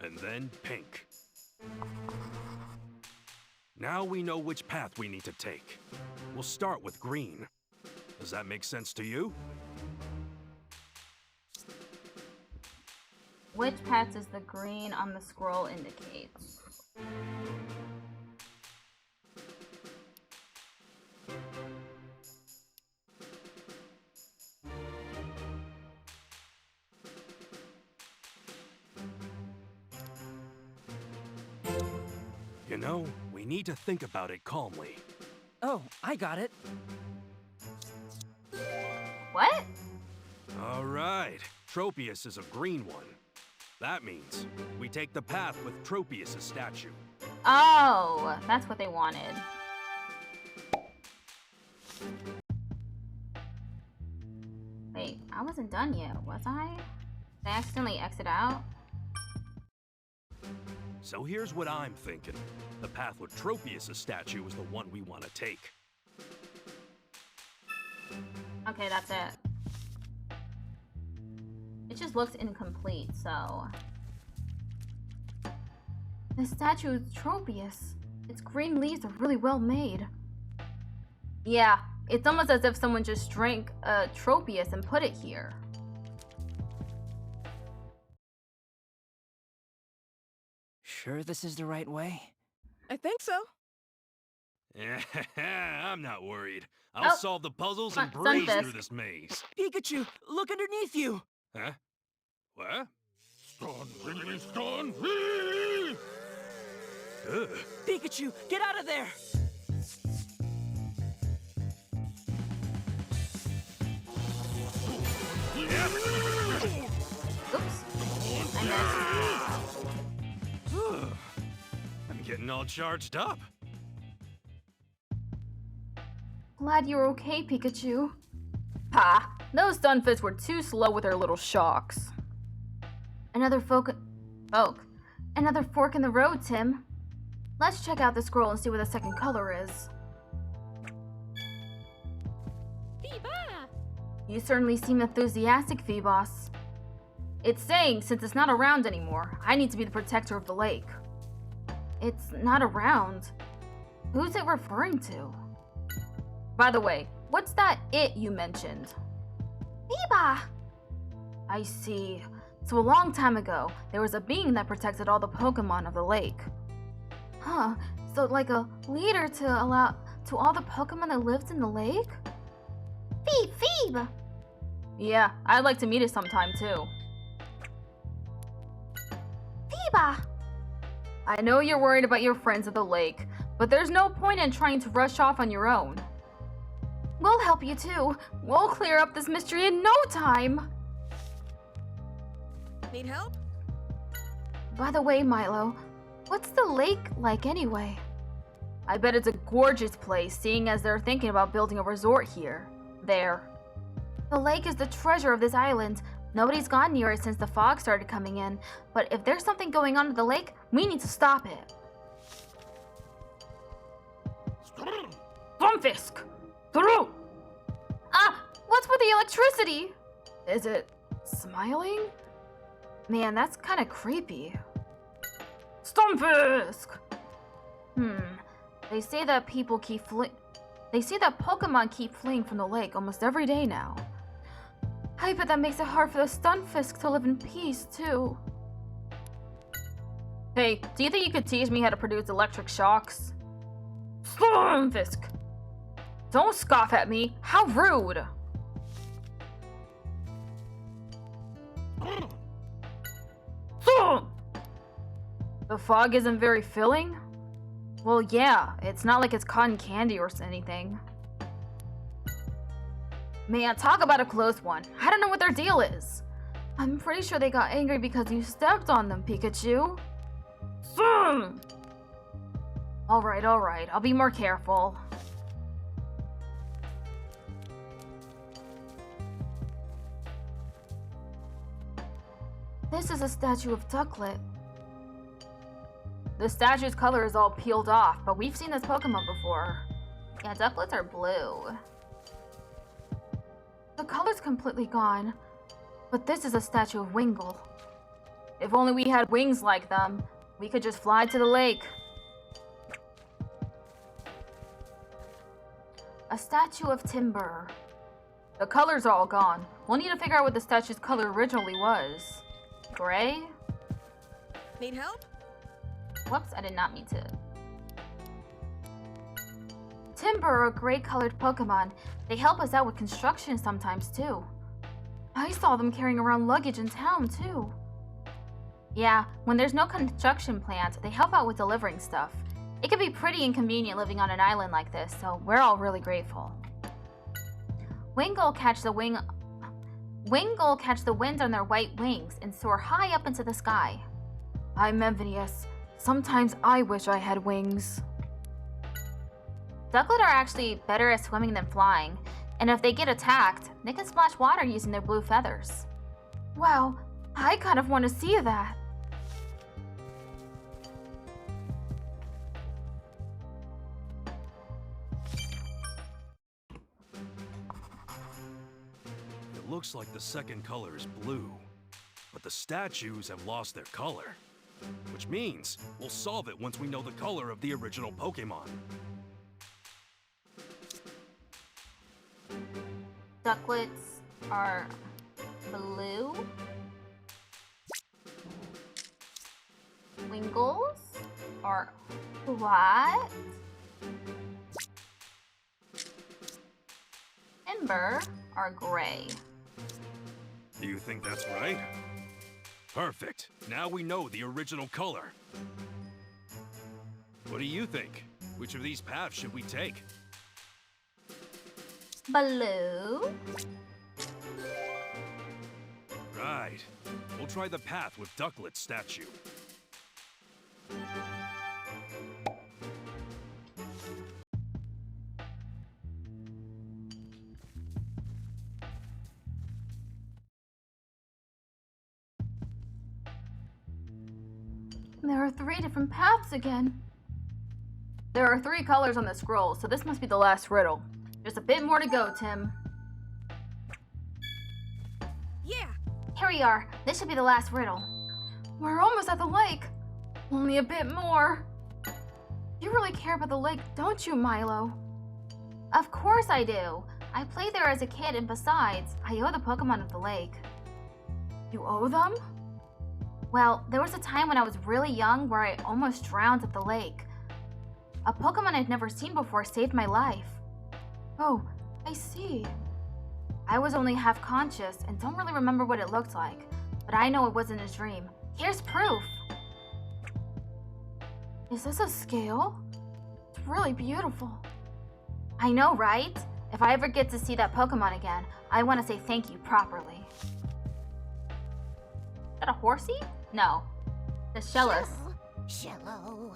and then pink. Now we know which path we need to take. We'll start with green. Does that make sense to you? Which path does the green on the scroll indicate? You know, we need to think about it calmly. Oh, I got it. What? All right. Tropius is a green one. That means we take the path with Tropius' statue. Oh, that's what they wanted. Wait, I wasn't done yet, was I? Did I accidentally exit out? So here's what I'm thinking. The path with Tropius' statue is the one we want to take. Okay, that's it. It just looks incomplete, so... The statue is Tropius. Its green leaves are really well made. Yeah, it's almost as if someone just drank Tropius and put it here. Sure this is the right way? I think so. I'm not worried. I'll solve the puzzles and breeze through this maze. Pikachu, look underneath you! Huh? What? Ugh. Pikachu, get out of there! Oops. I'm getting all charged up. Glad you're okay, Pikachu. Ha! Those Stunfists were too slow with their little shocks. Another fork in the road, Tim. Let's check out the scroll and see what the second color is. You certainly seem enthusiastic, Phoebos. It's saying, since it's not around anymore, I need to be the protector of the lake. It's not around. Who's it referring to? By the way, what's that it you mentioned? Phoeba! I see. So a long time ago, there was a being that protected all the Pokemon of the lake. Huh, so like a leader to all the Pokemon that lived in the lake? Phoebe! Yeah, I'd like to meet it sometime too. Phoeba! I know you're worried about your friends at the lake, but there's no point in trying to rush off on your own. We'll help you too. We'll clear up this mystery in no time. Need help? By the way, Milo, what's the lake like anyway? I bet it's a gorgeous place, seeing as they're thinking about building a resort here. There. The lake is the treasure of this island. Nobody's gone near it since the fog started coming in, but if there's something going on at the lake, we need to stop it. Stunfisk! Through! Ah! What's with the electricity? Is it smiling? Man, that's kind of creepy. Stunfisk! They say that Pokemon keep fleeing from the lake almost every day now. I bet that makes it hard for the Stunfisk to live in peace, too. Hey, do you think you could teach me how to produce electric shocks? Stunfisk! Don't scoff at me! How rude! The fog isn't very filling? Well, yeah, it's not like it's cotton candy or anything. Man, talk about a close one. I don't know what their deal is. I'm pretty sure they got angry because you stepped on them, Pikachu. Alright, I'll be more careful. This is a statue of Ducklet. The statue's color is all peeled off, but we've seen this Pokemon before. Yeah, Ducklets are blue. The color's completely gone, but this is a statue of Wingull. If only we had wings like them, we could just fly to the lake. A statue of Timburr. The colors are all gone. We'll need to figure out what the statue's color originally was. Gray? Need help? Whoops, I did not mean to. Timburr are a gray-colored Pokemon. They help us out with construction sometimes, too. I saw them carrying around luggage in town, too. Yeah, when there's no construction plant, they help out with delivering stuff. It can be pretty inconvenient living on an island like this, so we're all really grateful. Wingull catch the wind on their white wings and soar high up into the sky. I'm envious. Sometimes I wish I had wings. Ducklet are actually better at swimming than flying, and if they get attacked, they can splash water using their blue feathers. Wow, I kind of want to see that. It looks like the second color is blue, but the statues have lost their color. Which means we'll solve it once we know the color of the original Pokemon. Ducklets are blue. Wingulls are what? Timburr are gray. Do you think that's right? Perfect. Now we know the original color. What do you think? Which of these paths should we take? Blue. Right. We'll try the path with Ducklet statue. There are 3 different paths again. There are 3 colors on the scroll, so this must be the last riddle. Just a bit more to go, Tim. Yeah! Here we are. This should be the last riddle. We're almost at the lake. Only a bit more. You really care about the lake, don't you, Milo? Of course I do. I played there as a kid, and besides, I owe the Pokemon of the lake. You owe them? Well, there was a time when I was really young where I almost drowned at the lake. A Pokemon I'd never seen before saved my life. Oh, I see. I was only half conscious and don't really remember what it looked like, but I know it wasn't a dream. Here's proof. Is this a scale? It's really beautiful. I know, right? If I ever get to see that Pokemon again, I want to say thank you properly. Is that a horsey? No. The Shellos. Shello.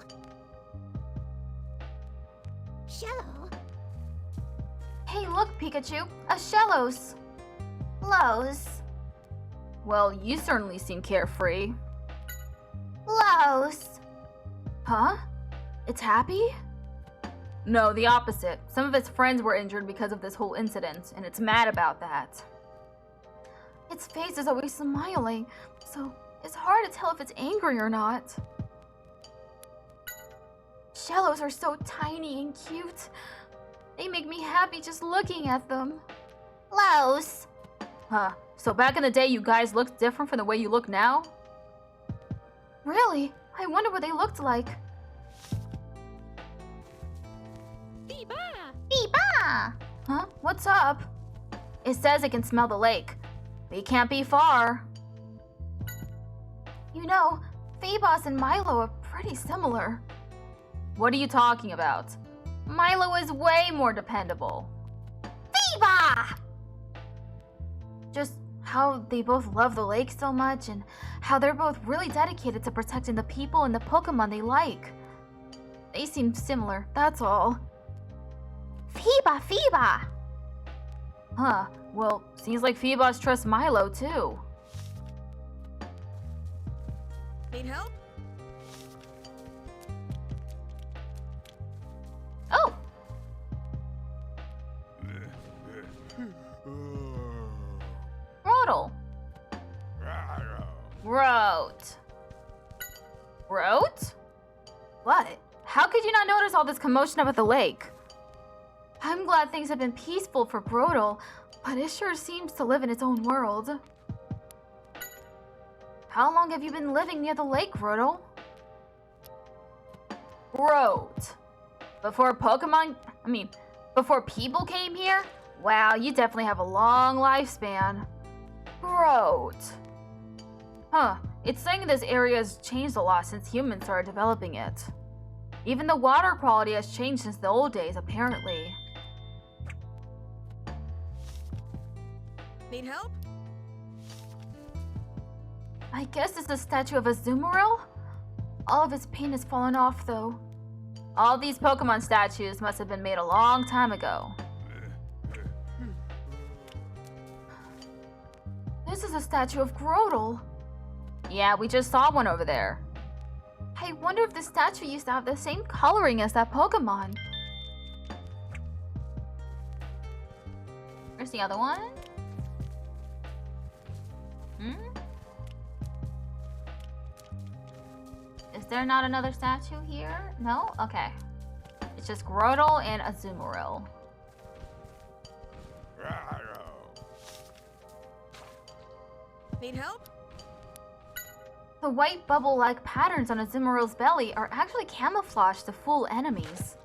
Shello. Hey, look, Pikachu. A Shellos. Lows. Well, you certainly seem carefree. Lows. Huh? It's happy? No, the opposite. Some of its friends were injured because of this whole incident, and it's mad about that. Its face is always smiling, so it's hard to tell if it's angry or not. Shallows are so tiny and cute. They make me happy just looking at them. Los. Huh. So back in the day, you guys looked different from the way you look now? Really? I wonder what they looked like. Biba! Huh? What's up? It says it can smell the lake. But it can't be far. You know, Phoebos and Milo are pretty similar. What are you talking about? Milo is way more dependable. Phoeba! Just how they both love the lake so much and how they're both really dedicated to protecting the people and the Pokemon they like. They seem similar, that's all. Phoeba! Huh, well, seems like Phoebos trusts Milo too. Need help? Oh! Rodel. Wrote. Wrote? What? How could you not notice all this commotion up at the lake? I'm glad things have been peaceful for Brodel, but it sure seems to live in its own world. How long have you been living near the lake, Brodel? Wrote. Before people came here? Wow, you definitely have a long lifespan. Wrote. Huh, it's saying this area has changed a lot since humans started developing it. Even the water quality has changed since the old days, apparently. Need help? I guess it's a statue of Azumarill? All of its paint has fallen off, though. All these Pokemon statues must have been made a long time ago. This is a statue of Grodel. Yeah, we just saw one over there. I wonder if the statue used to have the same coloring as that Pokemon. Where's the other one? Is there not another statue here? No? Okay. It's just Grodel and Azumarill. Need help? The white bubble-like patterns on Azumarill's belly are actually camouflaged to fool enemies.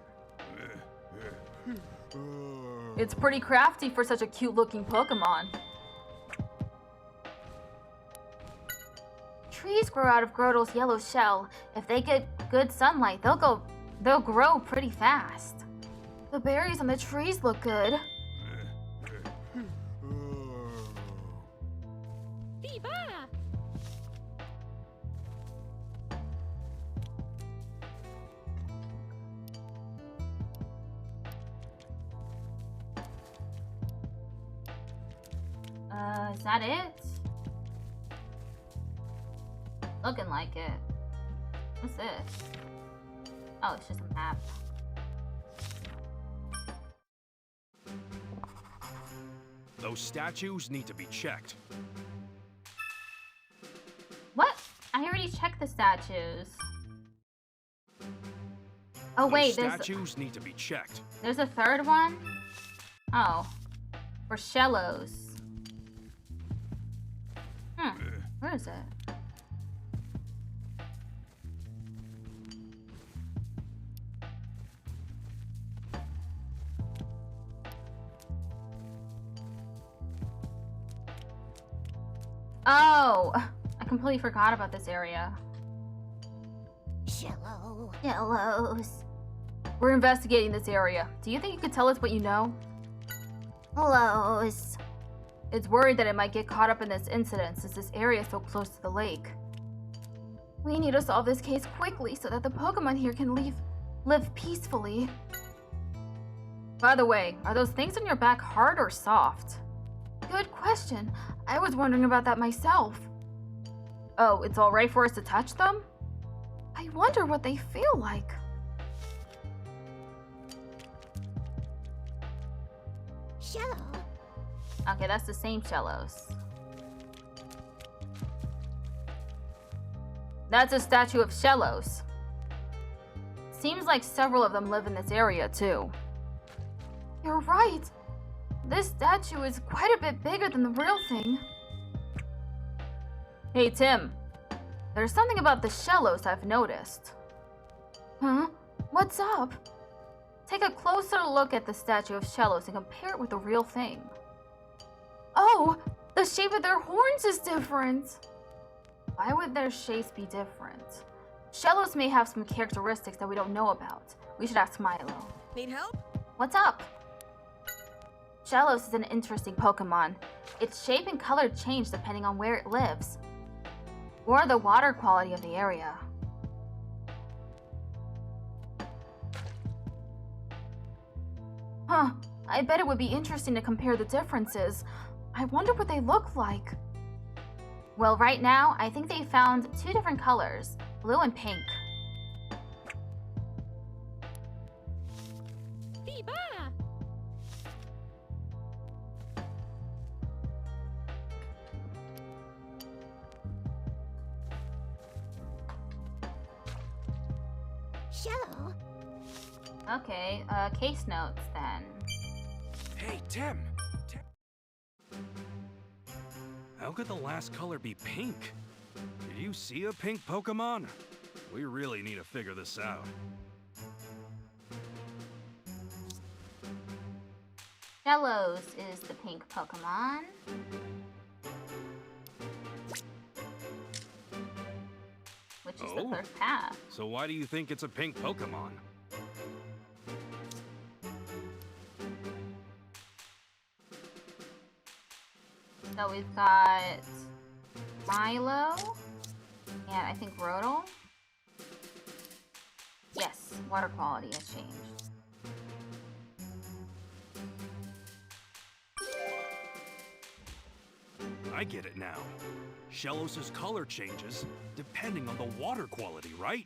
It's pretty crafty for such a cute-looking Pokemon. Trees grow out of Grodel's yellow shell. If they get good sunlight, they'll grow pretty fast. The berries on the trees look good. Is that it? Looking like it. What's this? Oh, it's just a map. Those statues need to be checked. What? I already checked the statues. Oh wait, Those statues need to be checked. There's a third one? Oh. For Shellos. Where is it? Oh! I completely forgot about this area. Shellos. We're investigating this area. Do you think you could tell us what you know? Los. It's worried that it might get caught up in this incident since this area is so close to the lake. We need to solve this case quickly so that the Pokemon here can live peacefully. By the way, are those things on your back hard or soft? Good question. I was wondering about that myself. Oh, it's alright for us to touch them? I wonder what they feel like. Shallow. Okay, that's the same Shellos. That's a statue of Shellos. Seems like several of them live in this area, too. You're right. This statue is quite a bit bigger than the real thing. Hey, Tim. There's something about the Shellos I've noticed. Huh? What's up? Take a closer look at the statue of Shellos and compare it with the real thing. Oh, the shape of their horns is different. Why would their shapes be different? Shellos may have some characteristics that we don't know about. We should ask Milo. Need help? What's up? Shellos is an interesting Pokemon. Its shape and color change depending on where it lives, or the water quality of the area. Huh, I bet it would be interesting to compare the differences. I wonder what they look like. Well, right now, I think they found two different colors, blue and pink. Biba! Shallow. Okay, case notes then. Hey, Tim! How could the last color be pink? Did you see a pink Pokemon? We really need to figure this out. Shellos is the pink Pokemon. Which is the first path. So why do you think it's a pink Pokemon? So we've got Milo, and I think Rodal. Yes, water quality has changed. I get it now. Shellos' color changes depending on the water quality, right?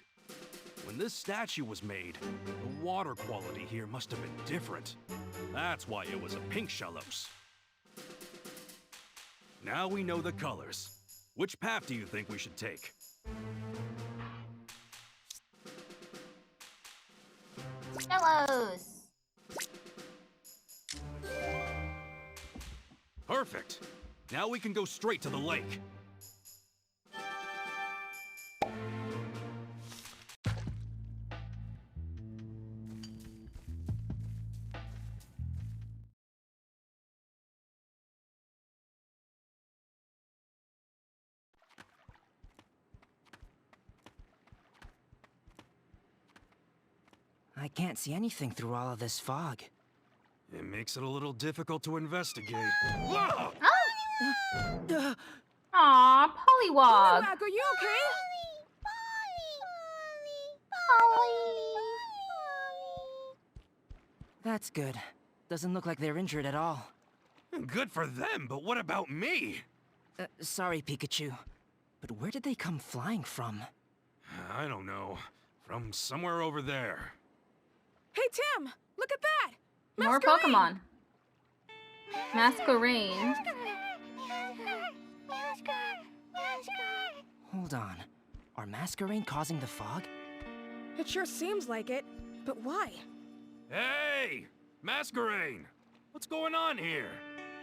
When this statue was made, the water quality here must have been different. That's why it was a pink Shellos. Now we know the colors. Which path do you think we should take? Shellos! Perfect! Now we can go straight to the lake. I can't see anything through all of this fog. It makes it a little difficult to investigate. Whoa! Aw, Poliwag! Poliwag, are you okay? That's good. Doesn't look like they're injured at all. Good for them, but what about me? Sorry, Pikachu. But where did they come flying from? I don't know. From somewhere over there. Hey, Tim! Look at that! More Pokemon. Masquerain. Hold on. Are Masquerain causing the fog? It sure seems like it, but why? Hey! Masquerain! What's going on here?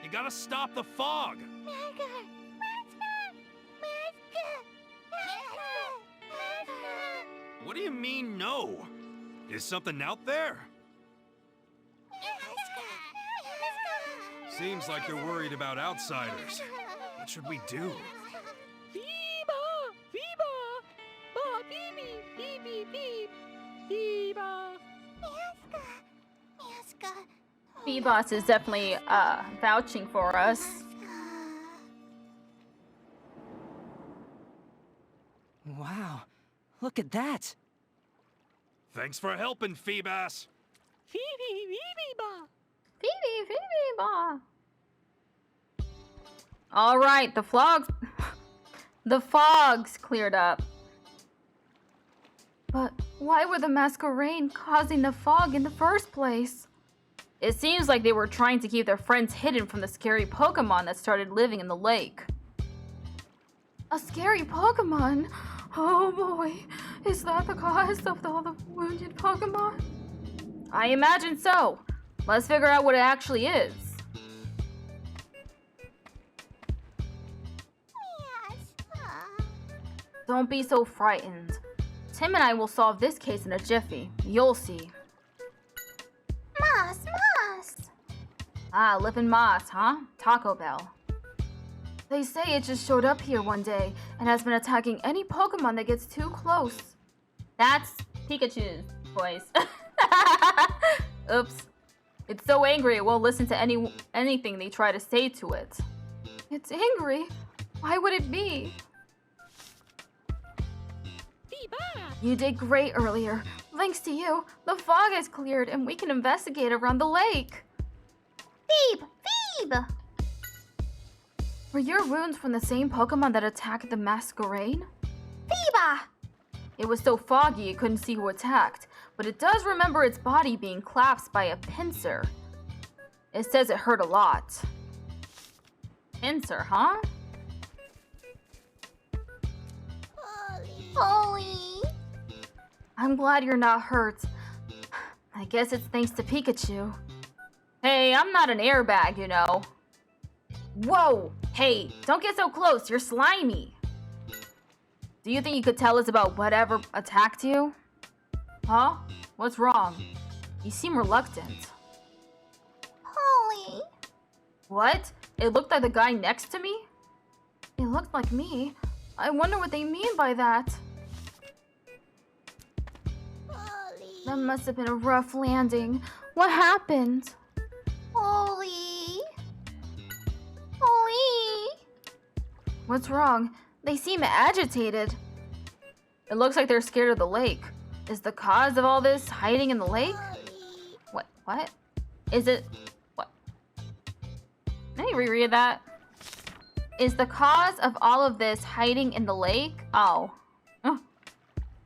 You gotta stop the fog! What do you mean, no? Is something out there? Seems like they're worried about outsiders. What should we do? Feeboss is definitely vouching for us. Wow, look at that! Thanks for helping, Feebas. Feeba. All right, the fog's cleared up. But why were the Masquerain causing the fog in the first place? It seems like they were trying to keep their friends hidden from the scary Pokemon that started living in the lake. A scary Pokemon? Oh boy, is that the cause of all the wounded Pokemon? I imagine so. Let's figure out what it actually is. Don't be so frightened. Tim and I will solve this case in a jiffy. You'll see. Moss! Ah, Lippin Moss, huh? Taco Bell. They say it just showed up here one day and has been attacking any Pokemon that gets too close. That's Pikachu's voice. Oops. It's so angry it won't listen to anything they try to say to it. It's angry? Why would it be? You did great earlier. Thanks to you, the fog has cleared and we can investigate around the lake. Phoebe! Were your wounds from the same Pokemon that attacked the Masquerain? Phoebe! It was so foggy it couldn't see who attacked, but it does remember its body being clasped by a pincer. It says it hurt a lot. Pincer, huh? Holly! I'm glad you're not hurt. I guess it's thanks to Pikachu. Hey, I'm not an airbag, you know. Whoa! Hey, don't get so close, you're slimy. Do you think you could tell us about whatever attacked you? Huh? What's wrong? You seem reluctant. Holly! What? It looked like the guy next to me? It looked like me. I wonder what they mean by that. Holly. That must have been a rough landing. What happened? Holly! Holly! What's wrong? They seem agitated. It looks like they're scared of the lake. Is the cause of all this hiding in the lake? What? Is it... What? Let me reread that. Is the cause of all of this hiding in the lake? Oh.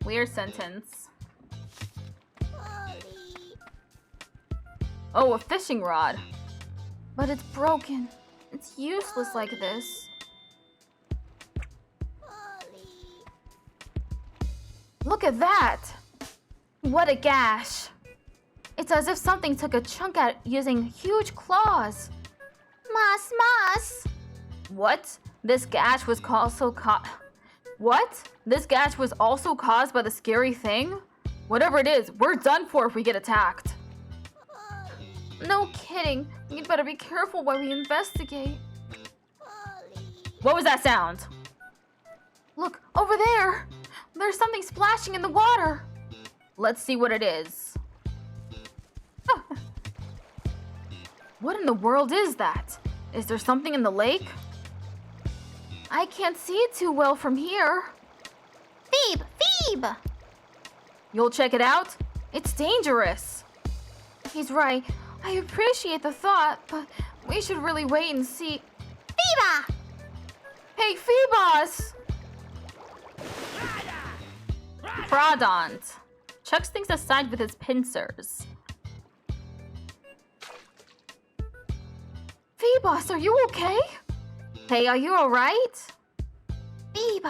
Weird sentence. Oh, a fishing rod. But it's broken. It's useless like this. Look at that! What a gash! It's as if something took a chunk out using huge claws. Moss! What? This gash was What? This gash was also caused by the scary thing? Whatever it is, we're done for if we get attacked. No kidding. You'd better be careful while we investigate. What was that sound? Look, over there! There's something splashing in the water! Let's see what it is. What in the world is that? Is there something in the lake? I can't see it too well from here. Phoebe! You'll check it out? It's dangerous. He's right. I appreciate the thought, but we should really wait and see. Phoebe! Hey, Phoebos! Crawdont chucks things aside with his pincers. Phoebos, are you okay? Hey, are you alright? Phoebe!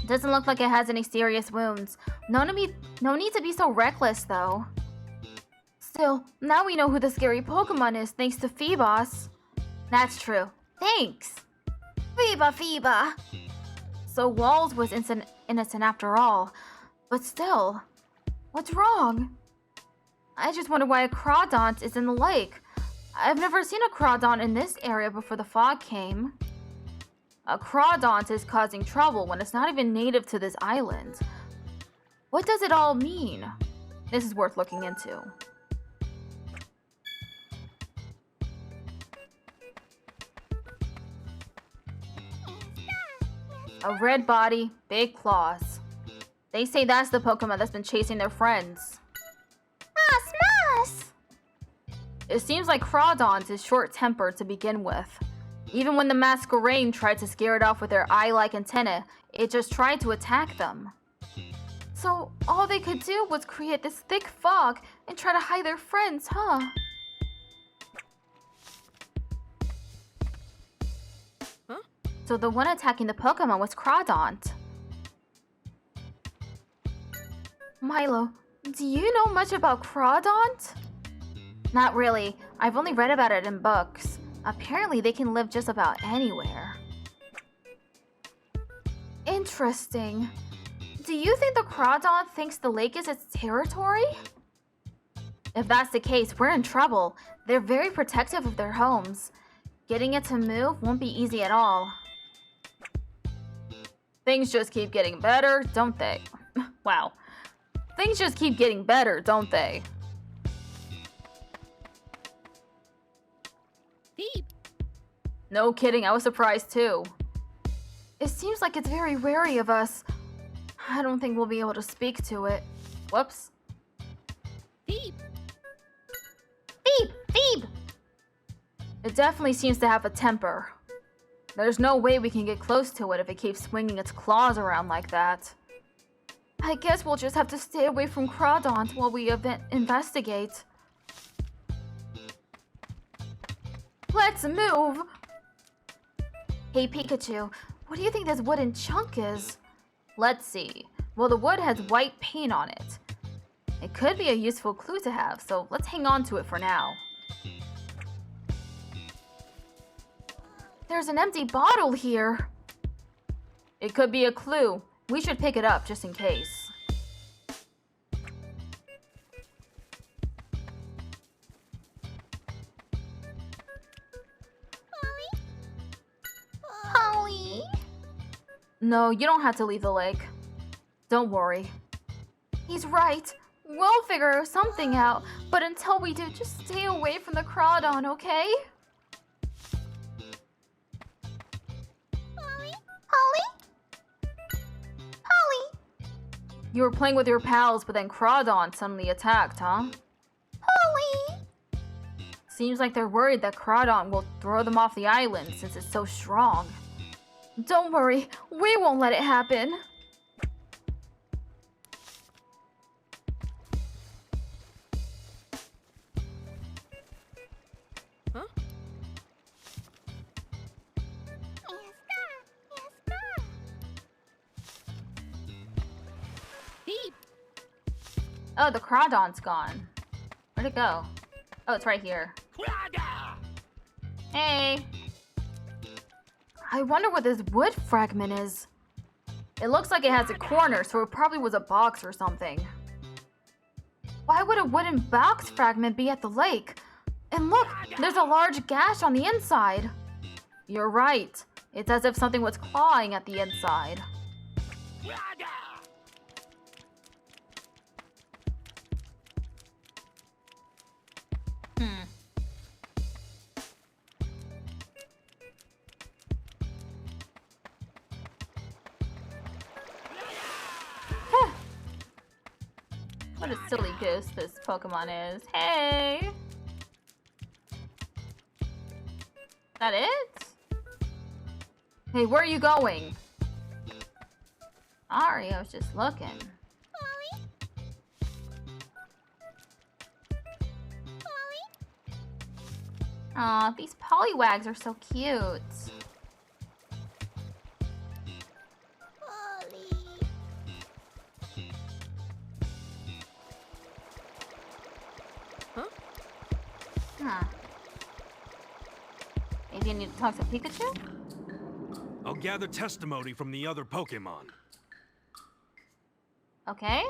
Doesn't look like it has any serious wounds. No need to be so reckless, though. Still, now we know who the scary Pokemon is thanks to Phoebos. That's true. Thanks. Phoebe! So Walls was innocent after all. But still, what's wrong? I just wonder why a Crawdont is in the lake. I've never seen a Crawdont in this area before the fog came. A Crawdont is causing trouble when it's not even native to this island. What does it all mean? This is worth looking into. A red body, big claws. They say that's the Pokemon that's been chasing their friends. Moss! It seems like Crawdont is short-tempered to begin with. Even when the Masquerain tried to scare it off with their eye-like antenna, it just tried to attack them. So all they could do was create this thick fog and try to hide their friends, huh? So the one attacking the Pokemon was Crawdaunt. Milo, do you know much about Crawdaunt? Not really. I've only read about it in books. Apparently they can live just about anywhere. Interesting. Do you think the Crawdaunt thinks the lake is its territory? If that's the case, we're in trouble. They're very protective of their homes. Getting it to move won't be easy at all. Things just keep getting better, don't they? Wow. Things just keep getting better, don't they? Beep. No kidding, I was surprised too. It seems like it's very wary of us. I don't think we'll be able to speak to it. Whoops. Beep. Beep! Beep! It definitely seems to have a temper. There's no way we can get close to it if it keeps swinging its claws around like that. I guess we'll just have to stay away from Crawdaunt while we investigate. Let's move! Hey Pikachu, what do you think this wooden chunk is? Let's see. Well, the wood has white paint on it. It could be a useful clue to have, so let's hang on to it for now. There's an empty bottle here. It could be a clue. We should pick it up just in case. Holly? No, you don't have to leave the lake. Don't worry. He's right. We'll figure something out, but until we do, just stay away from the Crawdaunt, okay? You were playing with your pals, but then Crawdaunt suddenly attacked, huh? Holly! Seems like they're worried that Crawdaunt will throw them off the island since it's so strong. Don't worry, we won't let it happen. Huh? Beep. Oh, the Crawdaunt's gone. Where'd it go? Oh, it's right here. Hey! I wonder what this wood fragment is. It looks like it has a corner, so it probably was a box or something. Why would a wooden box fragment be at the lake? And look, there's a large gash on the inside. You're right. It's as if something was clawing at the inside. What a silly goose this Pokemon is. Hey! That it? Hey, where are you going? Sorry, I was just looking. Aw, these Poliwags are so cute. Huh. Maybe I need to talk to Pikachu? I'll gather testimony from the other Pokémon. Okay.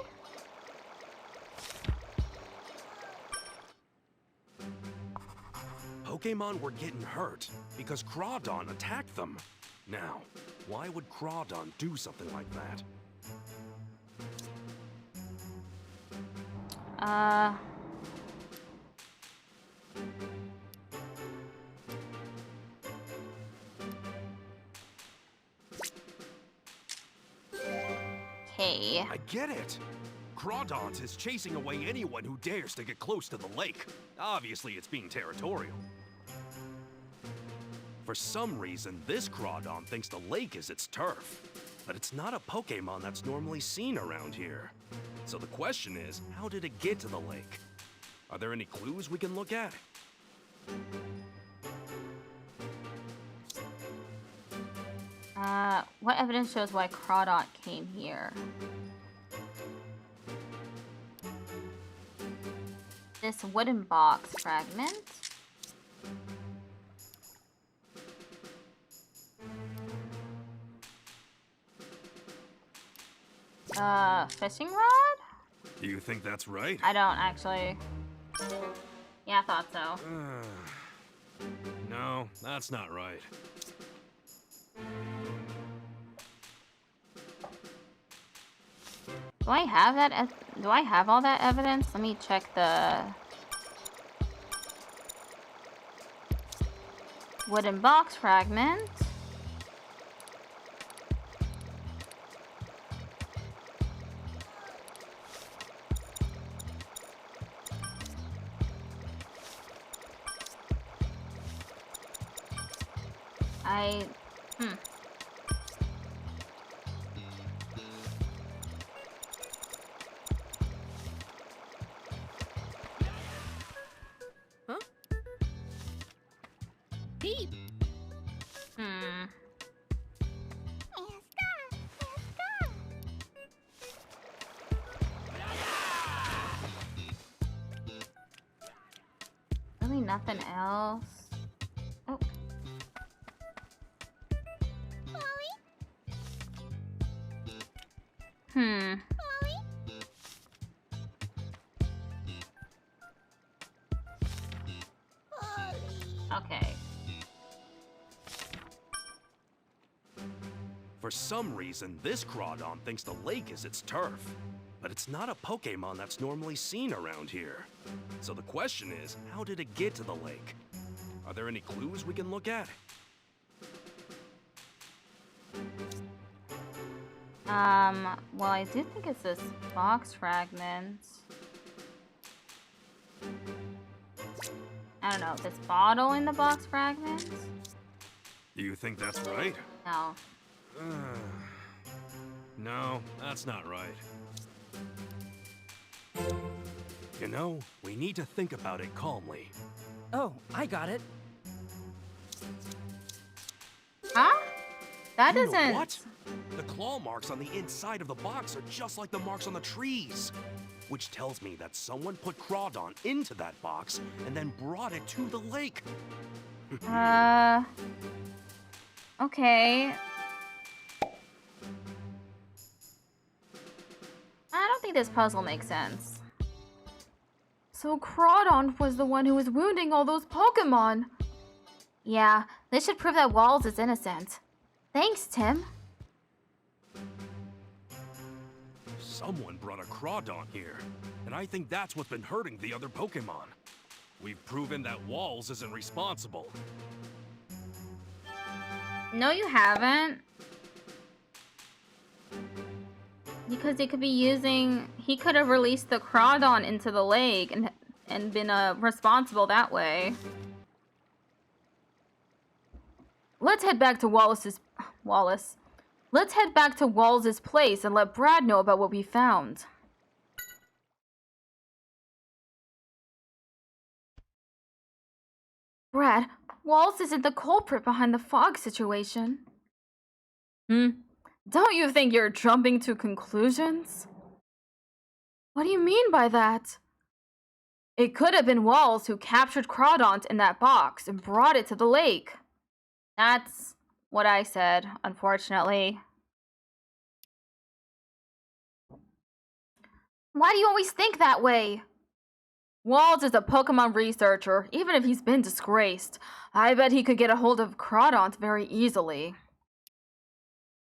Pokémon were getting hurt because Crawdaunt attacked them. Now, why would Crawdaunt do something like that? Okay. I get it. Crawdaunt is chasing away anyone who dares to get close to the lake. Obviously, it's being territorial. For some reason, this Crawdaunt thinks the lake is its turf. but it's not a Pokémon that's normally seen around here. So the question is, how did it get to the lake? Are there any clues we can look at? What evidence shows why Crawdont came here? This wooden box fragment. Fishing rod? Do you think that's right? I don't actually. Yeah, I thought so. No, that's not right. Do I have that? Do I have all that evidence? Let me check the wooden box fragment. Huh? Beep. Really nothing else. Oh. Okay. For some reason, this Crawdon thinks the lake is its turf. But it's not a Pokémon that's normally seen around here. So the question is, how did it get to the lake? Are there any clues we can look at? Well, I do think it's this box fragment. I don't know, this bottle in the box fragment? Do you think that's right? No. No, that's not right. You know, we need to think about it calmly. Oh, I got it. Huh? That You know doesn't... what? The claw marks on the inside of the box are just like the marks on the trees. Which tells me that someone put Crawdon into that box and then brought it to the lake. Okay. I don't think this puzzle makes sense. So Crawdon was the one who was wounding all those Pokemon. Yeah, this should prove that Walls is innocent. Thanks, Tim. Someone brought a Crawdon here, and I think that's what's been hurting the other Pokemon. We've proven that Walls isn't responsible. No, you haven't. Because he could be using... He could have released the Crawdon into the lake and been responsible that way. Let's head back to Wallace. Let's head back to Wallace's place and let Brad know about what we found. Brad, Wallace isn't the culprit behind the fog situation. Don't you think you're jumping to conclusions? What do you mean by that? It could have been Wallace who captured Crawdon in that box and brought it to the lake. That's what I said, unfortunately. Why do you always think that way? Walls is a Pokemon researcher, even if he's been disgraced. I bet he could get a hold of Crawdon very easily.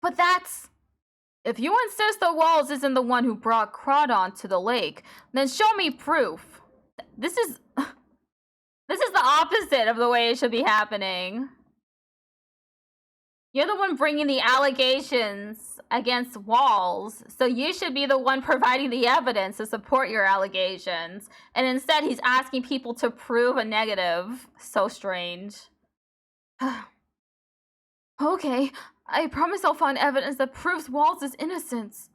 But that's... If you insist that Walls isn't the one who brought Crawdon to the lake, then show me proof. This is the opposite of the way it should be happening. You're the one bringing the allegations against Walls, so you should be the one providing the evidence to support your allegations. And instead, he's asking people to prove a negative. So strange. Okay, I promise I'll find evidence that proves Walls' innocence.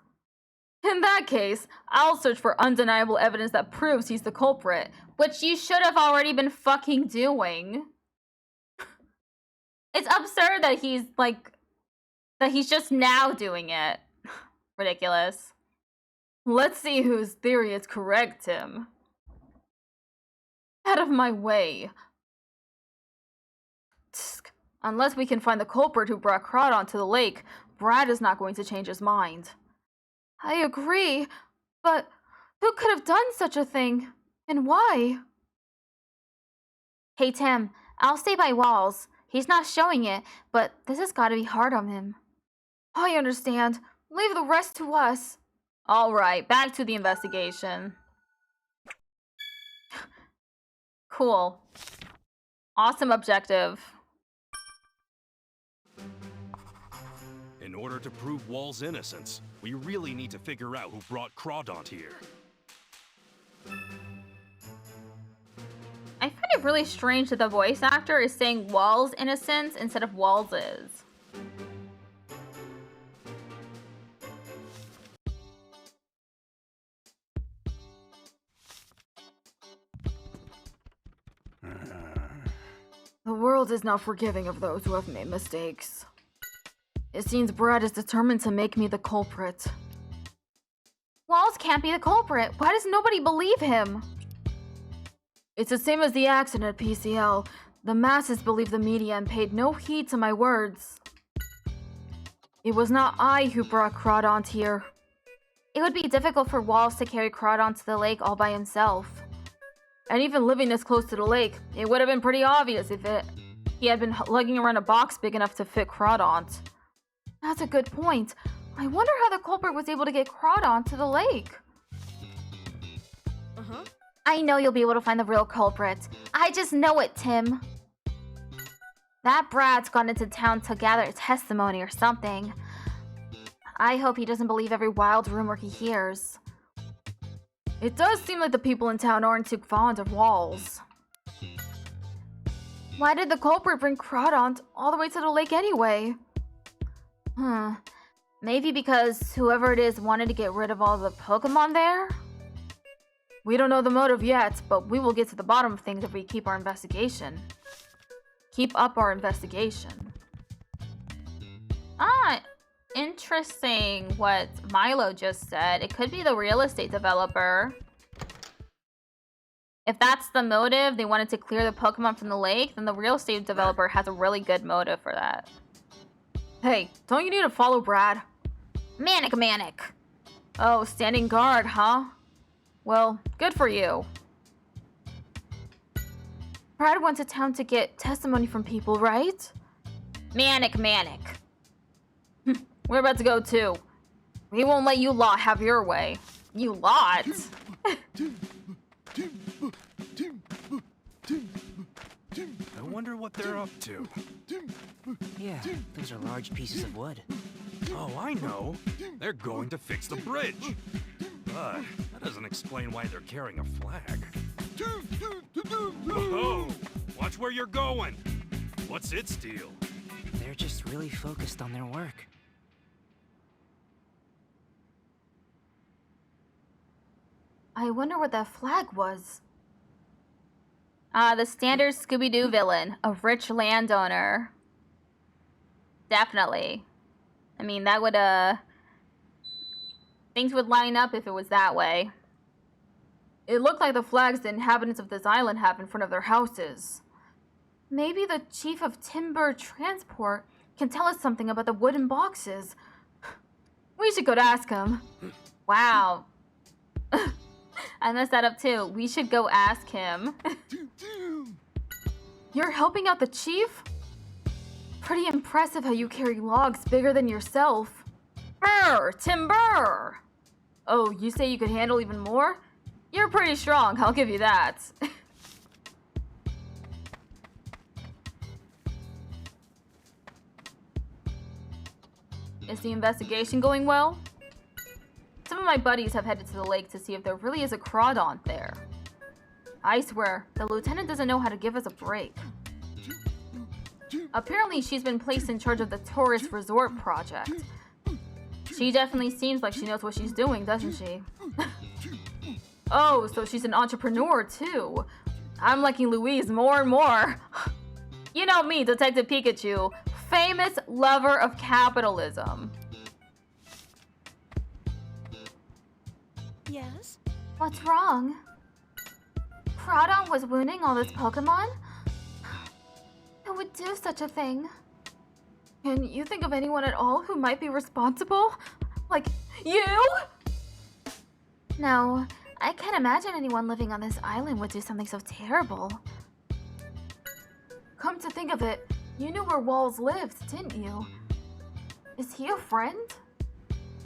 In that case, I'll search for undeniable evidence that proves he's the culprit, which you should have already been fucking doing. It's absurd that he's just now doing it. Ridiculous. Let's see whose theory is correct, Tim. Out of my way. Tsk. Unless we can find the culprit who brought Crawdon to the lake, Brad is not going to change his mind. I agree, but who could have done such a thing? And why? Hey Tim, I'll stay by Walls. He's not showing it, but this has got to be hard on him. I understand. Leave the rest to us. Alright, back to the investigation. Cool. Awesome objective. In order to prove Wall's innocence, we really need to figure out who brought Crawdon here. I find it really strange that the voice actor is saying Wall's innocence instead of Walls's. The world is not forgiving of those who have made mistakes. It seems Brad is determined to make me the culprit. Walls can't be the culprit. Why does nobody believe him? It's the same as the accident at PCL. The masses believe the media and paid no heed to my words. It was not I who brought Crawdon here. It would be difficult for Walls to carry Crawdon to the lake all by himself. And even living this close to the lake, it would have been pretty obvious if he had been lugging around a box big enough to fit Crawdon. That's a good point. I wonder how the culprit was able to get Crawdon to the lake. I know you'll be able to find the real culprit. I just know it, Tim. That Brad's gone into town to gather testimony or something. I hope he doesn't believe every wild rumor he hears. It does seem like the people in town aren't too fond of Walls. Why did the culprit bring Crawdon all the way to the lake anyway? Maybe because whoever it is wanted to get rid of all the Pokemon there? We don't know the motive yet, but we will get to the bottom of things if we keep up our investigation. Ah, interesting what Milo just said. It could be the real estate developer. If that's the motive, they wanted to clear the Pokemon from the lake, then the real estate developer has a really good motive for that. Hey, don't you need to follow Brad? Manic. Oh, standing guard, huh? Well, good for you. Brad went to town to get testimony from people, right? Manic. We're about to go too. We won't let you lot have your way. You lot? I wonder what they're up to. Yeah, those are large pieces of wood. Oh, I know. They're going to fix the bridge. But that doesn't explain why they're carrying a flag. Whoa! Watch where you're going. What's its deal? They're just really focused on their work. I wonder what that flag was. The standard Scooby-Doo villain, a rich landowner. Definitely. I mean, that would, things would line up if it was that way. It looked like the flags the inhabitants of this island have in front of their houses. Maybe the chief of Timburr Transport can tell us something about the wooden boxes. We should go to ask him. Wow. I messed that up too. We should go ask him. You're helping out the chief? Pretty impressive how you carry logs bigger than yourself. Timburr! Oh, you say you could handle even more? You're pretty strong, I'll give you that. Is the investigation going well? Some of my buddies have headed to the lake to see if there really is a Crawdon there. I swear, the lieutenant doesn't know how to give us a break. Apparently, she's been placed in charge of the tourist resort project. She definitely seems like she knows what she's doing, doesn't she? Oh, so she's an entrepreneur, too. I'm liking Louise more and more. You know me, Detective Pikachu, famous lover of capitalism. Yes? What's wrong? Crawdon was wounding all this Pokemon? Who would do such a thing? Can you think of anyone at all who might be responsible? Like, you? No, I can't imagine anyone living on this island would do something so terrible. Come to think of it, you knew where Walls lived, didn't you? Is he a friend?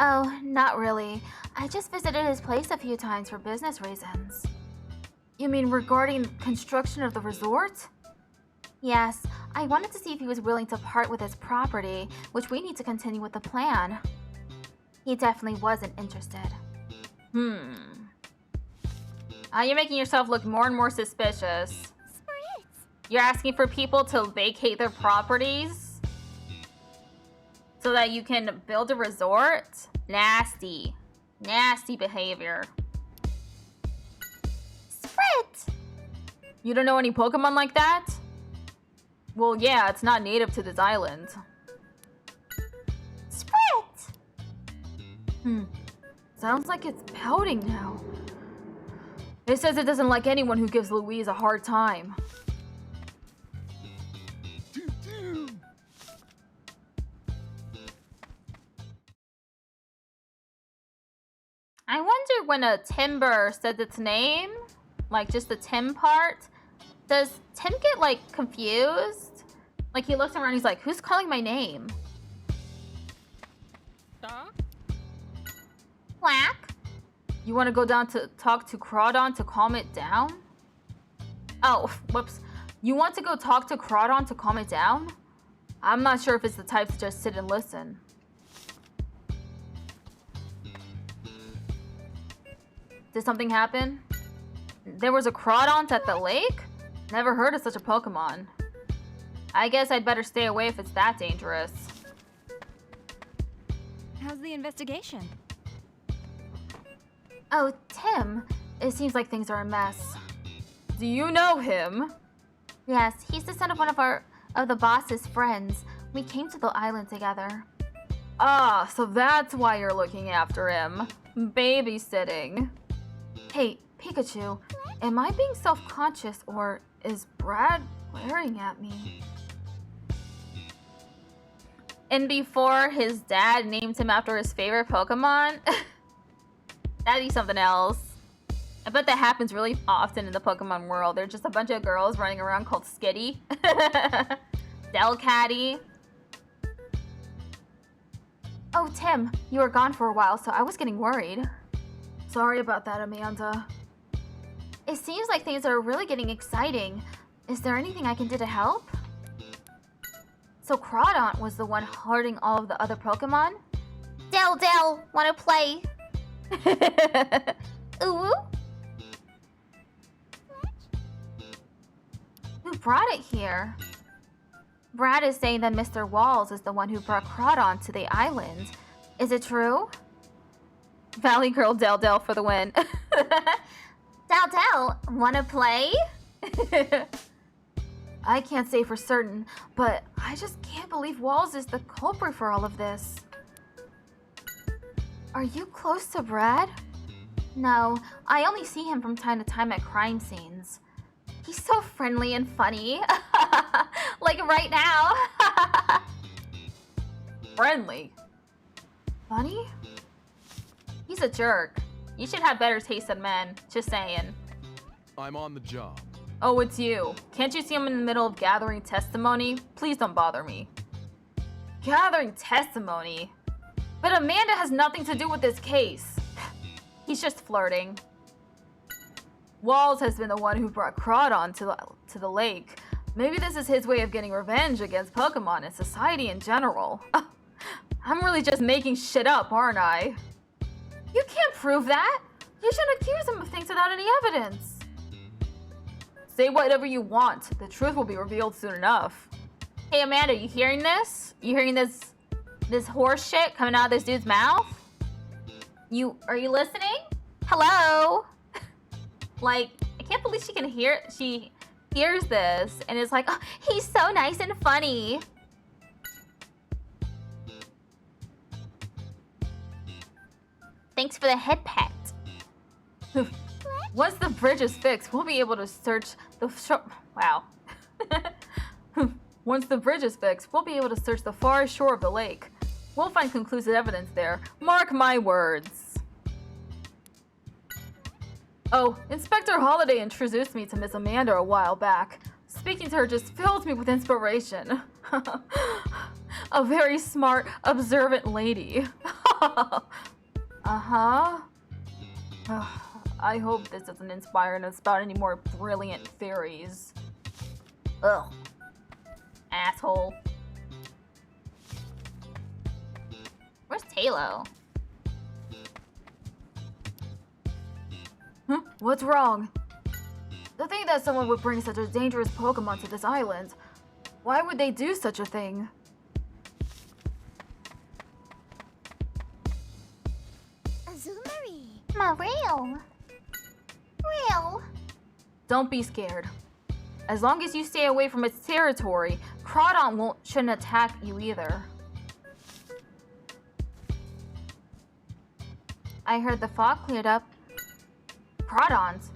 Oh, not really. I just visited his place a few times for business reasons. You mean regarding construction of the resort? Yes, I wanted to see if he was willing to part with his property, which we need to continue with the plan. He definitely wasn't interested. You're making yourself look more and more suspicious. You're asking for people to vacate their properties so that you can build a resort? Nasty. Nasty behavior. Sprit! You don't know any Pokemon like that? Well, yeah, it's not native to this island. Sprit! Sounds like it's pouting now. It says it doesn't like anyone who gives Louise a hard time. I wonder when a Timburr says its name, like just the Tim part, does Tim get like confused? Like he looks around, he's like, who's calling my name? Quack? You want to go down to talk to Crawdon to calm it down? Oh, whoops. You want to go talk to Crawdon to calm it down? I'm not sure if it's the type to just sit and listen. Did something happen? There was a Crawdon at the lake? Never heard of such a Pokemon. I guess I'd better stay away if it's that dangerous. How's the investigation? Oh, Tim. It seems like things are a mess. Do you know him? Yes, he's the son of one of the boss's friends. We came to the island together. Ah, so that's why you're looking after him. Babysitting. Hey, Pikachu, am I being self-conscious or is Brad glaring at me? And before his dad named him after his favorite Pokemon? That'd be something else. I bet that happens really often in the Pokemon world. There's just a bunch of girls running around called Skitty. Delcatty. Oh, Tim, you were gone for a while, so I was getting worried. Sorry about that, Amanda. It seems like things are really getting exciting. Is there anything I can do to help? So Crawdon was the one hurting all of the other Pokemon? Del, wanna play? Ooh? Who brought it here? Brad is saying that Mr. Walls is the one who brought Crawdon to the island. Is it true? Valley Girl Del for the win. Del, wanna play? I can't say for certain, but I just can't believe Walls is the culprit for all of this. Are you close to Brad? No, I only see him from time to time at crime scenes. He's so friendly and funny. Like right now. Friendly? Funny? He's a jerk. You should have better taste in men. Just saying. I'm on the job. Oh, it's you. Can't you see I'm in the middle of gathering testimony? Please don't bother me. Gathering testimony? But Amanda has nothing to do with this case. He's just flirting. Walls has been the one who brought Crawdon to the lake. Maybe this is his way of getting revenge against Pokemon and society in general. I'm really just making shit up, aren't I? You can't prove that. You shouldn't accuse him of things without any evidence. Say whatever you want. The truth will be revealed soon enough. Hey Amanda, you hearing this? You hearing this horse shit coming out of this dude's mouth? Are you listening? Hello? Like, I can't believe she hears this and is like, oh, he's so nice and funny. Thanks for the head pet. Once the bridge is fixed, we'll be able to search the wow. Once the bridge is fixed, we'll be able to search the far shore of the lake. We'll find conclusive evidence there. Mark my words. Oh, Inspector Holiday introduced me to Miss Amanda a while back. Speaking to her just fills me with inspiration. A very smart, observant lady. Uh-huh. I hope this doesn't inspire us about any more brilliant theories. Ugh. Asshole. Where's Talo? Huh? What's wrong? To think that someone would bring such a dangerous Pokemon to this island. Why would they do such a thing? Azumarill. Marill. Real. Don't be scared. As long as you stay away from its territory, Crawdon shouldn't attack you either. I heard the fog cleared up. Crawdons?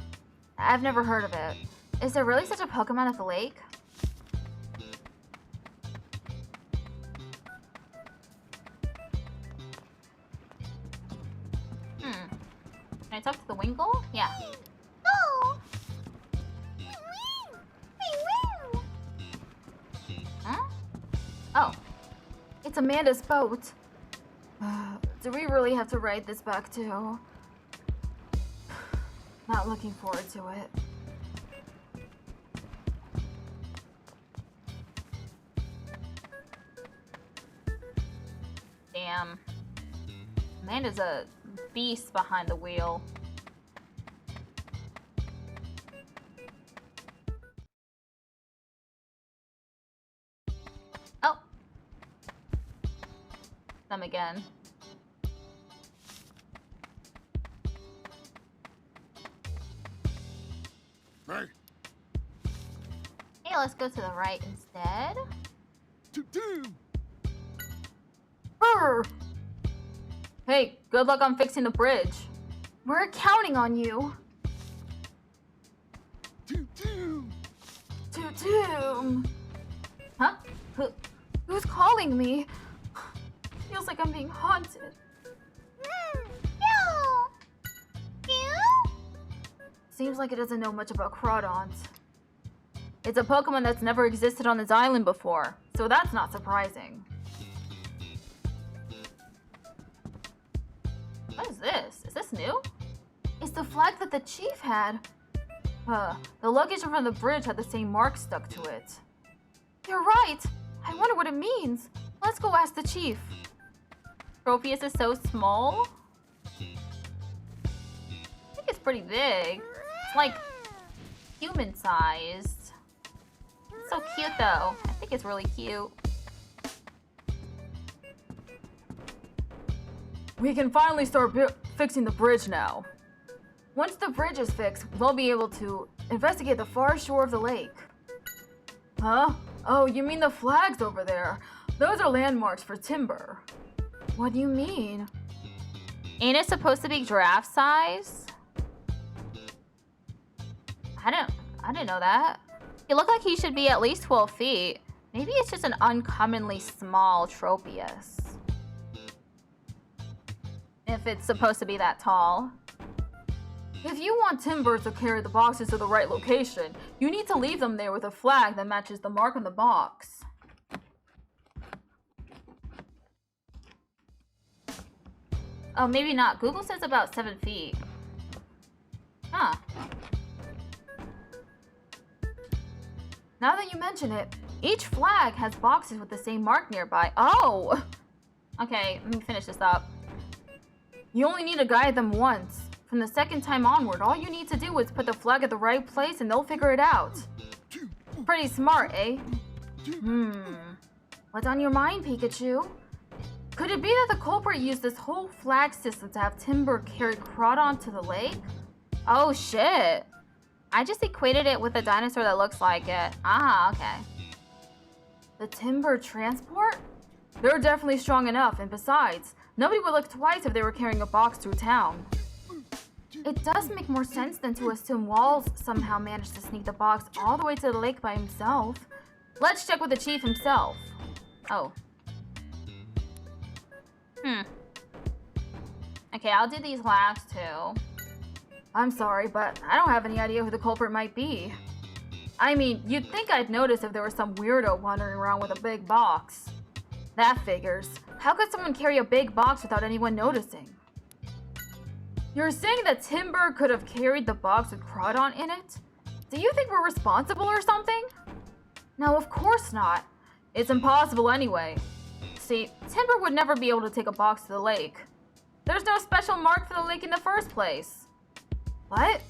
I've never heard of it. Is there really such a Pokemon at the lake? Can I talk to the Wingull? Yeah. Oh. Huh? Oh. It's Amanda's boat. Do we really have to ride this back too? Not looking forward to it. Damn. Amanda's a beast behind the wheel. Oh. Them again. Hey. Hey, let's go to the right instead. Choo-choo. Brr. Hey, good luck on fixing the bridge. We're counting on you. Choo-choo. Choo-choo. Huh? Who's calling me? Feels like I'm being haunted. Seems like it doesn't know much about Crawdons. It's a Pokemon that's never existed on this island before, so that's not surprising. What is this? Is this new? It's the flag that the chief had. The luggage in front of the bridge had the same mark stuck to it. You're right! I wonder what it means. Let's go ask the chief. Tropius is so small? I think it's pretty big. It's like human-sized. It's so cute though. I think it's really cute. We can finally start fixing the bridge now. Once the bridge is fixed, we'll be able to investigate the far shore of the lake. Huh? Oh, you mean the flags over there? Those are landmarks for Timburr. What do you mean? Ain't it supposed to be giraffe size? I didn't know that. He looked like he should be at least 12 feet. Maybe it's just an uncommonly small Tropius. If it's supposed to be that tall. If you want Timburr to carry the boxes to the right location, you need to leave them there with a flag that matches the mark on the box. Oh, maybe not. Google says about 7 feet. Huh. Now that you mention it, each flag has boxes with the same mark nearby. Oh! Okay, let me finish this up. You only need to guide them once. From the second time onward, all you need to do is put the flag at the right place and they'll figure it out. Pretty smart, eh? What's on your mind, Pikachu? Could it be that the culprit used this whole flag system to have Timburr carry Crawdon to the lake? Oh shit. I just equated it with a dinosaur that looks like it. Ah, okay. The Timburr transport? They're definitely strong enough, and besides, nobody would look twice if they were carrying a box through town. It does make more sense than to assume Walls somehow managed to sneak the box all the way to the lake by himself. Let's check with the chief himself. Oh. Okay, I'll do these last two. I'm sorry, but I don't have any idea who the culprit might be. I mean, you'd think I'd notice if there was some weirdo wandering around with a big box. That figures. How could someone carry a big box without anyone noticing? You're saying that Timburr could have carried the box with Crawdon in it? Do you think we're responsible or something? No, of course not. It's impossible anyway. See, Timburr would never be able to take a box to the lake. There's no special mark for the lake in the first place. What?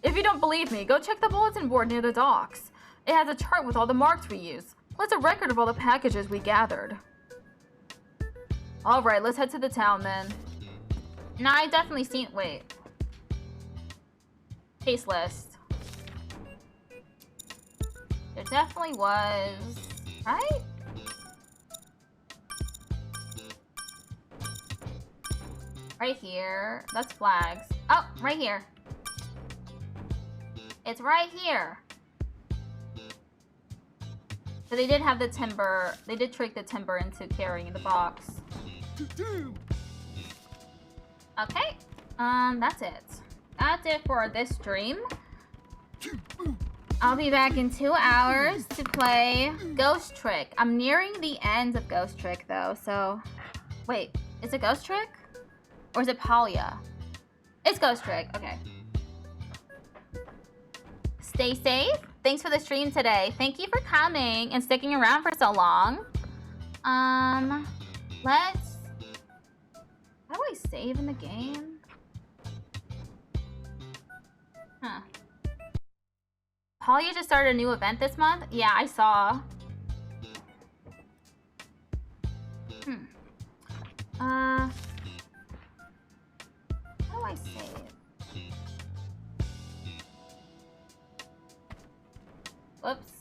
If you don't believe me, go check the bulletin board near the docks. It has a chart with all the marks we use, plus a record of all the packages we gathered. Alright, let's head to the town then. No, I definitely seen. Wait. Case list. There definitely was. Right? Right here. That's flags. Oh, right here. It's right here. So they did have the Timburr. They did trick the Timburr into carrying the box. Okay. That's it. That's it for this stream. I'll be back in 2 hours to play Ghost Trick. I'm nearing the end of Ghost Trick though, so... Wait, is it Ghost Trick? Or is it Palya? It's Ghost Trick, okay. Stay safe. Thanks for the stream today. Thank you for coming and sticking around for so long. Let's... How do I save in the game? Huh. Palya just started a new event this month? Yeah, I saw. How do I save? Whoops.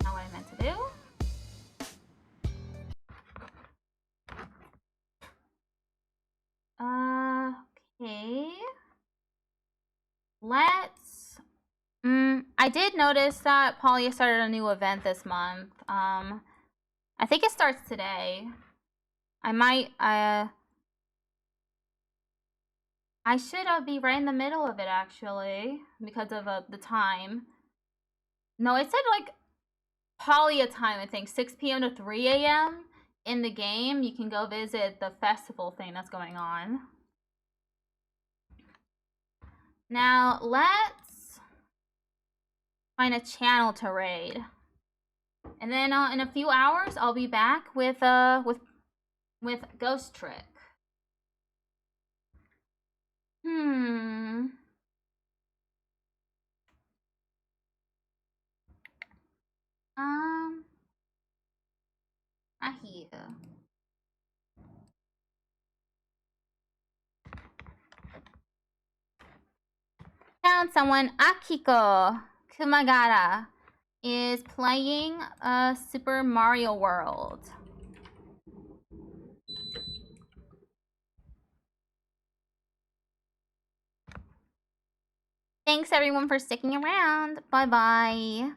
Not what I meant to do. Okay. Let's... I did notice that Palya started a new event this month. I think it starts today. I might, I should be right in the middle of it, actually, because of the time. No, it said, like, Palya time, I think, 6 p.m. to 3 a.m. in the game. You can go visit the festival thing that's going on. Now, let's find a channel to raid. And then in a few hours, I'll be back with Ghost Trick. Here. Found someone. Akiko Kumagara is playing Super Mario World. Thanks everyone for sticking around. Bye bye.